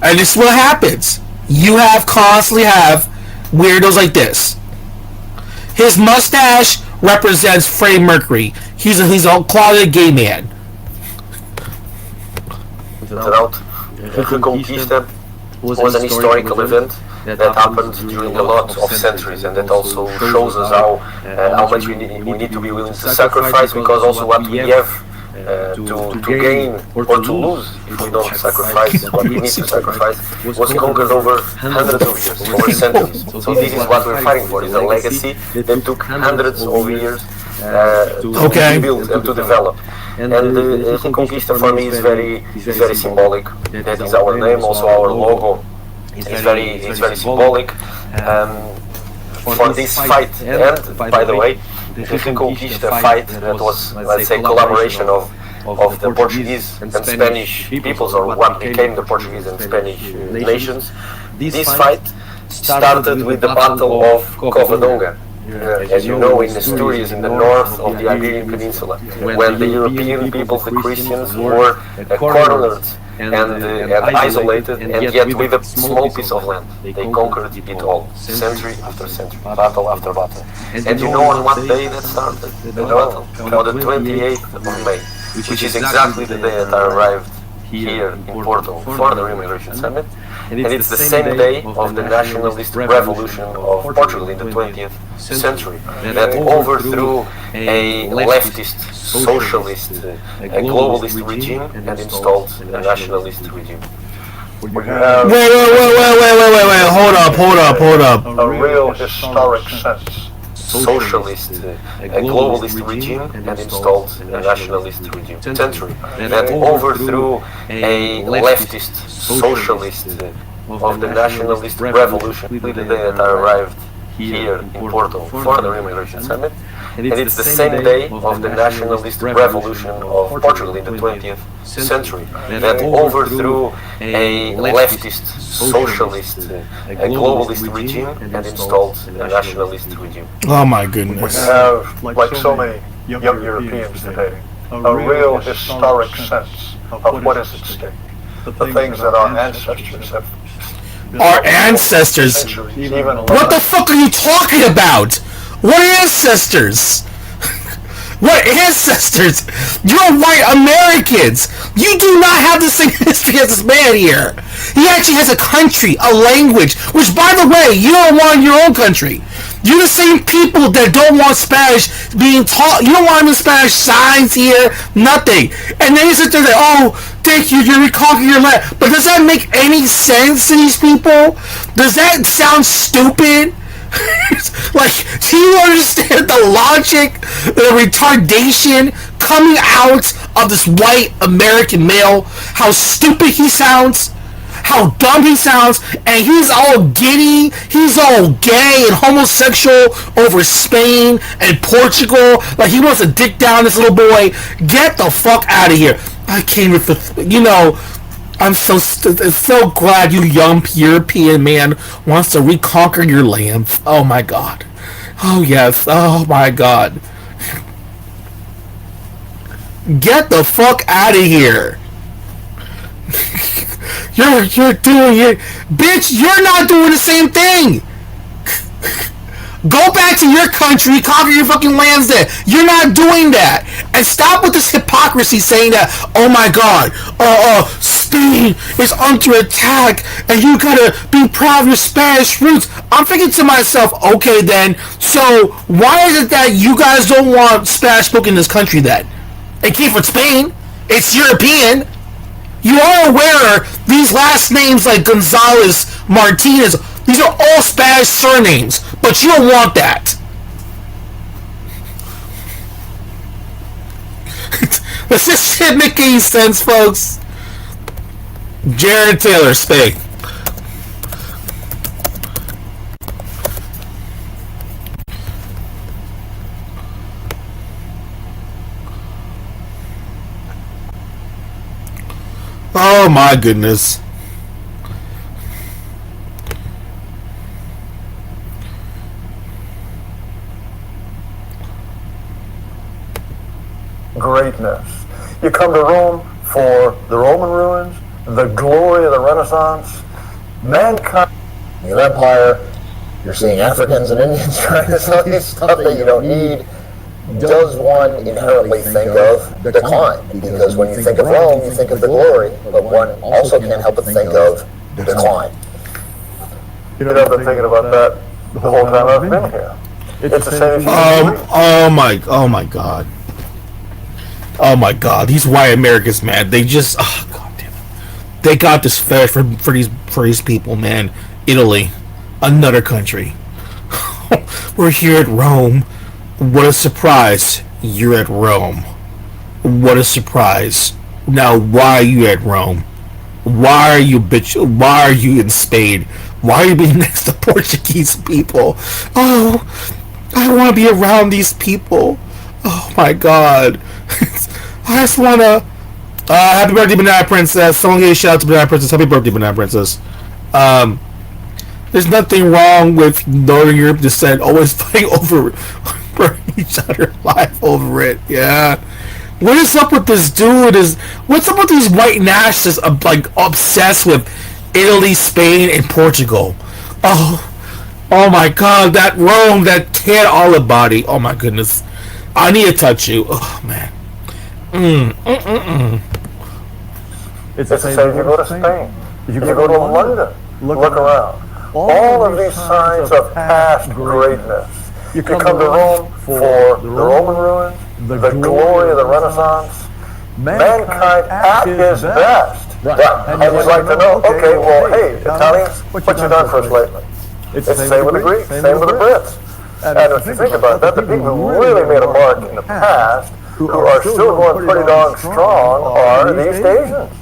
S4: And this is what happens. You constantly have weirdos like this. His mustache represents Freddie Mercury. He's a closeted gay man.
S9: Reconquista was an historical event that happened during a lot of centuries, and that also shows us how much we need to be willing to sacrifice, because also what we have to gain or to lose if we don't sacrifice what we need to sacrifice was conquered over hundreds of years, over centuries. So this is what we're fighting for, is a legacy that took hundreds of years to build and to develop. And the Reconquista for me is very symbolic. That is our name, also our logo is very symbolic for this fight. And by the way, the Reconquista fight, that was, let's say, collaboration of the Portuguese and Spanish peoples, or what became the Portuguese and Spanish nations. This fight started with the Battle of Covadonga. As you know, in Asturias, in the north of the Iberian Peninsula, when the European peoples, the Christians, were cornered and isolated, and yet with a small piece of land. They conquered it all, century after century, battle after battle. And you know on what day that started, the battle? On the 28th of May, which is exactly the day that I arrived here in Porto for the Immigration Summit. And it's the same day of the nationalist revolution of Portugal in the 20th century that overthrew a leftist, socialist, a globalist regime and installed a nationalist regime.
S15: We have
S4: Wait, hold up.
S15: a real historic sense.
S9: Socialist, a globalist regime and installed a nationalist regime. Century that overthrew a leftist, socialist of the nationalist revolution the day that I arrived here in Porto for the Immigration Summit. And it's the same day of the nationalist revolution of Portugal in the 20th century that overthrew a leftist, socialist, a globalist regime and installed a nationalist regime.
S4: Oh my
S15: We
S4: goodness.
S15: have, like so many young Europeans today, a real historic sense of what is at stake. The things that our ancestors have.
S4: Our ancestors?
S15: Even
S4: What the fuck are you talking about? What ancestors? What ancestors? You're white Americans. You do not have the same history as this man here. He actually has a country, a language, which, by the way, you don't want in your own country. You're the same people that don't want Spanish being taught. You don't want the Spanish signs here, nothing. And then you sit there and oh, thank you, you're reconquering your land. But does that make any sense to these people? Does that sound stupid? Like, do you understand the logic, the retardation coming out of this white American male? How stupid he sounds, how dumb he sounds, and he's all giddy, he's all gay and homosexual over Spain and Portugal, like he wants to dick down this little boy. Get the fuck out of here. I came with the, you know, I'm so glad you young European man wants to reconquer your land. Oh my god. Oh yes. Oh my god. Get the fuck out of here. You're doing it, bitch. You're not doing the same thing. Go back to your country, conquer your fucking lands there. You're not doing that. And stop with this hypocrisy saying that, oh my god, Spain is under attack and you gotta be proud of your Spanish roots. I'm thinking to myself, okay then, so why is it that you guys don't want Spanish spoken in this country then? It came from Spain. It's European. You are aware these last names like Gonzalez, Martinez, these are all Spanish surnames, but you don't want that. Does this shit make any sense, folks? Jared Taylor, speak. Oh my goodness.
S15: greatness. You come to Rome for the Roman ruins, the glory of the Renaissance, mankind,
S16: Your empire, you're seeing Africans and Indians trying to sell you stuff that you don't need. Does one inherently think of decline? Because when you think of Rome, you think of the glory, but one also can't help but think of decline.
S15: You know, I've been thinking about that the whole time I've been here. It's the same.
S4: Oh my god. Oh my god, these white Americans, man, they just, oh god damn it. They got this fetish for these people, man. Italy, another country. We're here at Rome. What a surprise. You're at Rome. What a surprise. Now, why are you at Rome? Why are you in Spain? Why are you being next to Portuguese people? Oh, I want to be around these people. Oh my god. I just want to... happy birthday, Banana Princess. Someone give a shout out to Banana Princess. Happy birthday, Banana Princess. There's nothing wrong with Northern Europe descent always fighting over each other life over it. Yeah. What is up with this dude? What's up with these white nationalists like obsessed with Italy, Spain, and Portugal? Oh my God, that Rome, that tan olive body. Oh my goodness, I need to touch you. Oh man.
S15: It's the same if you go to Spain, if you go to London, look around. All of these signs of past greatness. You come to Rome for the Roman ruins, the glory of the Renaissance, mankind at his best. Right. And you'd like to know, okay, well, hey, Italians, what you done for us lately? It's the same with the Greeks, same with the Brits. And if you think about that, the people who really made a mark in the past, who are still going pretty darn strong, are the East Asians.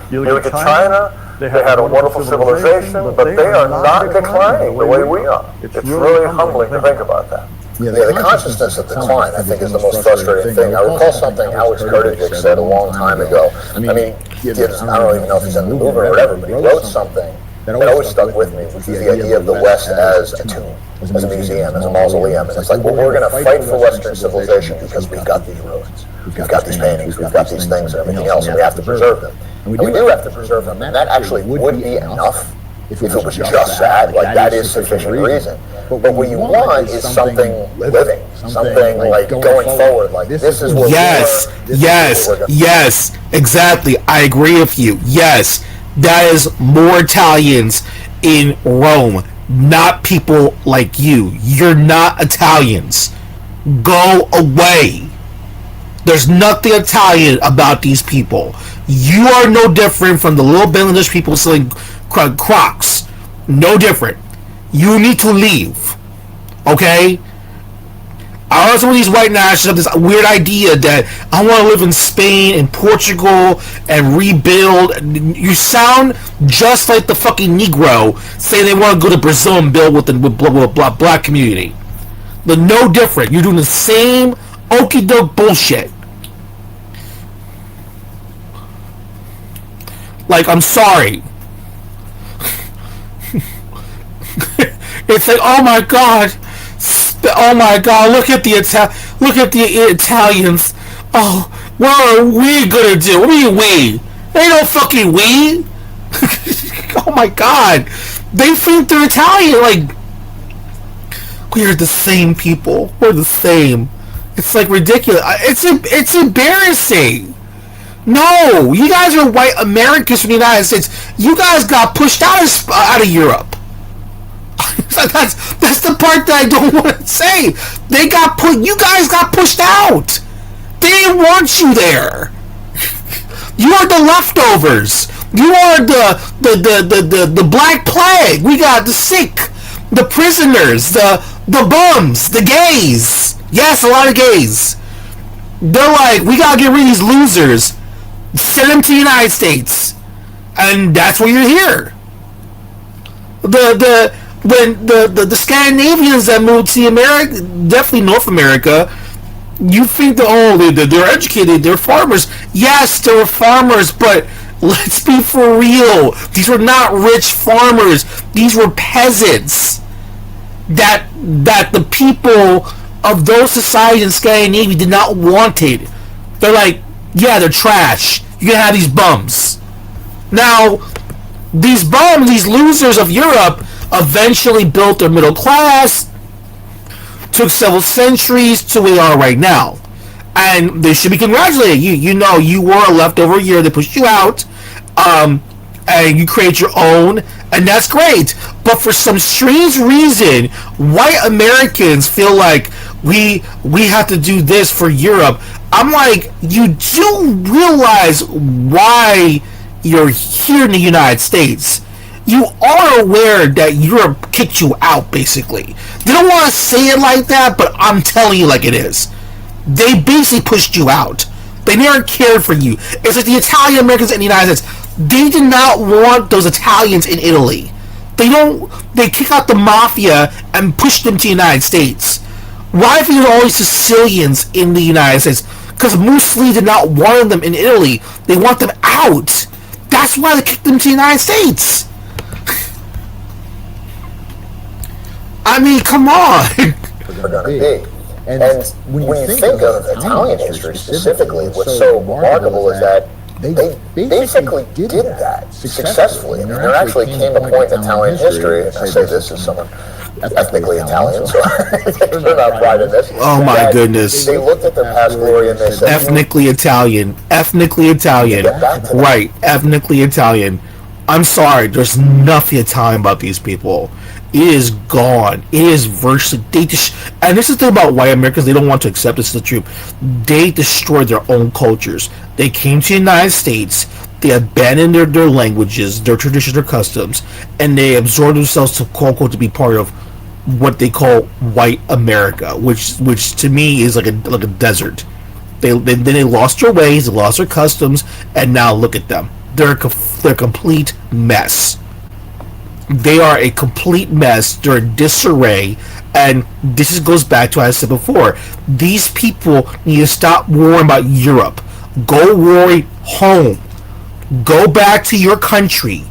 S15: You look at China, they had a wonderful civilization, but they are not declining the way we are. It's really humbling to think about that.
S16: Yeah, the consciousness of decline, I think, is the most frustrating thing. I recall something Alex Kurdijic said a long time ago. I mean, I don't even know if he's in the movement or whatever, but he wrote something that always stuck with me, which was the idea of the West as a tomb, as a museum, as a mausoleum. And it's like, well, we're going to fight for Western civilization because we've got these ruins, we've got these paintings, we've got these things and everything else, and we have to preserve them. And we do have to preserve them, and that actually would be enough if it was just that. Like, that is sufficient reason. But what you want is something living, something like going forward. Like, this is what
S4: Yes, exactly. I agree with you. Yes, that is more Italians in Rome, not people like you. You're not Italians. Go away. There's nothing Italian about these people. You are no different from the little Bangladesh people selling Crocs. No different. You need to leave. Okay? I also with these white nationalists have this weird idea that I want to live in Spain and Portugal and rebuild. You sound just like the fucking Negro saying they want to go to Brazil and build with the black community. But no different. You're doing the same okie doke bullshit. Like, I'm sorry. It's like, oh my god, look at the Italians. Oh, what are we gonna do? What do you mean we? They ain't no fucking we. Oh my god, they think they're Italian. Like, we're the same people. We're the same. It's like ridiculous. It's embarrassing. No, you guys are white Americans from the United States. You guys got pushed out of Europe. That's the part that I don't want to say. You guys got pushed out. They didn't want you there. You are the leftovers. You are the Black Plague. We got the sick, the prisoners, the bums, the gays. Yes, a lot of gays. They're like, we gotta get rid of these losers. Send them to the United States, and that's why you're here. When the Scandinavians that moved to America, definitely North America, you think that they're educated, they're farmers. Yes, they were farmers, but let's be for real. These were not rich farmers. These were peasants that the people of those societies in Scandinavia did not want it. They're like, yeah, they're trash. You can have these bums. Now, these bums, these losers of Europe, eventually built their middle class. Took several centuries to where they are right now. And they should be congratulated. You know, you were a leftover year. They pushed you out. And you create your own. And that's great. But for some strange reason, white Americans feel like we have to do this for Europe. I'm like, you do realize why you're here in the United States. You are aware that Europe kicked you out, basically. They don't want to say it like that, but I'm telling you like it is. They basically pushed you out. They never cared for you. It's like the Italian Americans in the United States. They did not want those Italians in Italy. They kick out the mafia and push them to the United States. Why are there always Sicilians in the United States? Because Mussolini did not want them in Italy. They want them out. That's why they kicked them to the United States. I mean, come on.
S16: Are going to be. And when you think of Italian history specifically, what's so remarkable is that they basically did that successfully. And there actually came a point in Italian history, and I say this as someone ethnically Italian, so they're not pride in this.
S4: Oh my goodness.
S16: They looked at their past glory and they said,
S4: ethnically Italian, right, ethnically Italian. I'm sorry, there's nothing Italian about these people. It is gone. It is virtually, and this is the thing about white Americans, they don't want to accept this is the truth. They destroyed their own cultures. They came to the United States, they abandoned their languages, their traditions, their customs, and they absorbed themselves to quote unquote to be part of what they call white America, which to me is like a desert. They lost their ways, they lost their customs, and now look at them. They're a complete mess. They are a complete mess. They're in disarray, and this goes back to what I said before. These people need to stop worrying about Europe. Go worry home. Go back to your country.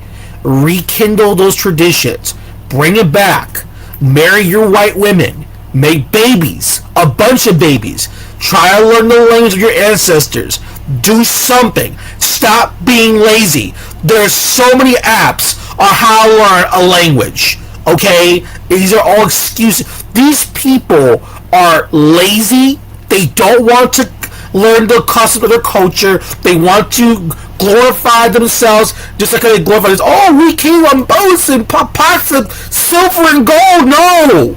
S4: Rekindle those traditions. Bring it back. Marry your white women. Make babies. A bunch of babies. Try to learn the language of your ancestors. Do something. Stop being lazy. There's so many apps on how to learn a language. Okay? These are all excuses. These people are lazy. They don't want to learn the customs of their culture. They want to glorify themselves just like they glorify this. Oh, we came on boats and pots of silver and gold. No,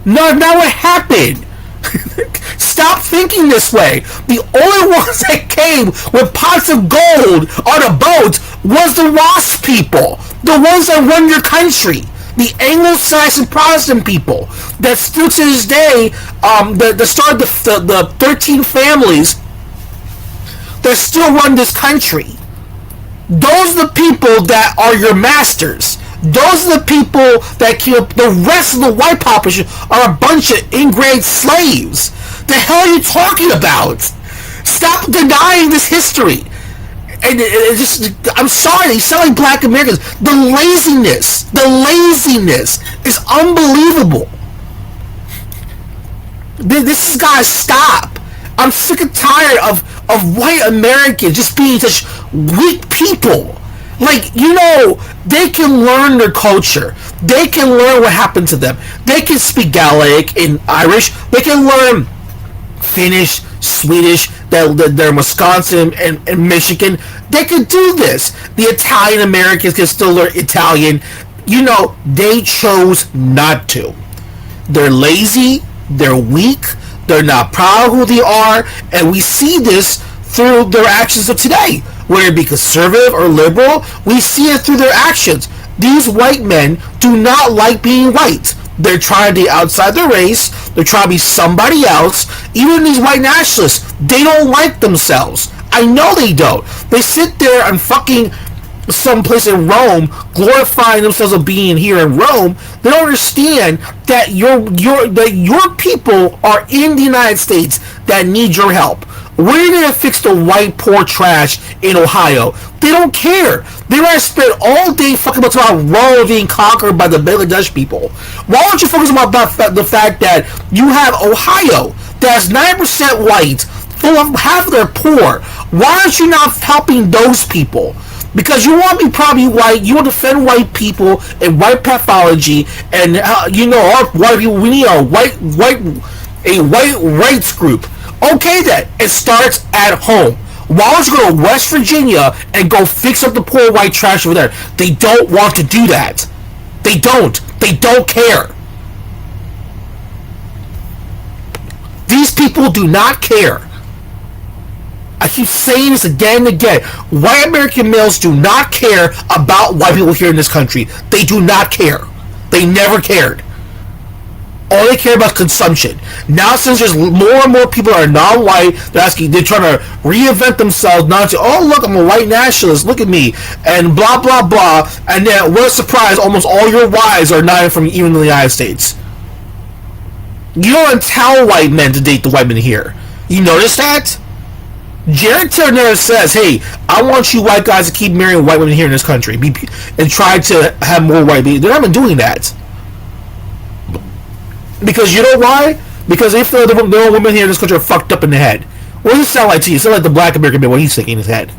S4: not what happened. Stop thinking this way. The only ones that came with pots of gold on a boat was the Ross people, the ones that run your country, the Anglo-Saxon Protestant people that still to this day, that started the 13 families that still run this country. Those are the people that are your masters. Those are the people that kill. The rest of the white population are a bunch of ingrained slaves. The hell are you talking about? Stop denying this history. And it just, I'm sorry, they sound like black Americans. The laziness is unbelievable. This has got to stop. I'm sick and tired of white Americans just being such weak people. Like, they can learn their culture. They can learn what happened to them. They can speak Gaelic and Irish. They can learn Finnish, Swedish, they're in Wisconsin and Michigan. They can do this. The Italian Americans can still learn Italian. They chose not to. They're lazy. They're weak. They're not proud of who they are. And we see this through their actions of today. Whether it be conservative or liberal, we see it through their actions. These white men do not like being white. They're trying to be outside their race. They're trying to be somebody else. Even these white nationalists, they don't like themselves. I know they don't. They sit there and fucking someplace in Rome, glorifying themselves of being here in Rome. They don't understand that your people are in the United States that need your help. We're going to fix the white poor trash in Ohio. They don't care. They want to spend all day fucking about Rome being conquered by the Bangladesh people. Why don't you focus about the fact that you have Ohio that's 9% white, full of half of their poor? Why aren't you not helping those people? Because you want to be probably white, you want to defend white people and white pathology, and our white people, we need a white rights group. Okay then, it starts at home. Why don't you go to West Virginia and go fix up the poor white trash over there? They don't want to do that. They don't. They don't care. These people do not care. I keep saying this again and again. White American males do not care about white people here in this country. They do not care. They never cared. All they care about is consumption. Now, since there's more and more people that are non-white, they're trying to reinvent themselves, not to, oh, look, I'm a white nationalist, look at me, and blah, blah, blah. And then, what a surprise, almost all your wives are not from even the United States. You don't tell white men to date the white men here. You notice that? Jared Turner says, hey, I want you white guys to keep marrying white women here in this country and try to have more white people. They're not even doing that. Because you know why? Because they feel the women here in this country are fucked up in the head. What does it sound like to you? It sounds like the black American man, what he's thinking in his head.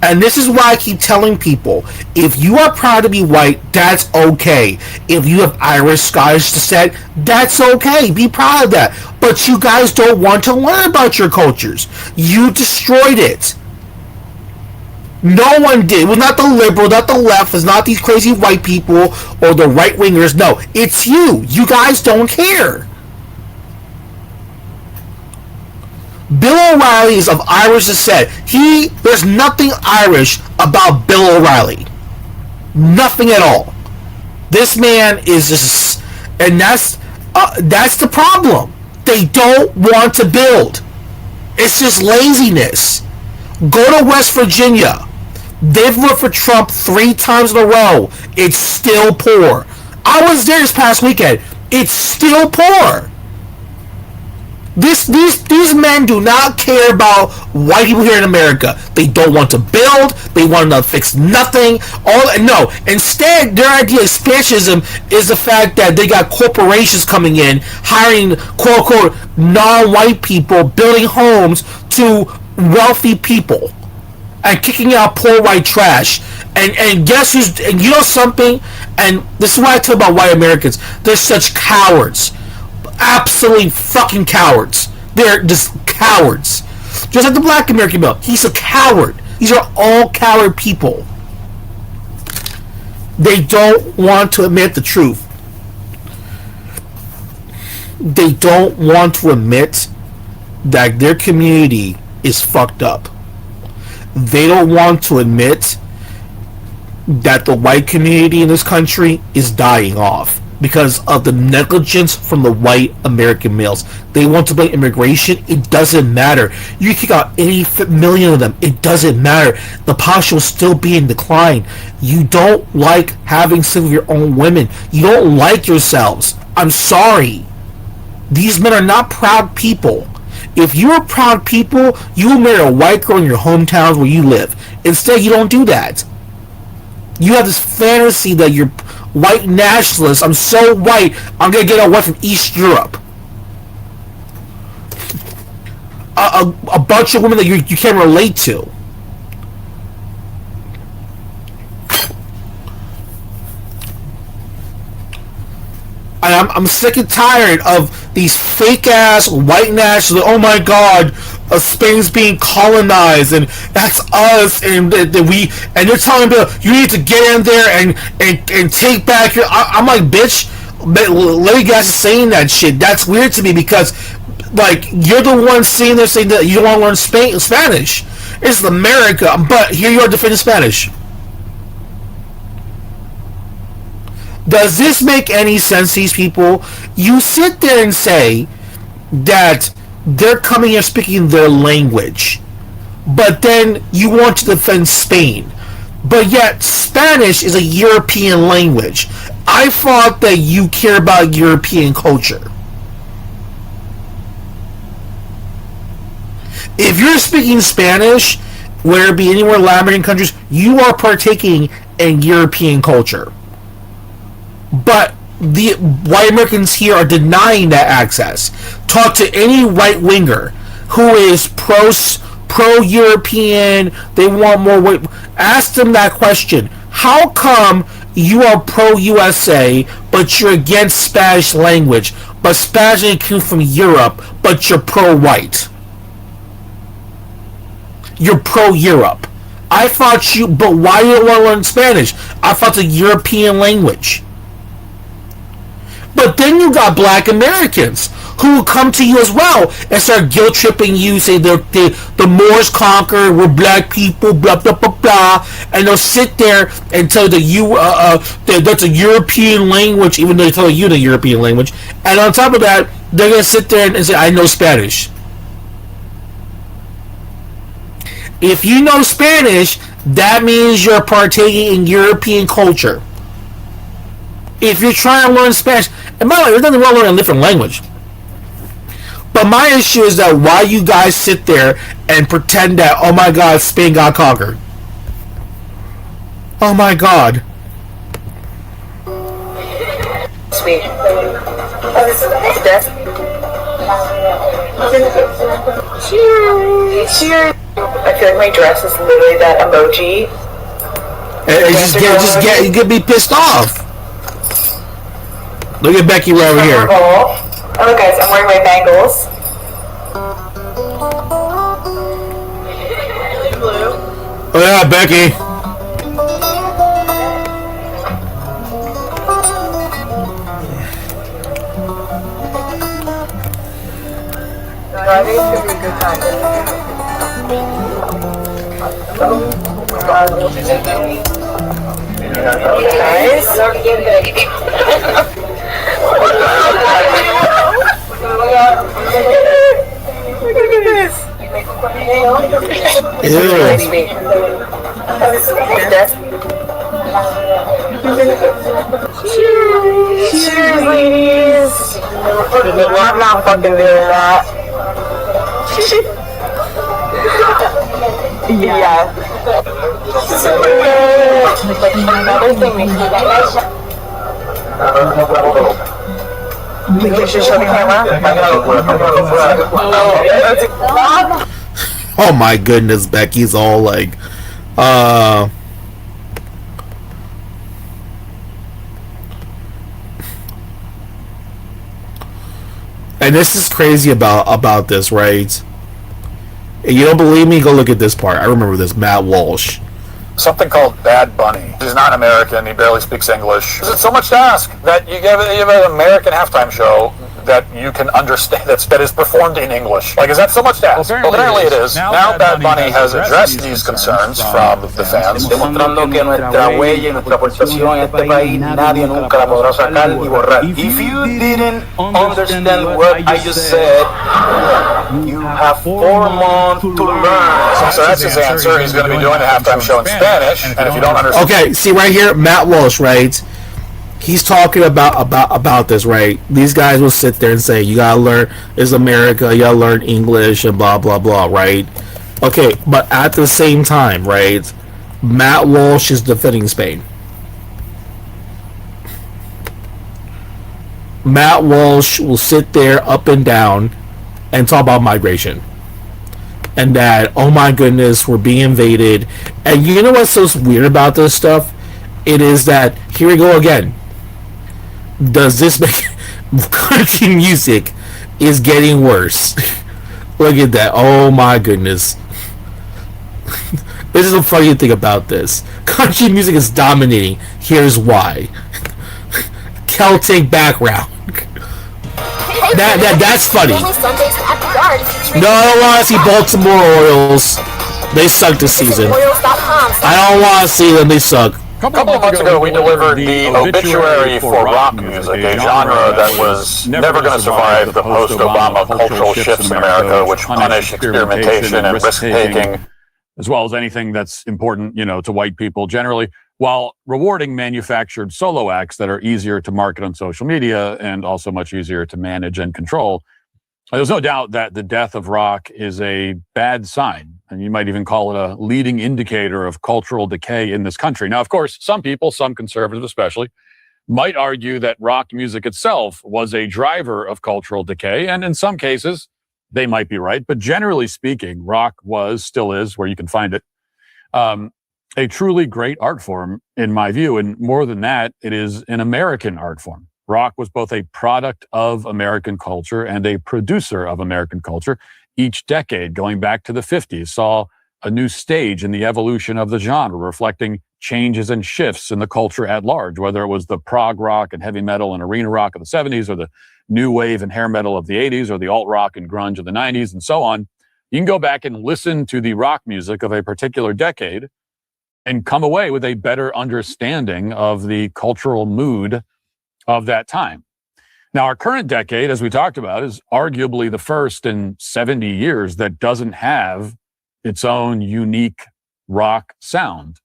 S4: And this is why I keep telling people, if you are proud to be white, that's okay. If you have Irish, Scottish descent, that's okay. Be proud of that. But you guys don't want to learn about your cultures. You destroyed it. No one did. It was not the liberal, not the left. It's not these crazy white people or the right-wingers. No, it's you. You guys don't care. Bill O'Reilly is of Irish descent. There's nothing Irish about Bill O'Reilly. Nothing at all. This man is just, and that's the problem. They don't want to build. It's just laziness. Go to West Virginia. They've voted for Trump 3 times in a row. It's still poor. I was there this past weekend. It's still poor. These men do not care about white people here in America. They don't want to build. They want to fix nothing. No. Instead, their idea of expansionism is the fact that they got corporations coming in, hiring quote unquote non-white people, building homes to wealthy people, and kicking out poor white trash. And guess who's? And you know something? And this is why I talk about white Americans. They're such cowards. Absolutely fucking cowards. They're just cowards. Just like the black American male. He's a coward. These are all coward people. They don't want to admit the truth. They don't want to admit that their community is fucked up. They don't want to admit that the white community in this country is dying off because of the negligence from the white American males. They want to blame immigration. It doesn't matter. You kick out 80 million of them. It doesn't matter. The population will still be in decline. You don't like having sex with your own women. You don't like yourselves. I'm sorry. These men are not proud people. If you're proud people, you will marry a white girl in your hometowns where you live. Instead, you don't do that. You have this fantasy that you're white nationalists. I'm so white, I'm going to get a wife from East Europe. A bunch of women that you can't relate to. I'm sick and tired of these fake ass white nationalists. Oh my God, Spain's being colonized, and that's us, and they're telling me you need to get in there and take back your. I'm like, bitch, let you guys saying that shit. That's weird to me because, like, you're the one sitting there saying that you don't want to learn Spanish. It's America, but here you are defending Spanish. Does this make any sense to these people? You sit there and say that they're coming here speaking their language, but then you want to defend Spain. But yet, Spanish is a European language. I thought that you care about European culture. If you're speaking Spanish, whether it be anywhere in Latin American countries, you are partaking in European culture. But the white Americans here are denying that access. Talk to any right-winger who is pro-European, they want more white. Ask them that question. How come you are pro-USA, but you're against Spanish language, but Spanish language came from Europe, but you're pro-white? You're pro-Europe. I thought you, but why do you want to learn Spanish? I thought it's a European language. But then you got black Americans who will come to you as well and start guilt tripping you, say the Moors conquered, we're black people, blah blah blah blah, and they'll sit there and tell that that's a European language, even though they tell you the European language. And on top of that, they're gonna sit there and say, I know Spanish. If you know Spanish, that means you're partaking in European culture. If you're trying to learn Spanish, and by the way, there's nothing wrong with learning a different language. But my issue is that why you guys sit there and pretend that, oh my God, Spain got conquered. Oh my god.
S11: Sweet. Cheers. Cheers. I feel like my dress is literally that emoji.
S4: You get me pissed off. Look at Becky right over here.
S11: Oh, look guys, I'm wearing my bangles.
S4: Oh yeah, Becky.
S11: Nice. Look at this. Cheers. Cheers, ladies. I'm not fucking doing that. Yeah. Another thing we should show the camera.
S4: Oh my goodness, Becky's all like, and this is crazy about this, right? You don't believe me? Go look at this part. I remember this. Matt Walsh.
S17: Something called Bad Bunny. He's not American. He barely speaks English. Is it so much to ask that you give an American halftime show that you can understand that is performed in English? Like, is that so much to ask? Well, apparently it is. Now Bad Bunny has addressed these concerns from the fans.
S18: Demostrando que nuestra huella y nuestra aportación en este país nadie nunca la podrá sacar ni borrar.
S14: If you didn't understand what I just said, you have 4 months to learn.
S17: So that's his answer. He's going to be doing a halftime show in Spanish, and if you don't understand...
S4: Okay, see right here, Matt Walsh, right? He's talking about this, right? These guys will sit there and say, you gotta learn, it's America, you gotta learn English and blah, blah, blah, right? Okay, but at the same time, right, Matt Walsh is defending Spain. Matt Walsh will sit there up and down and talk about migration. And that, oh my goodness, we're being invaded. And you know what's so weird about this stuff? It is that, here we go again. Does this make country music is getting worse? Look at that. Oh my goodness. This is the funny thing about this. Country music is dominating. Here's why. Celtic background. That's funny. No, I don't want to see Baltimore Orioles. They suck this season. I don't want to see them. They suck.
S17: A couple of months ago, we delivered the obituary for rock music, a genre that was never going to survive the post-Obama cultural shifts in America, which punish experimentation and risk-taking,
S19: as well as anything that's important, to white people generally, while rewarding manufactured solo acts that are easier to market on social media and also much easier to manage and control. There's no doubt that the death of rock is a bad sign, and you might even call it a leading indicator of cultural decay in this country. Now, of course, some people, some conservatives especially, might argue that rock music itself was a driver of cultural decay, and in some cases, they might be right. But generally speaking, rock was, still is, where you can find it, a truly great art form, in my view. And more than that, it is an American art form. Rock was both a product of American culture and a producer of American culture. Each decade, going back to the 50s, saw a new stage in the evolution of the genre, reflecting changes and shifts in the culture at large, whether it was the prog rock and heavy metal and arena rock of the 70s, or the new wave and hair metal of the 80s, or the alt rock and grunge of the 90s, and so on. You can go back and listen to the rock music of a particular decade and come away with a better understanding of the cultural mood of that time. Now, our current decade, as we talked about, is arguably the first in 70 years that doesn't have its own unique rock sound,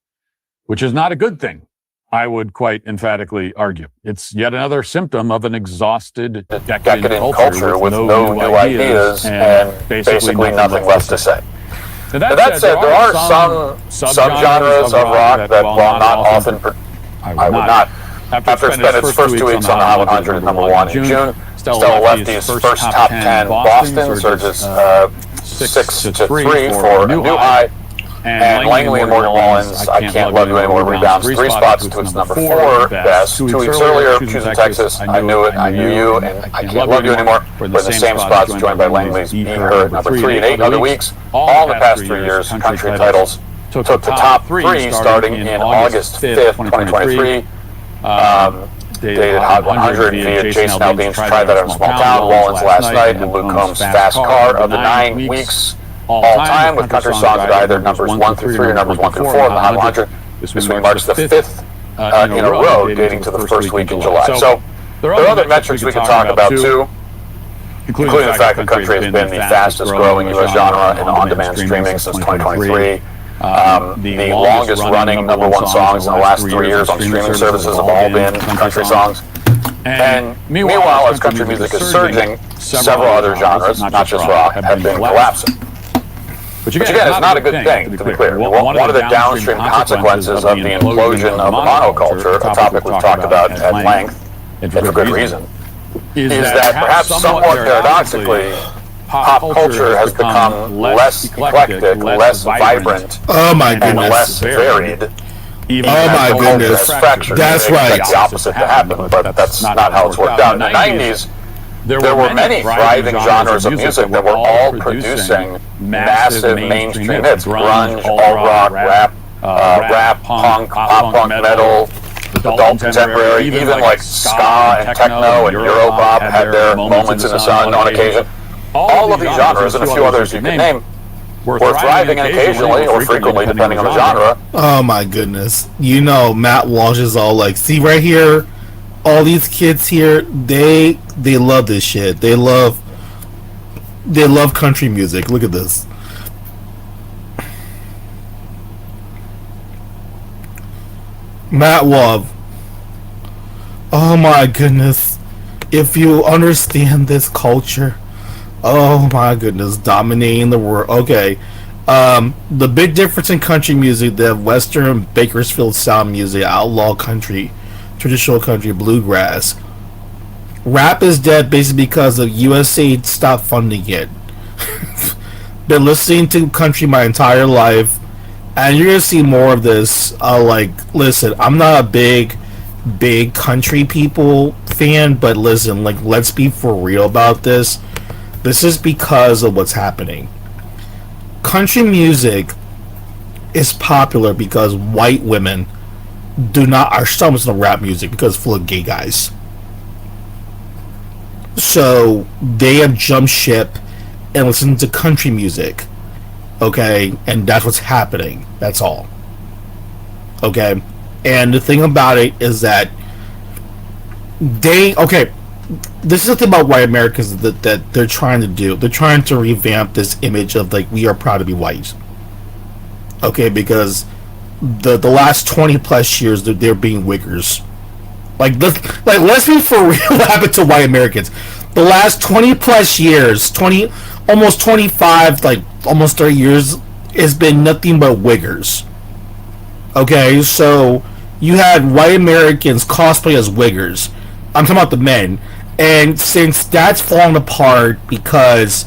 S19: which is not a good thing, I would quite emphatically argue. It's yet another symptom of an exhausted, decadent culture with no new ideas and basically nothing left to say.
S17: That said, there are some subgenres of rock that, while not often, I would not. After it spent its first 2 weeks on the Hot 100 at number 1 in June, Stella Lefty's first top 10 Boston surges 6 to 3 for a new high. And Langley and Morgan Wallen's I Can't Love You Anymore rebounds 3 spots to its number 4 best. 2 weeks earlier, Choosing Texas, I Knew It, I Knew You, and I Can't Love You Anymore were in the same spots, joined by Langley's Being Her at number 3 in 8 other weeks. All in the past 3 years, country titles took the top 3 starting in August 5th, 2023. Dated Hot 100 via Jason Aldean's Try That on a Small Town, Wallen's Last Night, and Luke Combs' Fast Car of the 9 weeks all time, with country songs at either numbers 1 through 3 or numbers 1 through 4 on the Hot 100. This week marks the 5th in a row, dating to the first week in July. So there are other metrics we could talk about too, including the fact that country has been the fastest growing U.S. genre in on-demand streaming since 2023. The longest running number 1 songs in the last 3 years on streaming services have all been country songs. And meanwhile, as country music is surging, several other genres, not just rock, have been collapsing. Which again is not a good thing, to be clear. One of the downstream consequences of the implosion of the monoculture, a topic we've talked about at length, and for good reason, is that perhaps somewhat paradoxically, pop culture has become less eclectic, less vibrant, and less varied. Oh my goodness, that's right. The opposite to happen, but that's not how it's worked out. In the 90s, there were many thriving genres of music that were all producing massive mainstream hits: grunge, alt rock, rap, punk, pop punk, metal, adult contemporary, even like ska and techno and Europop had their moments in the sun on occasion. All of these genres and a few others you can name were thriving occasionally or frequently, depending on the genre.
S4: Oh my goodness. You know, Matt Walsh is all like, see right here, all these kids here, they love this shit. They love country music. Look at this. Matt Walsh. Oh my goodness. If you understand this culture, oh my goodness, dominating the world. Okay. The big difference in country music, they have Western Bakersfield style music, outlaw country, traditional country, bluegrass. Rap is dead basically because of USA stopped funding it. Been listening to country my entire life, and you're gonna see more of this. Listen, I'm not a big country people fan, but listen, let's be for real about this. This is because of what's happening. Country music is popular because white women are still listening to rap music because it's full of gay guys. So they have jumped ship and listened to country music. Okay? And that's what's happening. That's all. Okay? And the thing about it is that this is the thing about white Americans that they're trying to do. They're trying to revamp this image of we are proud to be white. Okay, because the last 20 plus years they're being wiggers. Let's be for real. What happened to white Americans? The last 20 plus years, almost 25, almost 30 years, has been nothing but wiggers. Okay, so you had white Americans cosplay as wiggers. I'm talking about the men. And since that's fallen apart because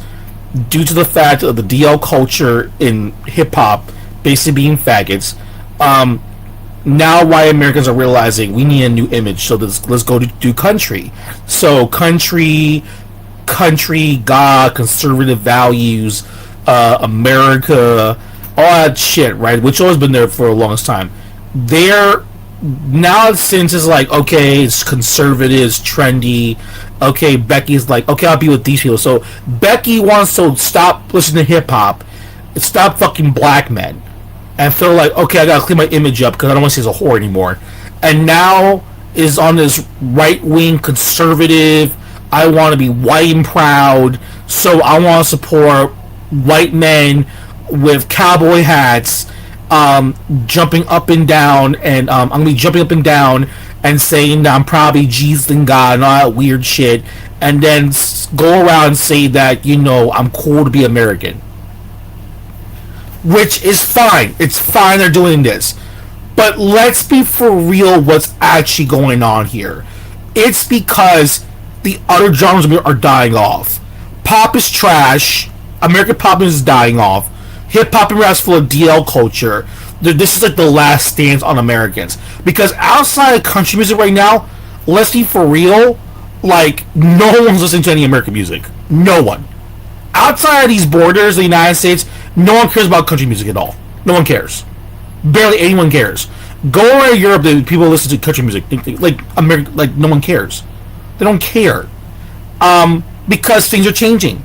S4: due to the fact of the DL culture in hip-hop basically being faggots, now white Americans are realizing we need a new image, so let's go to do country. So country, God, conservative values, America, all that shit, right? Which always been there for the longest time. Now since it's okay, it's conservative, it's trendy. Okay, Becky's okay, I'll be with these people. So Becky wants to stop listening to hip hop, stop fucking black men, and feel okay, I gotta clean my image up because I don't want to see as a whore anymore. And now is on this right wing conservative. I want to be white and proud, so I want to support white men with cowboy hats. Jumping up and down, and I'm gonna be jumping up and down and saying that I'm probably Jesus and God and all that weird shit, and then go around and say that I'm cool to be American. which is fine. It's fine they're doing this. But let's be for real what's actually going on here. It's because the other genres are dying off. Pop is trash. American pop is dying off. Hip-hop and rap is full of DL culture. This is like the last stance on Americans. Because outside of country music right now, let's be for real, like, no one's listening to any American music. No one. Outside of these borders of the United States, no one cares about country music at all. No one cares. Barely anyone cares. Go over to Europe, people listen to country music. Like, America, like, no one cares. They don't care. Because things are changing.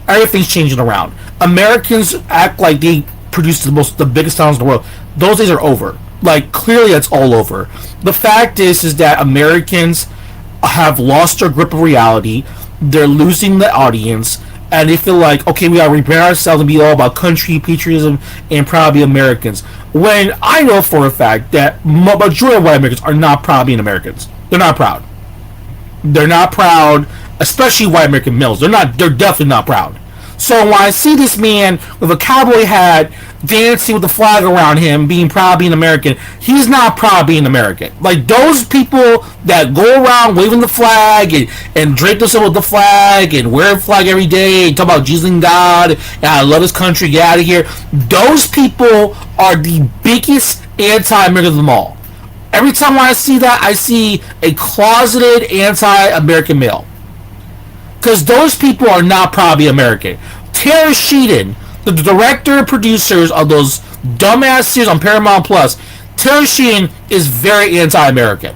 S4: Everything's changing around. Americans act like they produce the biggest sounds in the world. Those days are over. Like, clearly that's all over. The fact is that Americans have lost their grip of reality. They're losing the audience, and they feel like, okay, we gotta rebrand ourselves and be all about country, patriotism, and proud to be Americans. When I know for a fact that majority of white Americans are not proud of being Americans. They're not proud. They're not proud, especially white American males. They're definitely not proud. So when I see this man with a cowboy hat dancing with the flag around him, being proud of being American, he's not proud of being American. Like, those people that go around waving the flag and drink themselves with the flag and wear a flag every day and talk about Jesus and God and I love this country, get out of here. Those people are the biggest anti-American of them all. Every time I see that, I see a closeted anti-American male. Because those people are not proud to be American. Taylor Sheehan, the director and producers of those dumbass series on Paramount Plus, Taylor Sheehan is very anti-American.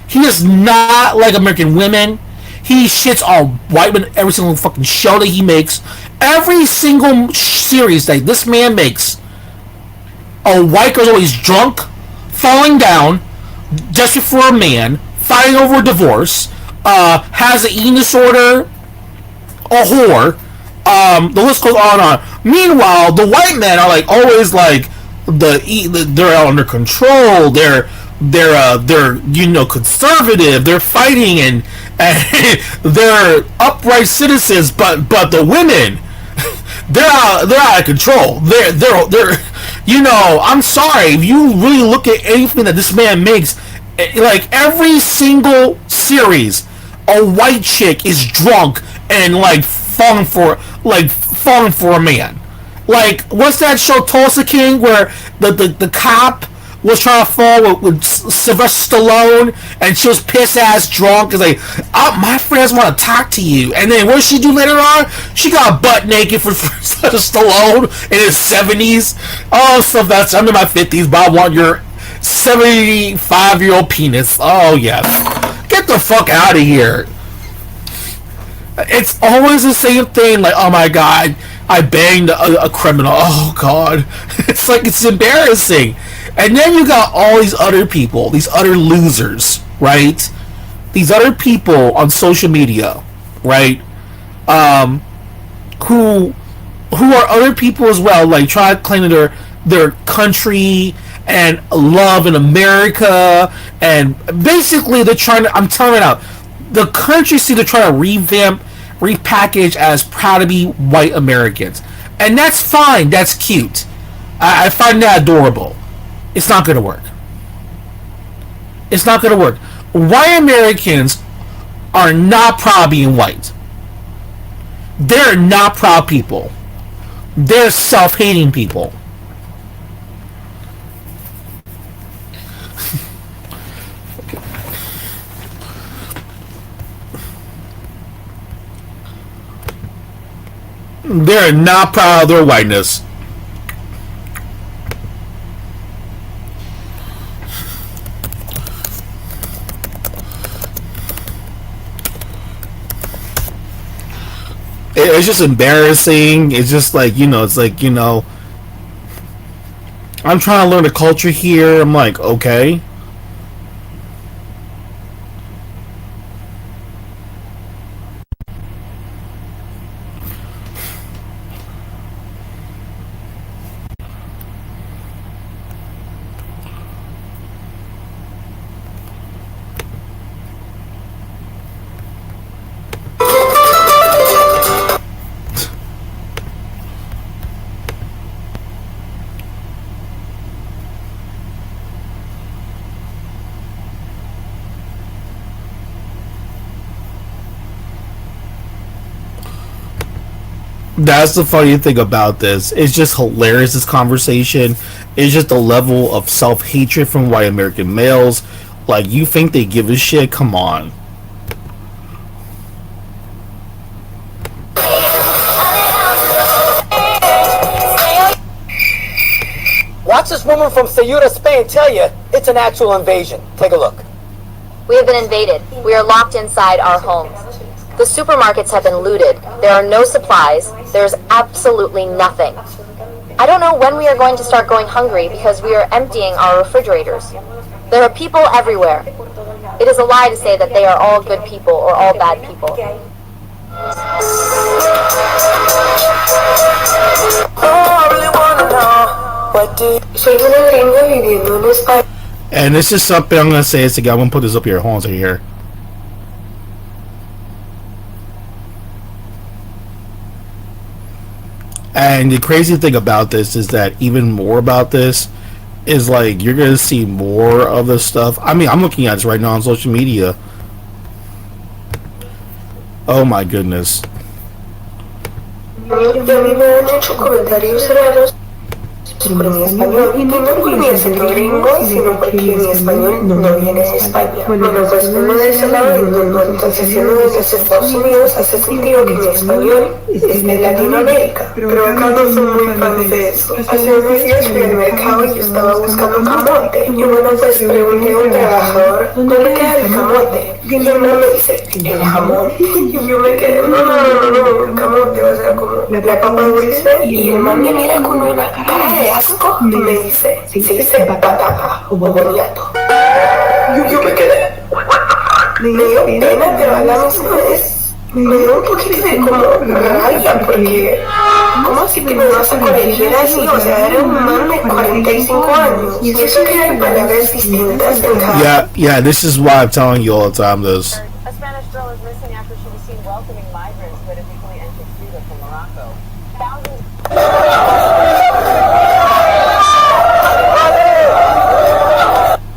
S4: He does not like American women. He shits on white men every single fucking show that he makes. Every single series that this man makes, a white girl's always drunk, falling down, just before a man, fighting over a divorce, has an eating disorder, a whore, the list goes on and on. Meanwhile, the white men are like always like they're under control, they're conservative, they're fighting and they're upright citizens, but the women, they're out of control. They're I'm sorry, if you really look at anything that this man makes, like every single series, a white chick is drunk and like falling for a man. Like, what's that show, Tulsa King, where the cop was trying to fall with Sylvester Stallone, and she was piss ass drunk, cause like, oh, my friends want to talk to you, and then what did she do later on? She got butt naked for Sylvester Stallone in his 70s. Oh, Sylvester, I'm in my 50s, but I want your 75-year-old penis. Oh yes, get the fuck out of here. It's always the same thing. Like, oh my god, I banged a criminal. Oh god, it's like, it's embarrassing. And then you got all these other people, these other losers, right? These other people on social media, right? Who are other people as well, like try to claim their country and love in America, and basically they're trying to, I'm telling you now, the country see they're trying to repackage as proud to be white Americans. And that's fine, that's cute. I find that adorable. It's not going to work. It's not going to work. White Americans are not proud of being white. They're not proud people. They're self-hating people. They're not proud of their whiteness. It's just embarrassing. It's just like, it's like, I'm trying to learn the culture here. I'm like, okay. That's the funny thing about this. It's just hilarious, this conversation. It's just the level of self-hatred from white American males. Like, you think they give a shit? Come on.
S20: Watch this woman from Ceuta, Spain tell you it's an actual invasion. Take a look.
S5: We have been invaded. We are locked inside our homes. The supermarkets have been looted. There are no supplies. There's absolutely nothing. I don't know when we are going to start going hungry because we are emptying our refrigerators. There are people everywhere. It is a lie to say that they are all good people or all bad people.
S4: And this is something I'm gonna say this again. I'm gonna put this up here. Hold on a second here. And the crazy thing about this is that even more about this is like you're gonna see more of this stuff. I mean, I'm looking at this right now on social media. Oh my goodness.
S21: Por mi español, y no por mi acento gringo, sino porque mi español no viene de España. Bueno, pues uno de ese lado del mundo, entonces siendo desde Estados Unidos, hace sentido que mi español es de Latinoamérica. Pero acá no son muy fan de eso. Hace unos días fui al mercado y yo estaba buscando camote. Y bueno, pues pregunté a un trabajador, ¿dónde queda el camote? Y el hombre me dice, ¿el jamón? Y yo me quedé, no, el camote, o sea, como la papa dulce. Y el man me mira con una cara de asco y me dice, se dice batata o boniato. Yo me quedé. Me dio pena, pero a la misma vez me dio un poquito de como rabia, porque ¿cómo así que me vas a corregir así? O sea, era un man de 45 años. Y eso que hay palabras distintas en cada...
S4: Yeah, this is why I'm telling you all the time this.
S22: A Spanish girl is missing after she was seen welcoming migrants who had illegally entered Ceuta from Morocco.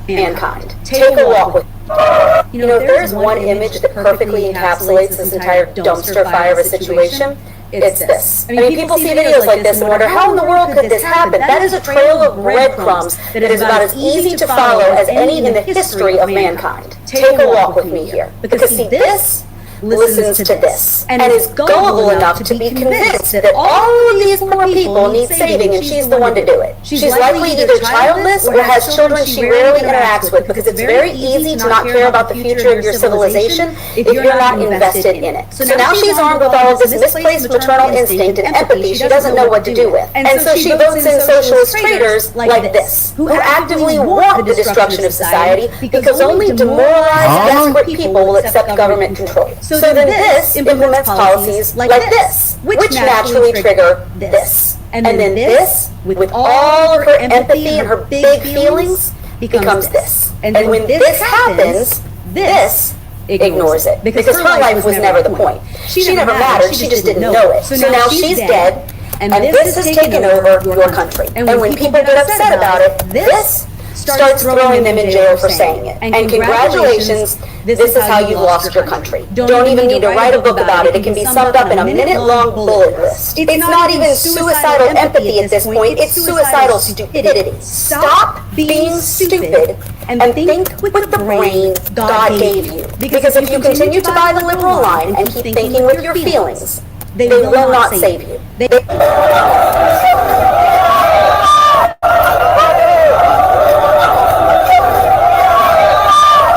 S3: Mankind. Take a walk with. You know, if there is one image that perfectly encapsulates this entire dumpster fire of a situation, it's this. I mean, people see videos like this and wonder, how in the world could this happen? That is a trail of breadcrumbs that is about as easy to follow as any in the history of mankind. Take a walk with me here. Because see, this listens to this and is gullible enough to be convinced that all of these poor people need saving and she's the one to do it. She's likely either childless or has children she rarely interacts with, because it's very easy to not care about the future of your civilization if you're not invested in it. So now she's armed with all of this misplaced maternal instinct and empathy she doesn't know what to do with. And so she votes in socialist traitors like this, who actively want the destruction of society because only demoralized, desperate people will accept government control. So then this implements policies like this, which naturally trigger this. And then this, with all of her empathy and her big feelings, becomes this. And when this happens, this ignores it. Because her life was never the point. She never mattered, she just didn't know it. So now she's dead, and this has taken over your country. And when people get upset about it, this starts throwing them in jail for saying it. And congratulations, this is how you've lost your country. Don't even need to write a book about it. It can be summed up in a minute-long bullet list. It's not even suicidal empathy at this point, it's suicidal stupidity. Stop being stupid and think with the brain God gave you. Because if you continue to buy the liberal line and keep thinking with your feelings, they will not save you.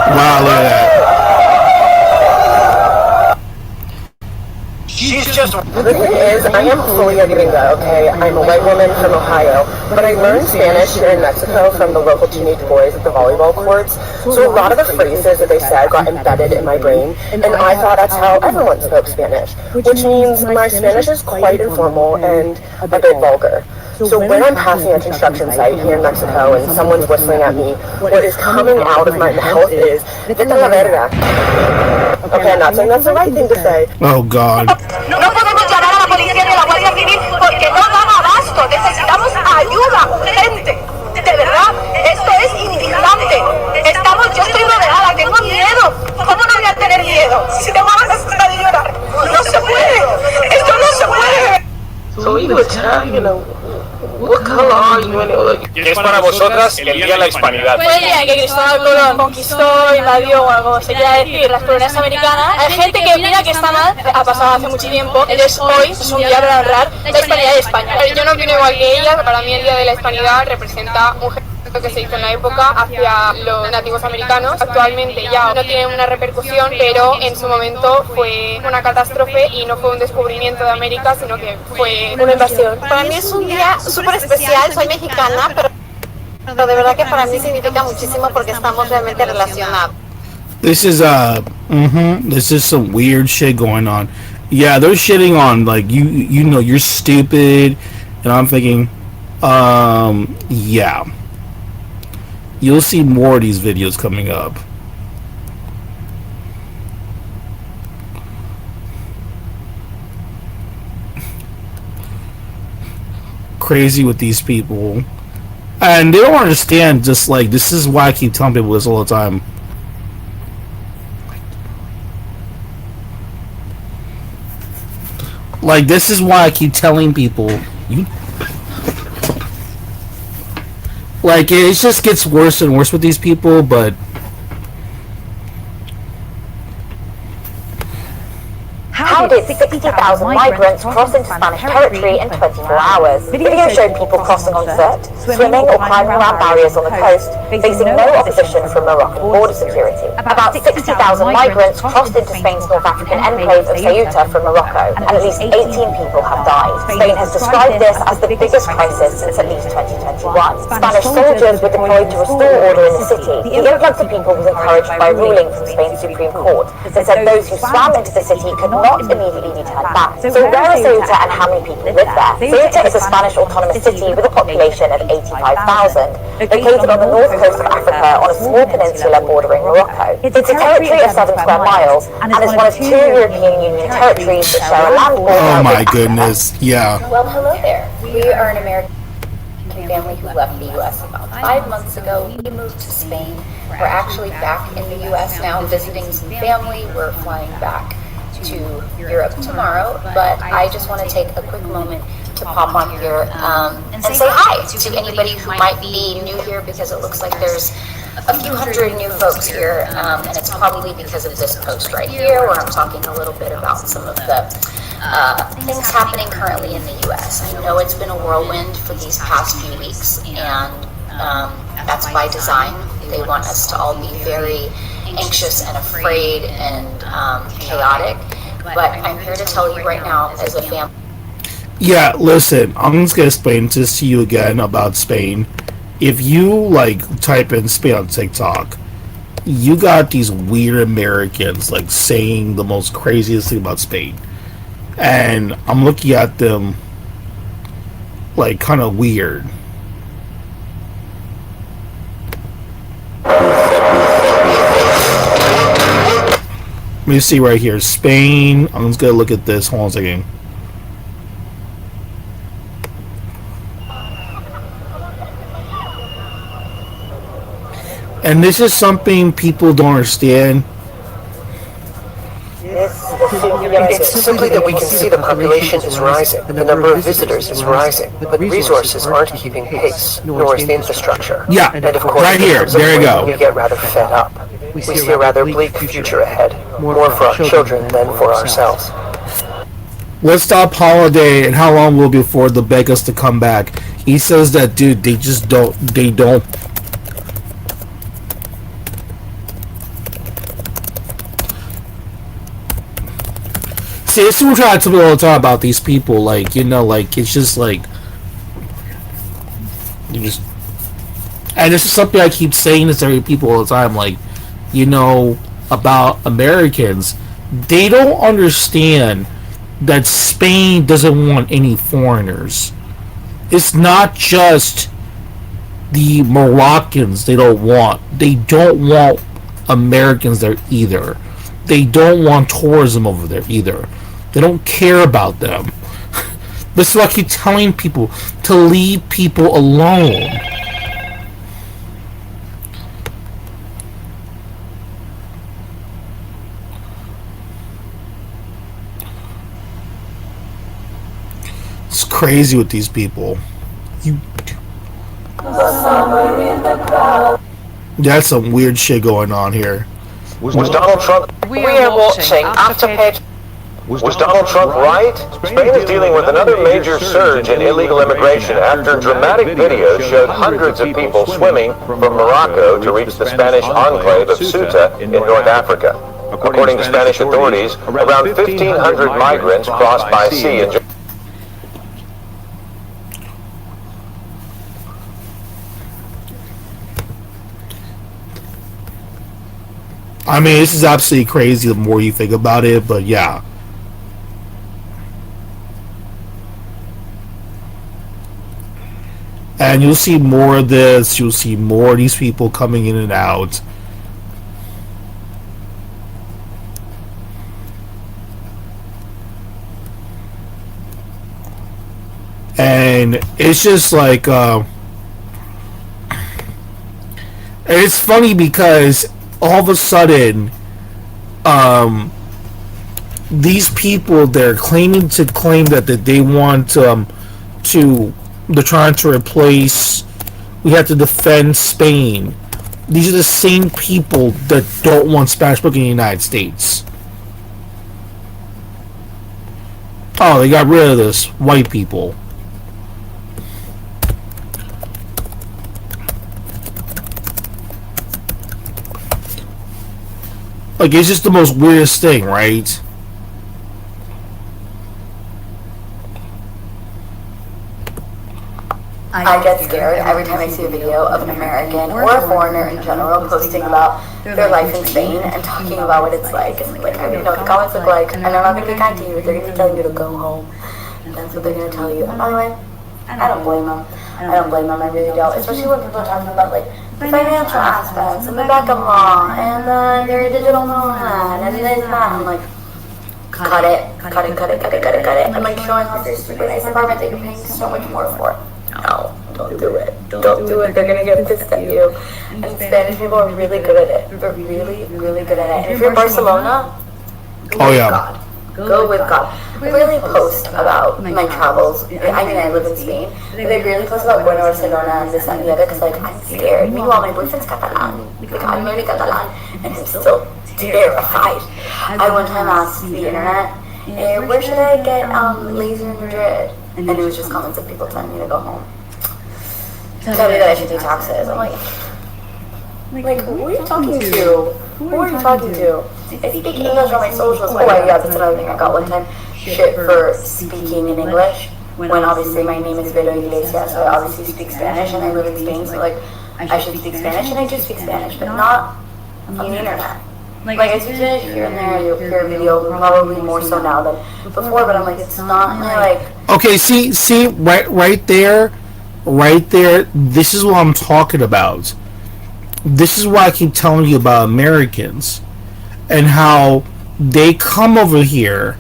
S4: Wow, look at that.
S20: She's just... The thing is, I am fully a gringa, okay? I'm a white woman from Ohio, but I learned Spanish here in Mexico from the local teenage boys at the volleyball courts. So a lot of the phrases that they said got embedded in my brain, and I thought that's how everyone spoke Spanish, which means my Spanish is quite informal and a bit vulgar. So when I'm passing a construction site here in Mexico and someone's whistling at me, what is coming out of my mouth is, vete a la verga. Okay, I'm not saying that's the right thing to say.
S4: Oh, God.
S12: No podemos llamar a la policía ni a la Guardia Civil porque no dan abasto. Necesitamos ayuda urgente. De verdad, esto es indignante. Yo estoy rodeada, tengo miedo. ¿Cómo no voy a tener miedo? Si te vas a llorar. No se puede. Esto no se puede.
S20: you Italian? You know, what color are you?
S6: ¿Qué es para vosotras el Día de la Hispanidad?
S13: Fue el día que Cristóbal Colón conquistó, invadió, bueno, como se quiera decir, las colonias americanas. Hay gente que opina que está mal, ha pasado hace mucho tiempo. Entonces hoy es un día para honrar la hispanidad de España.
S7: Yo no opino igual que ella, para mí el Día de la Hispanidad representa un gesto que se hizo en la época hacia los nativos americanos. Actualmente ya no tiene una repercusión, pero en su momento fue una catástrofe y no fue un descubrimiento de América, sino que fue una invasión.
S8: Para mí es un día súper especial, soy mexicana, pero de verdad que para mí significa muchísimo porque estamos realmente relacionados.
S4: This is this is some weird shit going on. Yeah, they're shitting on like you know you're stupid, and I'm thinking, yeah. You'll see more of these videos coming up. Crazy with these people. And they don't understand, just like, this is why I keep telling people this all the time. Like, this is why I keep telling people, like, it just gets worse and worse with these people, but
S3: How did 60,000 migrants cross into Spanish territory in 24 hours? Video showed people crossing on foot, swimming or climbing around barriers on the coast, facing no opposition from Moroccan border security. About 60,000 migrants crossed into Spain's North African enclave of Ceuta from Morocco, and at least 18 people have died. Spain has described this as the biggest crisis since at least 2021. Spanish soldiers were deployed to restore order in the city. The influx of people was encouraged by a ruling from Spain's Supreme Court that said those who swam into the city could not immediately be turned back. So where is Ceuta and how many people live there? Ceuta is a Spanish autonomous city with a population of 85,000, located on the north coast of Africa on a small peninsula bordering Morocco. It's a territory of 7 square miles and is one of 2 European Union territories that share a land border.
S4: oh my goodness, yeah.
S23: Well, hello there. We are an American family who left the U.S. about 5 months ago. We moved to Spain. We're actually back in the U.S. now visiting some family. We're flying back to Europe tomorrow, but I just want to take a quick moment to pop on here and say hi to anybody who might be new here, because it looks like there's a few hundred new folks here, and it's probably because of this post right here where I'm talking a little bit about some of the things happening currently in the U.S. I know it's been a whirlwind for these past few weeks, and that's by design. They want us to all be very anxious and afraid and chaotic, but I'm here to tell you right now as a family.
S4: Yeah, listen, I'm just gonna explain this to you again about Spain. If you like type in Spain on TikTok, you got these weird Americans like saying the most craziest thing about Spain, and I'm looking at them like kind of weird. Let me see right here, Spain. I'm just gonna look at this. Hold on a second. And this is something people don't understand.
S9: It's simply that we can see the population is rising, the number of visitors is rising, but resources aren't keeping pace, nor is the infrastructure.
S4: Yeah,
S9: and of course,
S4: right here, there you go.
S9: We get rather fed up. We see a rather bleak future ahead, more for our children than for ourselves.
S4: Let's stop holiday, and how long will it be before they beg us to come back? He says that, dude, they just don't, See, this is what we try to all talk about these people, like, you know, like, it's just like, you just, and this is something I keep saying to every people all the time, like, you know, about Americans, they don't understand that Spain doesn't want any foreigners. It's not just the Moroccans they don't want Americans there either. They don't want tourism over there either. They don't care about them. This is why I keep telling people to leave people alone. It's crazy with these people. That's some weird shit going on here.
S9: Was Donald Trump?
S8: We are watching Afterpage.
S9: Was Donald Trump right? Spain is dealing with another major surge in illegal immigration after dramatic videos showed hundreds of people swimming from Morocco to reach the Spanish enclave of Ceuta in North Africa. According to Spanish authorities, around 1,500 migrants crossed by sea in
S4: I mean, this is absolutely crazy the more you think about it, but yeah. And you'll see more of this, you'll see more of these people coming in and out. And it's just like, it's funny because all of a sudden, these people, they're claim that they want they're trying to replace, we have to defend Spain. These are the same people that don't want Spanish spoken in the United States. Oh, they got rid of this. White people. Like, it's just the most weirdest thing, right?
S8: I get scared every time I see a video of an American or a foreigner in general posting about their life in Spain and talking about what it's like. And like, I mean, the comments look like, and they're not going to be kind to you. They're going to be telling you to go home. And that's what they're going to tell you. And by the way, I don't blame them. I don't blame them. I really don't. Especially when people are talking about like the financial aspects and the backup law and their digital nomad and this and that. I'm like, cut it. I'm like showing off your super nice apartment that you're paying so much more for. No, don't do it. Don't do it. They're gonna get pissed at you. And Spanish people are really good at it. They're really, really good at it. And if you're in Barcelona,
S4: oh yeah,
S8: go with God. I really post about my travels. I mean, I live in Spain. But I really post about going to Barcelona and this and the other because, like, I'm scared. Meanwhile, my boyfriend's Catalan. Like, I'm married Catalan, and I'm still terrified. I one time asked the internet, where should I get laser in Madrid? And it was just comments of people telling me to go home. Tell me that I should do taxes. I'm like, who are you talking to? Who are you talking to? I speak English on my socials. Oh yeah, that's another thing I got one time. Shit for speaking in English. When obviously my name is Vero Iglesias, so I obviously speak Spanish and I live in Spain, so like, I should speak Spanish and I do speak Spanish, but not on the internet. Like, I speak Spanish here and there, you'll hear a video, probably more so now than before, but I'm like, it's not like...
S4: Okay, see, right there, this is what I'm talking about. This is why I keep telling you about Americans and how they come over here,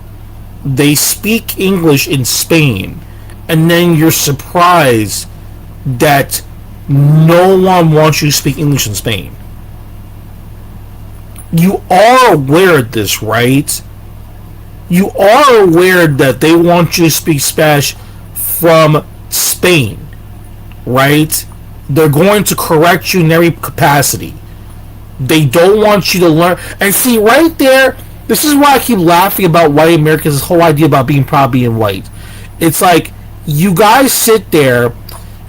S4: they speak English in Spain, and then you're surprised that no one wants you to speak English in Spain. You are aware of this, right? You are aware that they want you to speak Spanish from Spain, right? They're going to correct you in every capacity. They don't want you to learn. And see, right there, this is why I keep laughing about white Americans, this whole idea about being proud being white. It's like, you guys sit there,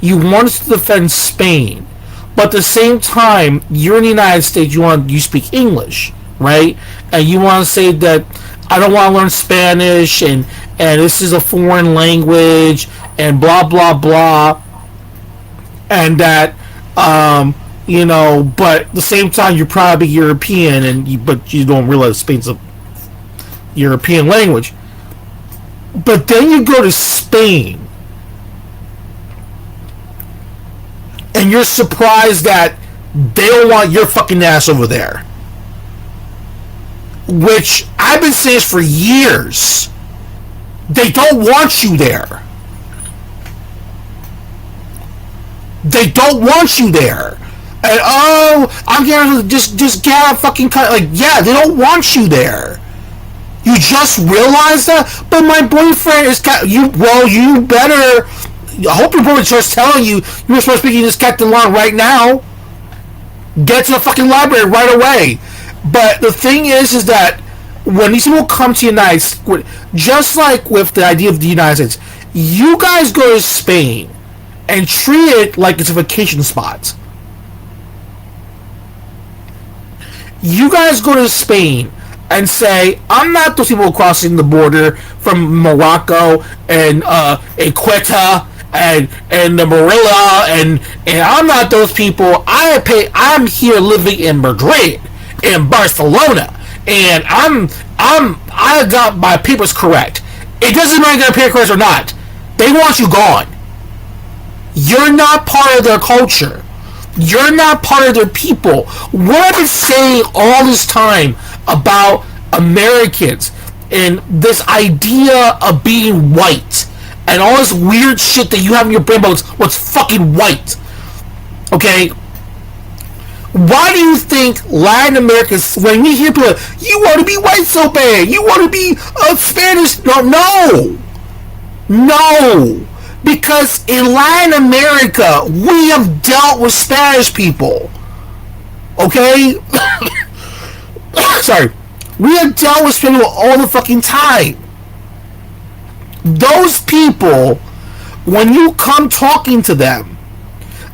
S4: you want us to defend Spain, but at the same time, you're in the United States, you speak English, right? And you want to say that I don't want to learn Spanish, and this is a foreign language, and blah, blah, blah. And that, but at the same time, you're probably European, but you don't realize Spain's a European language. But then you go to Spain, and you're surprised that they don't want your fucking ass over there. Which, I've been saying this for years. They don't want you there. They don't want you there. And, I'm gonna just get out fucking cut. Like, yeah, they don't want you there. You just realized that? But my boyfriend is you better. I hope your boyfriend starts telling you you're supposed to speak this Captain Long right now. Get to the fucking library right away. But the thing is that when these people come to the United States, just like with the idea of the United States, you guys go to Spain and treat it like it's a vacation spot. You guys go to Spain and say, I'm not those people crossing the border from Morocco and Equata and the Marilla and I'm not those people. I'm here living in Madrid, in Barcelona, and I got my papers correct. It doesn't matter if you got papers correct or not. They want you gone. You're not part of their culture. You're not part of their people. What I've been saying all this time about Americans and this idea of being white and all this weird shit that you have in your brain about what's fucking white. Okay? Why do you think Latin Americans, when we hear people, you want to be white so bad, you want to be Spanish? No. Because in Latin America, we have dealt with Spanish people. Okay? Sorry. We have dealt with Spanish people all the fucking time. Those people, when you come talking to them,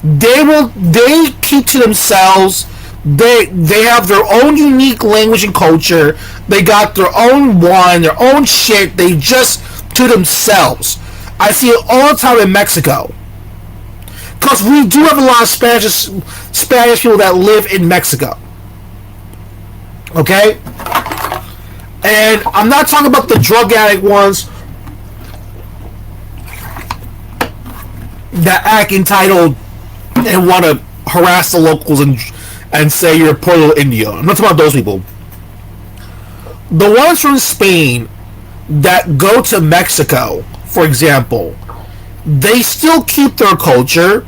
S4: they keep to themselves. They have their own unique language and culture. They got their own wine, their own shit. They just to themselves. I see it all the time in Mexico. Because we do have a lot of Spanish people that live in Mexico. Okay? And I'm not talking about the drug addict ones that act entitled and want to harass the locals and say you're Puerto Indio. I'm not talking about those people. The ones from Spain that go to Mexico, for example, they still keep their culture.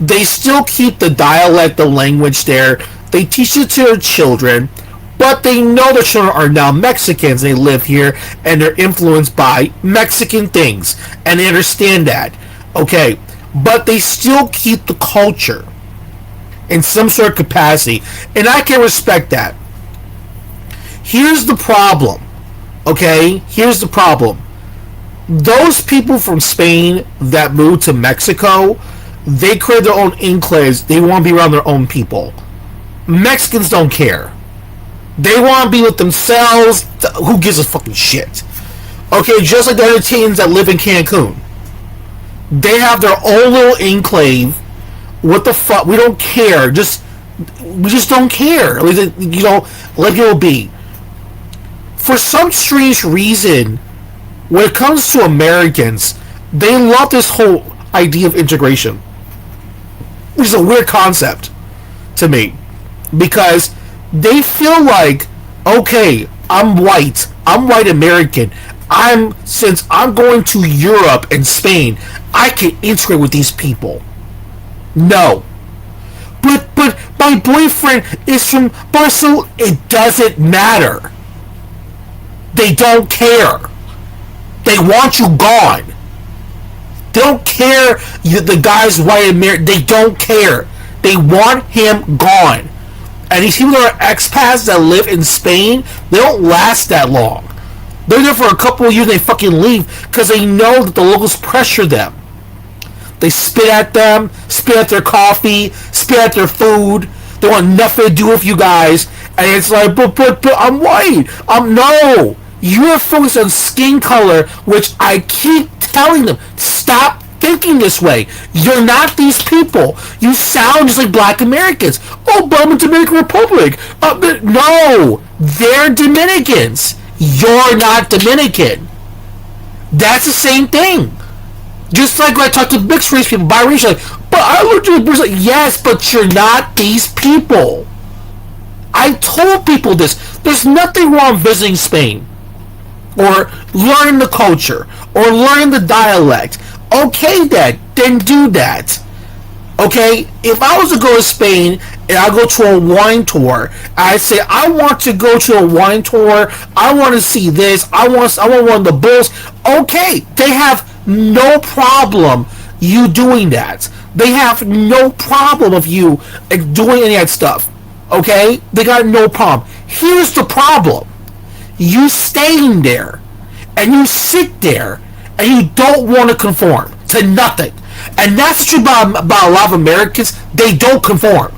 S4: They still keep the dialect, the language there. They teach it to their children, but they know their children are now Mexicans. They live here and they're influenced by Mexican things, and they understand that. Okay, but they still keep the culture in some sort of capacity, and I can respect that. Here's the problem. Okay, here's the problem. Those people from Spain that moved to Mexico, they create their own enclaves. They want to be around their own people. Mexicans don't care. They want to be with themselves. Who gives a fucking shit? Okay, just like the Argentinians that live in Cancun. They have their own little enclave. What the fuck? We don't care. We just don't care. Let people be. For some strange reason, when it comes to Americans, they love this whole idea of integration. Which is a weird concept to me. Because they feel like, okay, I'm white American. Since I'm going to Europe and Spain, I can integrate with these people. No. But my boyfriend is from Barcelona. It doesn't matter. They don't care. They want you gone. They don't care the guy's white American. They don't care. They want him gone. And these people that are expats that live in Spain, they don't last that long. They're there for a couple of years and they fucking leave because they know that the locals pressure them. They spit at them, spit at their coffee, spit at their food. They want nothing to do with you guys. And it's like, but I'm white. No. You're focused on skin color, which I keep telling them, stop thinking this way. You're not these people. You sound just like black Americans. Oh, but I'm a Dominican Republic. No, they're Dominicans. You're not Dominican. That's the same thing. Just like when I talk to mixed race people, biracial, but I look at the yes, but you're not these people. I told people this. There's nothing wrong visiting Spain, or learning the culture, or learning the dialect. Okay, then do that. Okay, if I was to go to Spain and I go to a wine tour, I say I want to go to a wine tour, I want to see this, I want one of the bulls. Okay, they have no problem you doing that. They have no problem of you doing any of that stuff. Okay, they got no problem. Here's the problem: you staying there, and you sit there, and you don't want to conform to nothing. And that's true about a lot of Americans. They don't conform.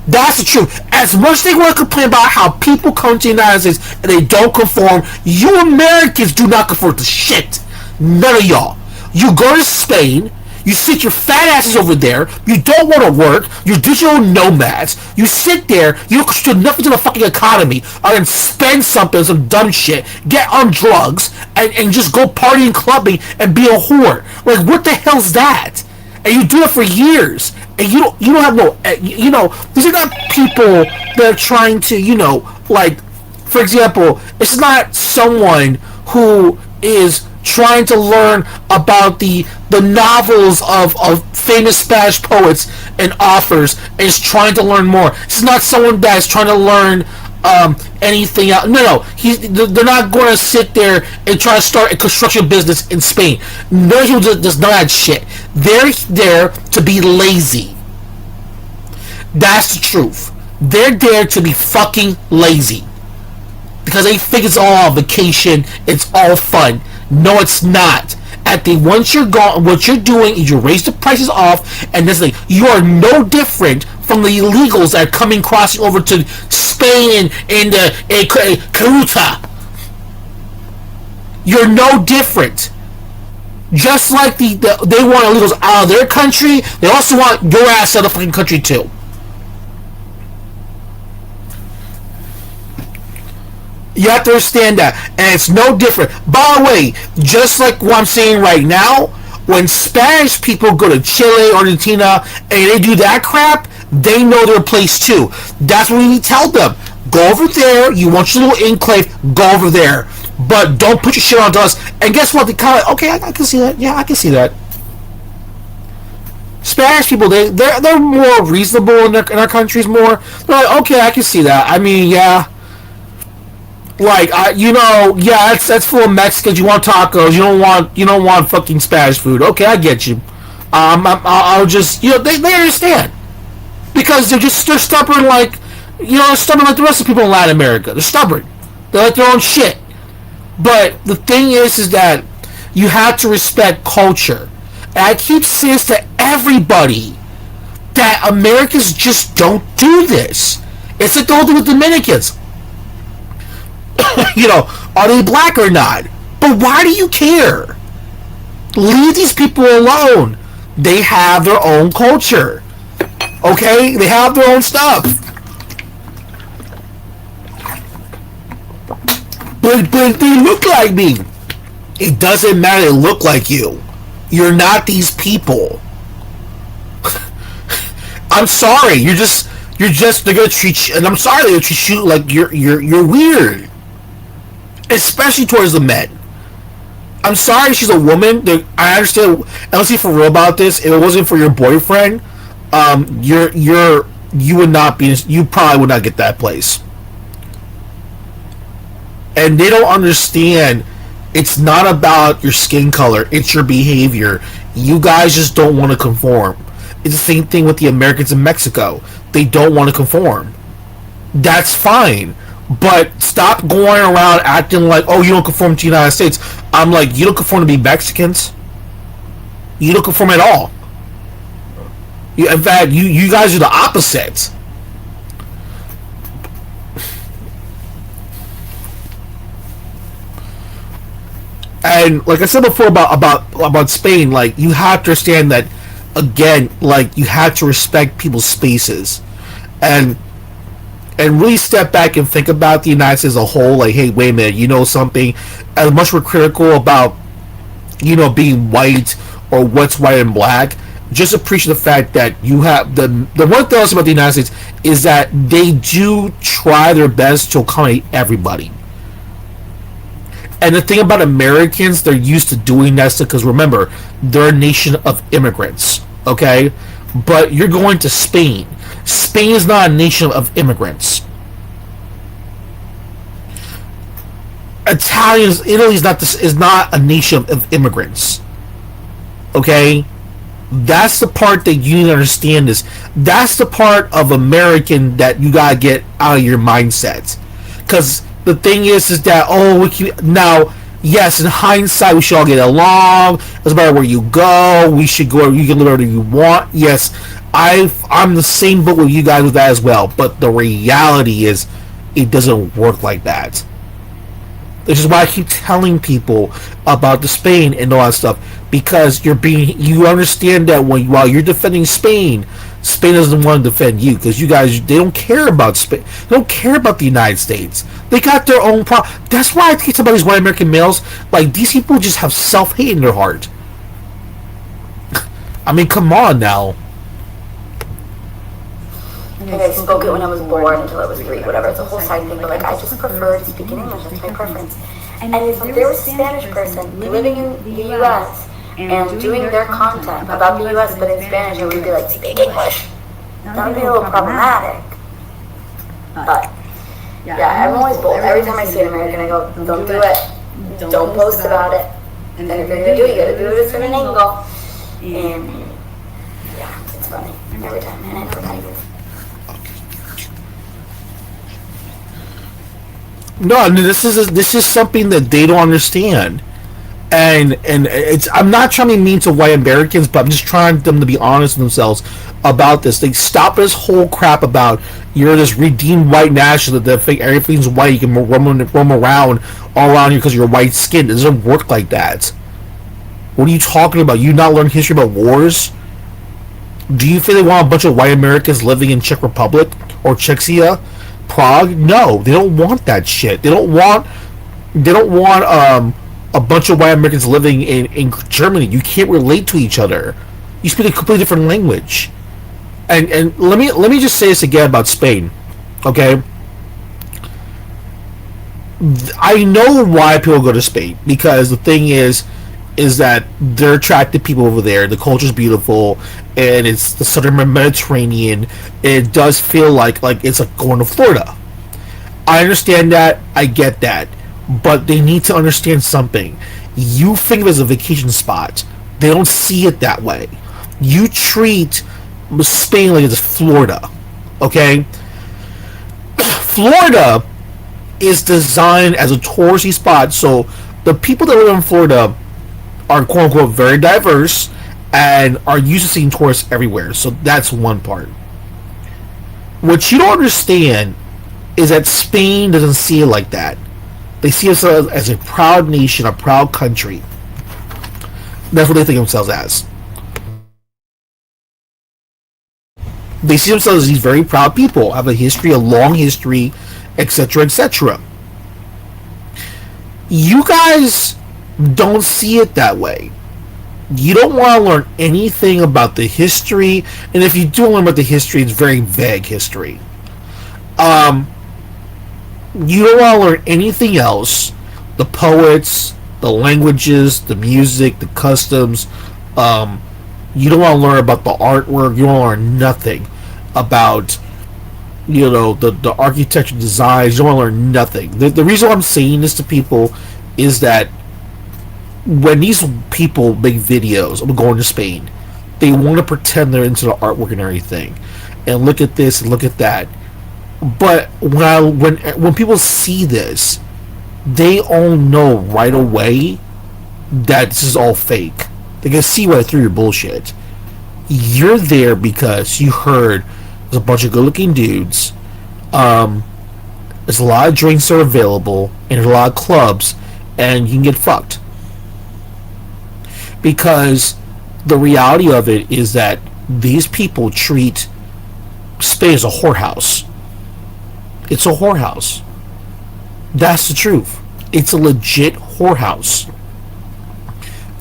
S4: That's the truth. As much as they want to complain about how people come to the United States and they don't conform, you Americans do not conform to shit. None of y'all. You go to Spain, you sit your fat asses over there, you don't want to work, you're digital nomads, you sit there, you don't contribute nothing to the fucking economy, other than spend something on some dumb shit, get on drugs, and just go partying, clubbing, and be a whore. Like, what the hell's that? And you do it for years, and you don't have no, these are not people that are trying to, like, for example, it's not someone who is trying to learn about the novels of famous Spanish poets and authors and is trying to learn more. It's not someone that is trying to learn anything else. No. They're not going to sit there and try to start a construction business in Spain. No, he does not that shit. They're there to be lazy. That's the truth. They're there to be fucking lazy. Because they think it's all vacation, it's all fun. No, it's not. Once you're gone, what you're doing is you raise the prices off, and this thing, you are no different from the illegals that are crossing over to Spain and Ceuta. You're no different. Just like they want illegals out of their country, they also want your ass out of the fucking country too. You have to understand that, and it's no different. By the way, just like what I'm saying right now, when Spanish people go to Chile, Argentina, and they do that crap, they know their place too. That's what we need to tell them. Go over there. You want your little enclave, go over there. But don't put your shit onto us. And guess what? They kind of, okay, I can see that. Yeah, I can see that. Spanish people, they're more reasonable in our countries more. They're like, okay, I can see that. I mean, yeah. Like, that's full of Mexicans. You want tacos. You don't want fucking Spanish food. Okay, I get you. I'll just, they understand. Because they're stubborn like, stubborn like the rest of people in Latin America. They're stubborn. They like their own shit. But the thing is that you have to respect culture. And I keep saying this to everybody, that Americans just don't do this. It's like the whole thing with Dominicans. Are they black or not? But why do you care? Leave these people alone. They have their own culture. Okay? They have their own stuff. But they look like me. It doesn't matter. They look like you. You're not these people. I'm sorry. They're gonna treat you, and I'm sorry they're gonna treat you like you're weird. Especially towards the men. I'm sorry she's a woman. I understand. Let's be for real about this. If it wasn't for your boyfriend, you would not be. You probably would not get that place. And they don't understand. It's not about your skin color. It's your behavior. You guys just don't want to conform. It's the same thing with the Americans in Mexico. They don't want to conform. That's fine. But stop going around acting like, oh, you don't conform to the United States. I'm like, you don't conform to be Mexicans. You don't conform at all. In fact, you guys are the opposite. And like I said before about Spain, like, you have to understand that, again, like, you have to respect people's spaces. And really step back and think about the United States as a whole. Like, hey, wait a minute, something. As much we're critical about, being white or what's white and black, just appreciate the fact that you have the one thing else about the United States is that they do try their best to accommodate everybody. And the thing about Americans, they're used to doing that stuff because, remember, they're a nation of immigrants, okay? But you're going to Spain. Spain is not a nation of immigrants. Italy is not a nation of immigrants. Okay, that's the part that you need to understand. That's the part of American that you gotta get out of your mindset. Because the thing is that now, yes, in hindsight, we should all get along. It doesn't matter where you go. We should go. You can live wherever you want. Yes, I'm the same boat with you guys with that as well. But the reality is, it doesn't work like that. This is why I keep telling people about the Spain and all that stuff, because you understand that while you're defending Spain doesn't want to defend you, because you guys, they don't care about Spain. They don't care about the United States. They got their own problem. That's why I teach about these white American males. Like, these people just have self-hate in their heart. I mean, come on now.
S23: Like, I spoke it when I was born until I was 3, whatever. It's a whole side thing, but like, I just prefer to speak in English. That's my preference. And if there was a Spanish person living in the U.S. and doing their content about the U.S. but in Spanish, I would be like, speak English. That would be a little problematic. But yeah, I'm always bold. Every time I see an American, I go, don't do it. Don't post about it. And if you're gonna do it, you gotta do it from an angle. And yeah, it's funny every time, and I never kind of.
S4: No, this is something that they don't understand, and I'm not trying to be mean to white Americans, but I'm just trying them to be honest with themselves about this. They stop this whole crap about you're this redeemed white nationalist that think everything's white. You can roam around all around you because you're white skinned. It doesn't work like that. What are you talking about? You not learn history about wars? Do you think they want a bunch of white Americans living in Czech Republic or Czechia? Prague? No, they don't want that shit. They don't want a bunch of white Americans living in Germany. You can't relate to each other. You speak a completely different language. And let me just say this again about Spain, okay? I know why people go to Spain, because the thing is that they're attractive people over there. The culture's beautiful, and it's the southern Mediterranean. It does feel like it's like going to Florida. I understand that. I get that. But they need to understand something. You think of it as a vacation spot. They don't see it that way. You treat Spain like it's Florida. Okay? Florida is designed as a touristy spot, so the people that live in Florida are quote unquote very diverse and are used to seeing tourists everywhere. So that's one part. What you don't understand is that Spain doesn't see it like that. They see themselves as a proud nation, a proud country. That's what they think of themselves as. They see themselves as these very proud people, have a history, a long history, etc., etc. You guys don't see it that way. You don't want to learn anything about the history, and if you do learn about the history, it's very vague history. You don't want to learn anything else. The poets, the languages, the music, the customs. You don't want to learn about the artwork. You don't want to learn nothing about, the architecture designs. You don't want to learn nothing. The reason why I'm saying this to people is that when these people make videos of going to Spain, they want to pretend they're into the artwork and everything, and look at this and look at that. But when people see this, they all know right away that this is all fake. They can see right through your bullshit. You're there because you heard there's a bunch of good-looking dudes. There's a lot of drinks that are available, and there's a lot of clubs, and you can get fucked. Because the reality of it is that these people treat Spain as a whorehouse. It's a whorehouse. That's the truth. It's a legit whorehouse.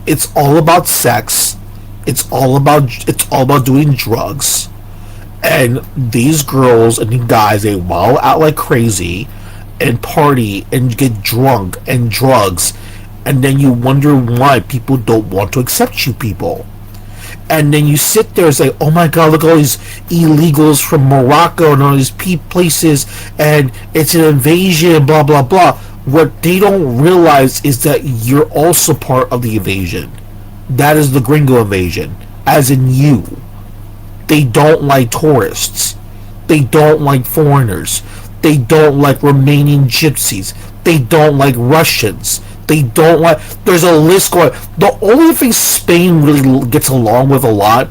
S4: It's all about sex. It's all about doing drugs. And these girls and these guys, they wild out like crazy and party and get drunk and drugs, and then you wonder why people don't want to accept you people. and then you sit there and say, oh my god, look at all these illegals from Morocco and all these places, and it's an invasion, blah blah blah. What they don't realize is that you're also part of the invasion. That is the gringo invasion, as in you. They don't like tourists. They don't like foreigners. They don't like Romanian gypsies. They don't like Russians. They don't like... There's a list going... The only thing Spain really gets along with a lot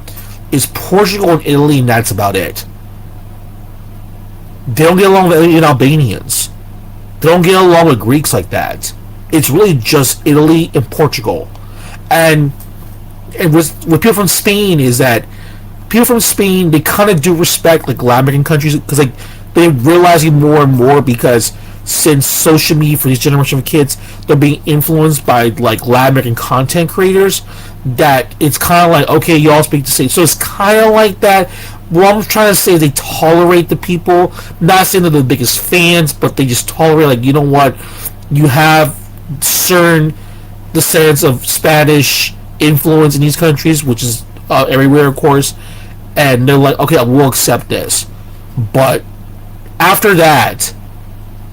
S4: is Portugal and Italy, and that's about it. They don't get along with any Albanians. They don't get along with Greeks like that. It's really just Italy and Portugal. And with people from Spain is that people from Spain, they kind of do respect like Latin American countries, because like they're realizing more and more, because since social media for this generation of kids, they're being influenced by like Latin American content creators, that it's kind of like, okay, y'all speak the same. So it's kind of like that. What I'm trying to say is they tolerate the people, not saying they're the biggest fans, but they just tolerate, like, you know what, you have certain the sense of Spanish influence in these countries, which is everywhere, of course, and they're like, okay, we'll accept this. But after that,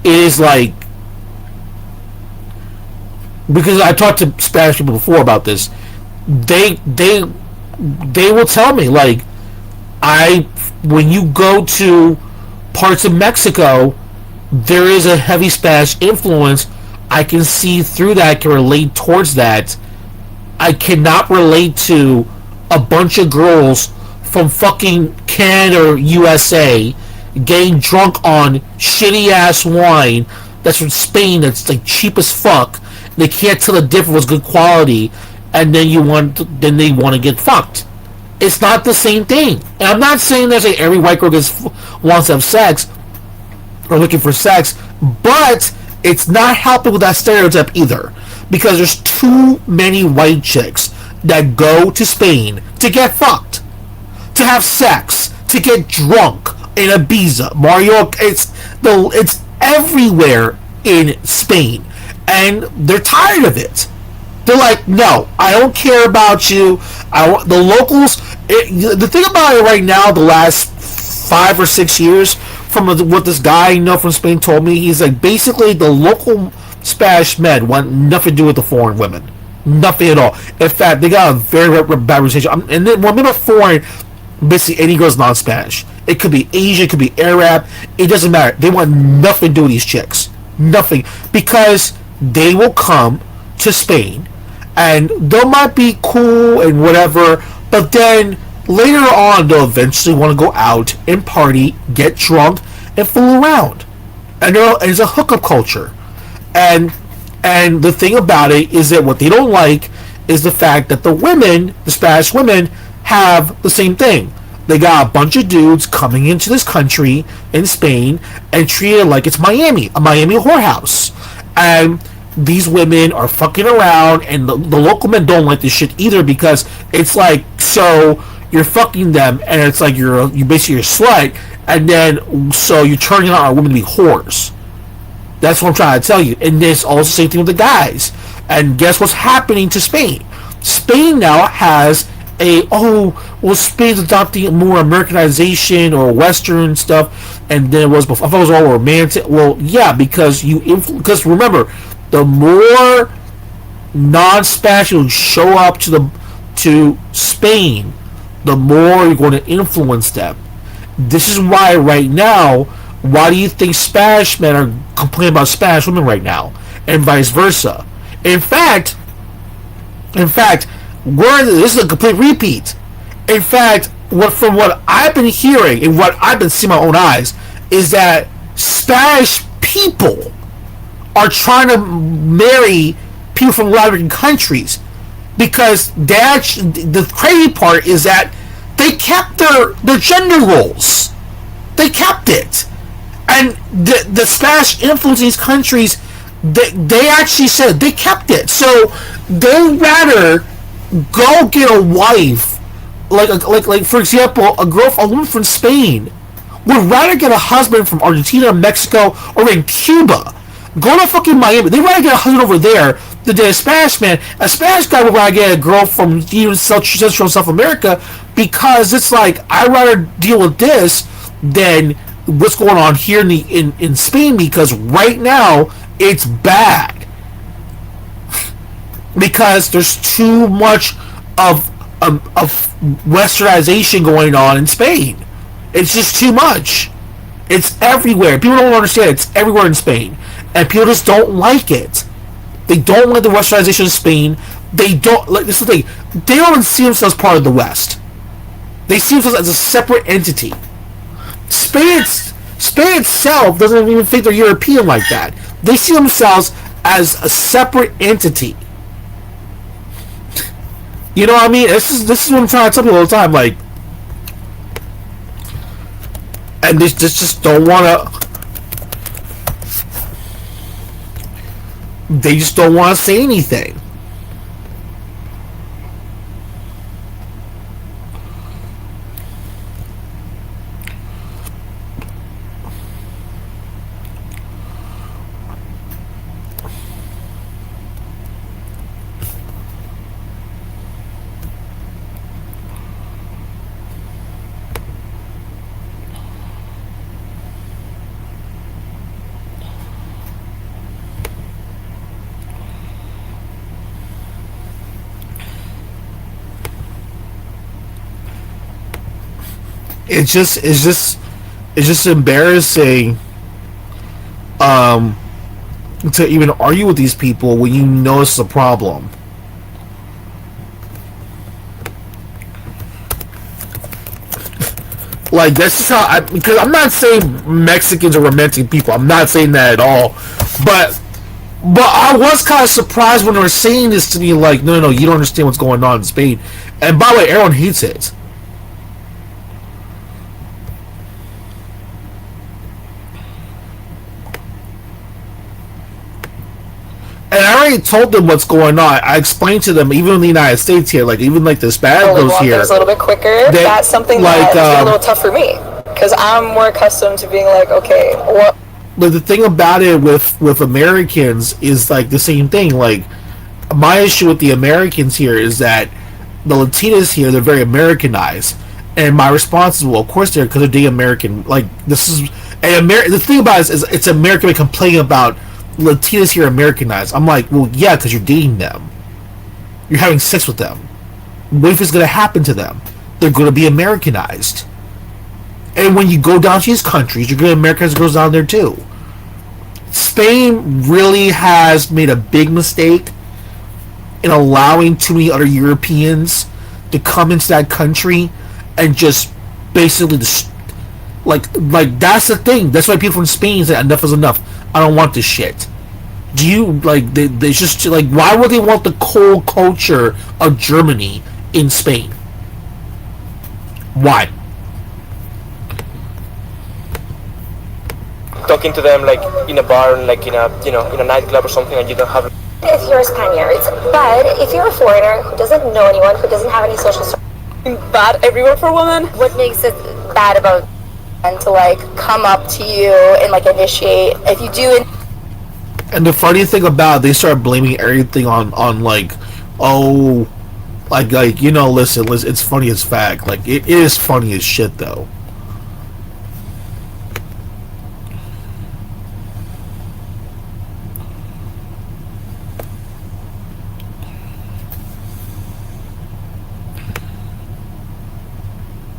S4: it is like, because I talked to Spanish people before about this, they will tell me, like, when you go to parts of Mexico, there is a heavy Spanish influence. I can see through that, I can relate towards that. I cannot relate to a bunch of girls from fucking Canada or USA getting drunk on shitty ass wine that's from Spain, that's like cheap as fuck. They can't tell the difference what's good quality, and then then they want to get fucked. It's not the same thing. And I'm not saying that like every white girl wants to have sex or looking for sex, but it's not helping with that stereotype either, because there's too many white chicks that go to Spain to get fucked, to have sex, to get drunk in Ibiza, Mario. It's everywhere in Spain, and they're tired of it. They're like, no, I don't care about you. The locals. The thing about it right now, the last 5 or 6 years, from what this guy I know from Spain told me, he's like, basically the local Spanish men want nothing to do with the foreign women, nothing at all. In fact, they got a very bad reputation. And then when we foreign, basically any girl's non-Spanish. It could be Asian, it could be Arab. It doesn't matter. They want nothing to do with these chicks, nothing, because they will come to Spain, and they might be cool and whatever, but then later on they'll eventually want to go out and party, get drunk, and fool around. And it's a hookup culture. And the thing about it is that what they don't like is the fact that the Spanish women, have the same thing. They got a bunch of dudes coming into this country in Spain and treat it like it's Miami, a Miami whorehouse. And these women are fucking around, and the local men don't like this shit either, because it's like, so you're fucking them, and it's like you're basically a slut, and then so you're turning out our women to be whores. That's what I'm trying to tell you. And this also the same thing with the guys. And guess what's happening to Spain? Spain now has Spain's adopting more Americanization or Western stuff, and then it was before. I thought it was all romantic. Well, yeah, because because remember, the more non-Spanish you show up to Spain, the more you're going to influence them. This is why right now, why do you think Spanish men are complaining about Spanish women right now, and vice versa? In fact, this is a complete repeat. In fact, from what I've been hearing and what I've been seeing with my own eyes, is that Spanish people are trying to marry people from Latin American countries, because the crazy part is that they kept their gender roles. They kept it. And the Spanish influence in these countries, they actually said they kept it. So they'd rather go get a wife, like for example, a woman from Spain would rather get a husband from Argentina, Mexico, or in Cuba. Go to fucking Miami. They'd rather get a husband over there The Spanish man, a Spanish guy would rather get a girl from even Central South America because it's like I'd rather deal with this than what's going on here in Spain because right now it's bad because there's too much of westernization going on in Spain. It's just too much. It's everywhere. People don't understand. It's everywhere in Spain, and people just don't like it. They don't like the westernization of Spain. They don't like this is the thing. They don't see themselves part of the West. They see themselves as a separate entity. Spain itself doesn't even think they're European like that. They see themselves as a separate entity. You know what I mean? This is what I'm trying to tell people all the time. Like, and they just don't want to. They just don't want to say anything. It's just embarrassing to even argue with these people when you know it's a problem. Like that's just how because I'm not saying Mexicans are romantic people. I'm not saying that at all. But I was kind of surprised when they were saying this to me. Like, no, you don't understand what's going on in Spain. And by the way, everyone hates it. And I already told them what's going on. I explained to them, even in the United States here, like even like the Hispanicos here,
S11: a little bit quicker. That's something
S4: like,
S11: that's a little tough for me because I'm more accustomed to being like, okay, what?
S4: But the thing about it with Americans is like the same thing. Like my issue with the Americans here is that the Latinas here, they're very Americanized, and my response is, well, of course they're because they're the American. Like this is the thing about it is it's American complaining about Latinas here Americanized. I'm like, well, yeah, because you're dating them. You're having sex with them. What if it's going to happen to them? They're going to be Americanized. And when you go down to these countries, you're going to Americanize girls down there too. Spain really has made a big mistake in allowing too many other Europeans to come into that country and just basically like that's the thing. That's why people from Spain say enough is enough. I don't want this shit. Do you like they just like why would they want the cold culture of Germany in Spain? Why?
S6: Talking to them like in a bar, like in a in a nightclub or something, and you don't have.
S5: If you're Spaniards, but if you're a foreigner who doesn't know anyone, who doesn't have any social
S11: bad everywhere for women.
S5: What makes it bad about and to like come up to you and like initiate if you do
S4: and the funny thing about it, they start blaming everything on like oh like listen it's funny as fact. Like it is funny as shit though.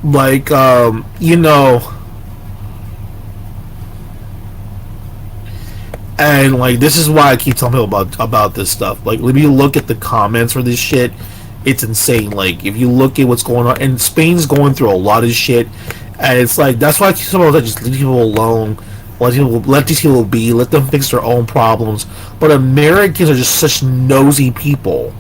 S4: Like and like this is why I keep telling people about this stuff. Like when you look at the comments for this shit, it's insane. Like if you look at what's going on, and Spain's going through a lot of shit, and it's like that's why I keep telling people just leave people alone, let these people be, let them fix their own problems. But Americans are just such nosy people.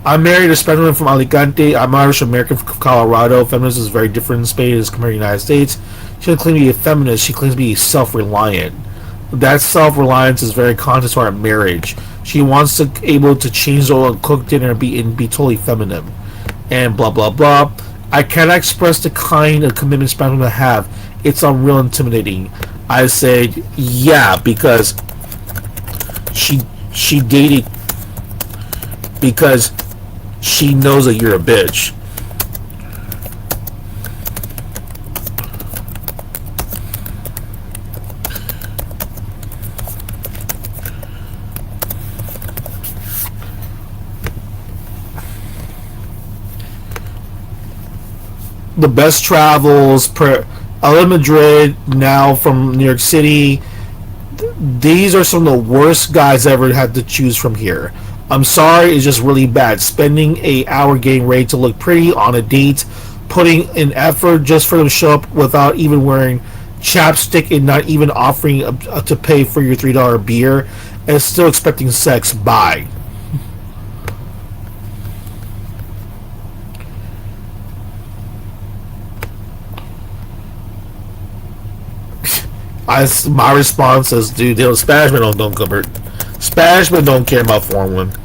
S4: I'm married to a Spanish woman from Alicante. I'm Irish American from Colorado. Feminism is very different in Spain as compared to the United States. She doesn't claim to be a feminist. She claims to be self-reliant. That self-reliance is very conscious to our marriage. She wants to able to change the oil and cook dinner and be totally feminine. And blah, blah, blah. I cannot express the kind of commitment Spanish women have. It's unreal intimidating. I said, yeah, because she dated because she knows that you're a bitch. The best travels I live in Madrid now from New York City. These are some of the worst guys I ever had to choose from here. I'm sorry, it's just really bad. Spending an hour getting ready to look pretty on a date, putting in effort just for them to show up without even wearing chapstick and not even offering to pay for your $3 beer, and still expecting sex. Bye. My response is, dude, Spanish men don't convert. Spanish men don't care about foreign women.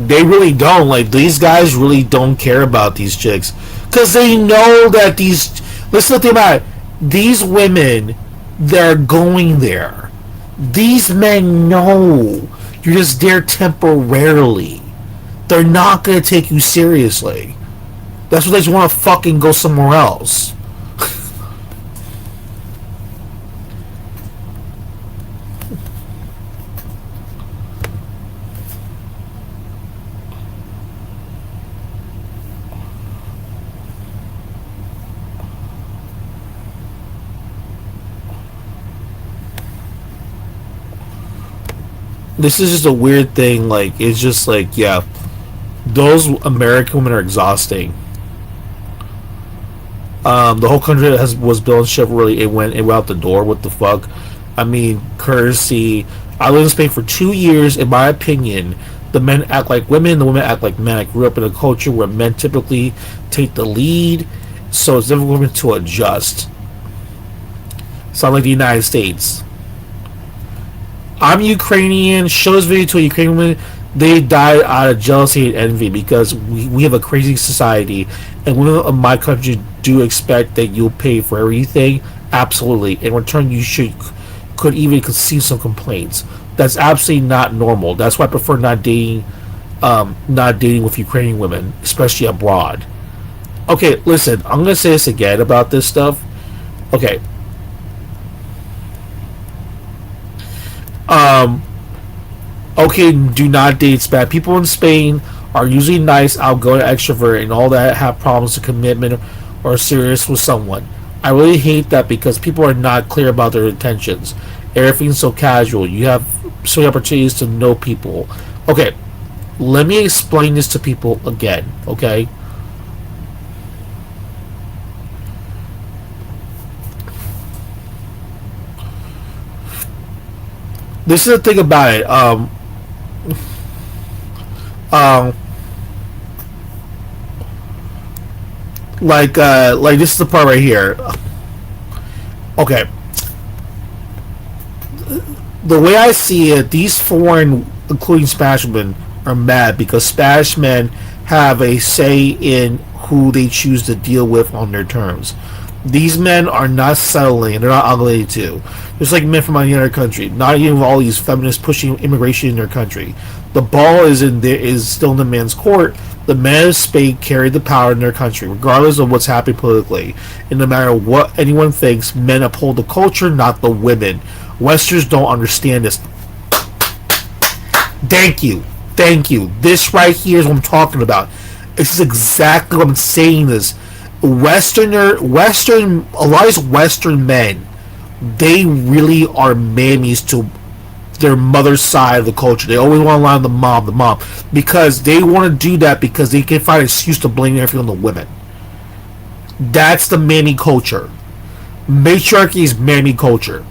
S4: They really don't. Like, these guys really don't care about these chicks. Because they know that these... Listen to the thing about it. These women, they're going there. These men know you're just there temporarily. They're not going to take you seriously. That's what they just want to fucking go somewhere else. This is just a weird thing. Like, it's just like, yeah, those American women are exhausting. The whole country was built on chivalry. It went out the door. What the fuck? I mean, courtesy. I lived in Spain for 2 years. In my opinion, the men act like women, the women act like men. I grew up in a culture where men typically take the lead, so it's difficult for women to adjust. Sound like the United States. I'm Ukrainian. Show this video to a Ukrainian woman. They died out of jealousy and envy because we have a crazy society, and women of my country do expect that you'll pay for everything. Absolutely. In return, you could even conceive some complaints. That's absolutely not normal. That's why I prefer not dating with Ukrainian women, especially abroad. Okay, listen. I'm gonna say this again about this stuff. Okay. Okay, do not date Spanish. People in Spain are usually nice, outgoing, extrovert, and all that have problems with commitment or serious with someone. I really hate that because people are not clear about their intentions. Everything's so casual. You have so many opportunities to know people. Okay, let me explain this to people again, okay? This is the thing about it. Like this is the part right here. Okay. The way I see it, these foreign, including Spanish men, are mad because Spanish men have a say in who they choose to deal with on their terms. These men are not settling, they're not obligated to. Just like men from any other country. Not even all these feminists pushing immigration in their country. The ball is still in the men's court. The men of Spain carry the power in their country, regardless of what's happening politically. And no matter what anyone thinks, men uphold the culture, not the women. Westerns don't understand this. Thank you. Thank you. This right here is what I'm talking about. This is exactly what I'm saying. This a lot of these Western men, they really are mammies to their mother's side of the culture. They always want to lie on the mom, because they want to do that because they can find an excuse to blame everything on the women. That's the mammy culture. Matriarchy is mammy culture.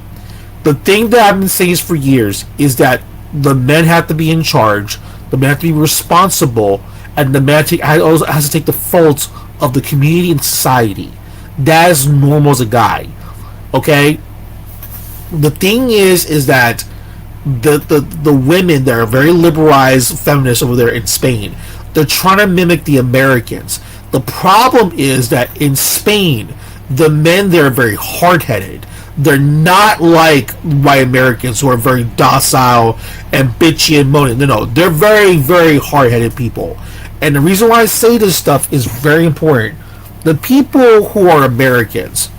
S4: The thing that I've been saying for years is that the men have to be in charge, the men have to be responsible, and the man also has to take the faults of the community and society. That is normal as a guy. Okay? The thing is that the women that are very liberalized feminists over there in Spain, they're trying to mimic the Americans. The problem is that in Spain, the men there are very hard-headed. They're not like white Americans who are very docile and bitchy and moaning. No, they're very, very hard-headed people. And the reason why I say this stuff is very important. The people who are Americans,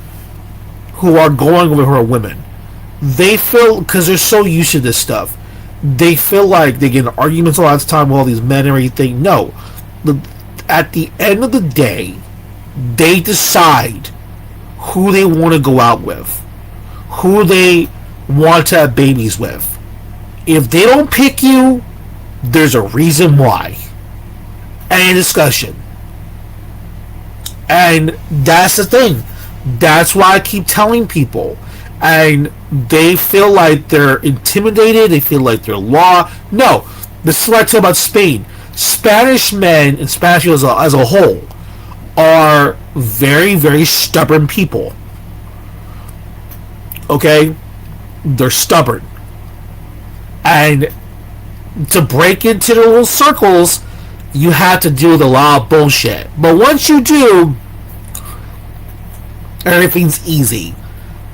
S4: who are going over who are women, they feel, because they're so used to this stuff, they feel like they get in arguments a lot of the time with all these men and everything. No. At the end of the day, they decide who they want to go out with, who they want to have babies with. If they don't pick you, there's a reason why. Any discussion. And that's the thing. That's why I keep telling people. And they feel like they're intimidated. They feel like they're law. No. This is what I talk about Spain. Spanish men and Spanish people as a whole are very, very stubborn people. Okay? They're stubborn. And to break into their little circles, you have to deal with a lot of bullshit. But once you do, everything's easy.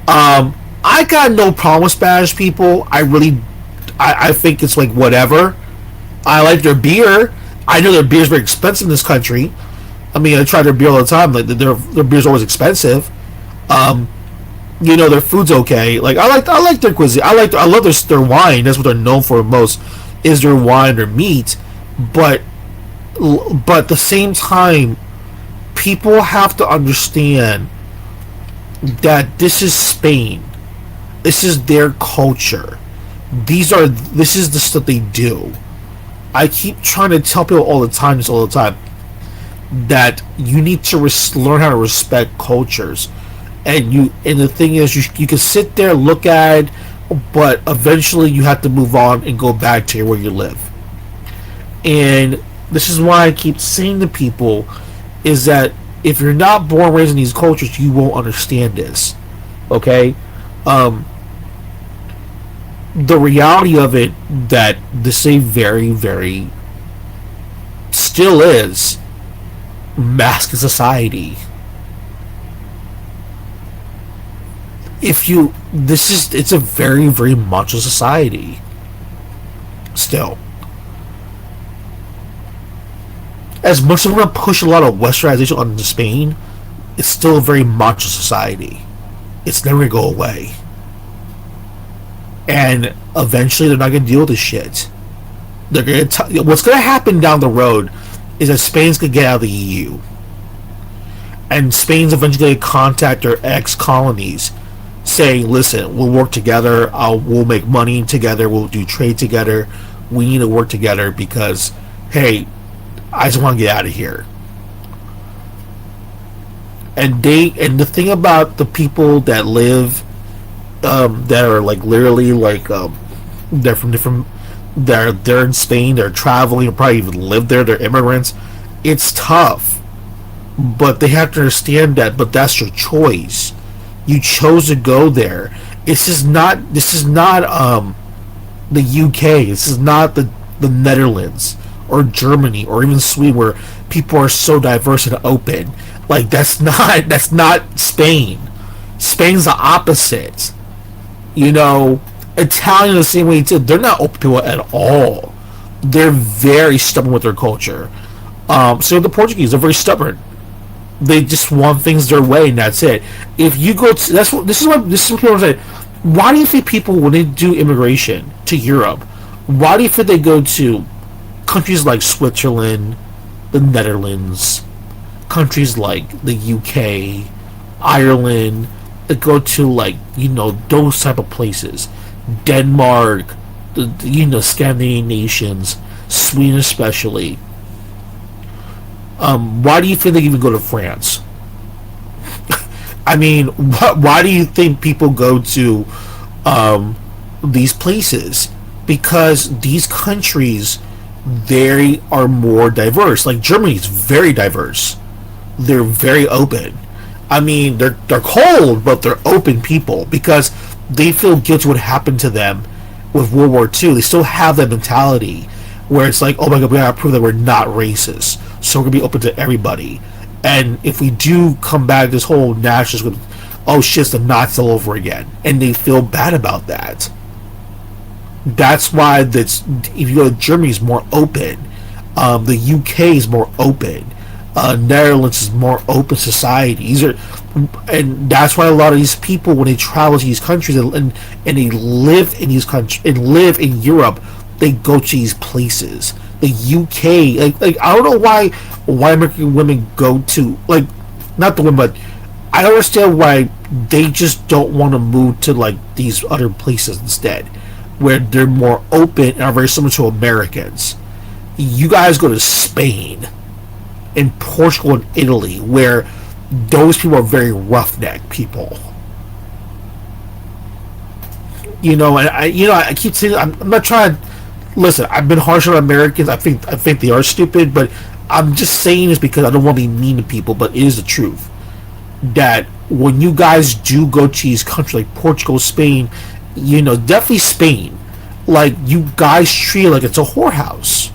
S4: I got no problem with Spanish people. I think it's like whatever. I like their beer. I know their beer's very expensive in this country. I mean, I try their beer all the time. Like their beer's always expensive. Their food's okay. Like I like their cuisine. I love their wine. That's what they're known for most, is their wine or meat. But at the same time, people have to understand that this is Spain. This is their culture. This is the stuff they do. I keep trying to tell people all the time, that you need to learn how to respect cultures. And the thing is, you can sit there, look at it, but eventually you have to move on and go back to where you live. And this is why I keep saying to people, is that if you're not born and raised in these cultures, you won't understand this. Okay? The reality of it, that this is a very, very, still is, masculine society. It's a very, very macho society. Still. As much as we're going to push a lot of westernization onto Spain, it's still a very macho society. It's never going to go away. And eventually they're not going to deal with this shit. They're going to what's going to happen down the road is that Spain's going to get out of the EU. And Spain's eventually going to contact their ex-colonies saying, listen, we'll work together, we'll make money together, we'll do trade together, we need to work together because, hey, I just want to get out of here. And the thing about the people that live, that are like literally like, they're from different, they're in Spain, they're traveling, or probably even live there, they're immigrants. It's tough, but they have to understand that. But that's your choice. You chose to go there. This is not the UK. This is not the Netherlands or Germany or even Sweden, where people are so diverse and open. Like that's not Spain. Spain's the opposite. Italian the same way too. They're not open to it at all. They're very stubborn with their culture. So the Portuguese are very stubborn. They just want things their way, and that's it. If you go to, this is what people say. Why do you think people, when they do immigration to Europe, why do you think they go to countries like Switzerland, the Netherlands, countries like the UK, Ireland? They go to those type of places, Denmark, Scandinavian nations, Sweden especially. Why do you think they even go to France? I mean, why do you think people go to these places? Because these countries, they are more diverse. Like Germany is very diverse. They're very open. I mean, they're cold, but they're open people because they feel guilty what happened to them with World War II. They still have that mentality where it's like, oh my God, we gotta prove that we're not racist, so we're gonna be open to everybody. And if we do come back this whole nationalist oh shit, the Nazis all over again, and they feel bad about that. That's why if you go to Germany, is more open. The UK is more open. Netherlands is more open society. And that's why a lot of these people, when they travel to these countries and they live in these countries and live in Europe, they go to these places. The UK, like I don't know why American women go to, like, not the women, but I don't understand why they just don't want to move to like these other places instead, where they're more open and are very similar to Americans. You guys go to Spain and Portugal and Italy, where those people are very roughneck people. And I keep saying, I'm not trying to listen. I've been harsh on Americans. I think they are stupid, but I'm just saying this because I don't want to be mean to people. But it is the truth that when you guys do go to these countries like Portugal, Spain, definitely Spain, like, you guys treat it like it's a whorehouse.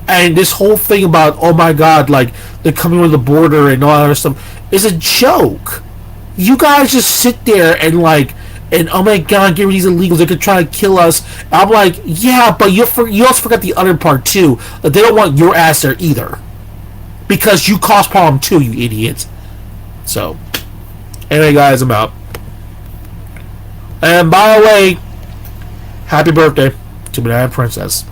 S4: And this whole thing about, oh my god, like, they're coming over the border and all that other stuff is a joke. You guys just sit there and oh my god, get rid of these illegals, they could try to kill us. And I'm like, yeah, but you also forgot the other part too, that they don't want your ass there either. Because you cause problem too, you idiots. So, anyway guys, I'm out. And by the way, happy birthday to Banana Princess.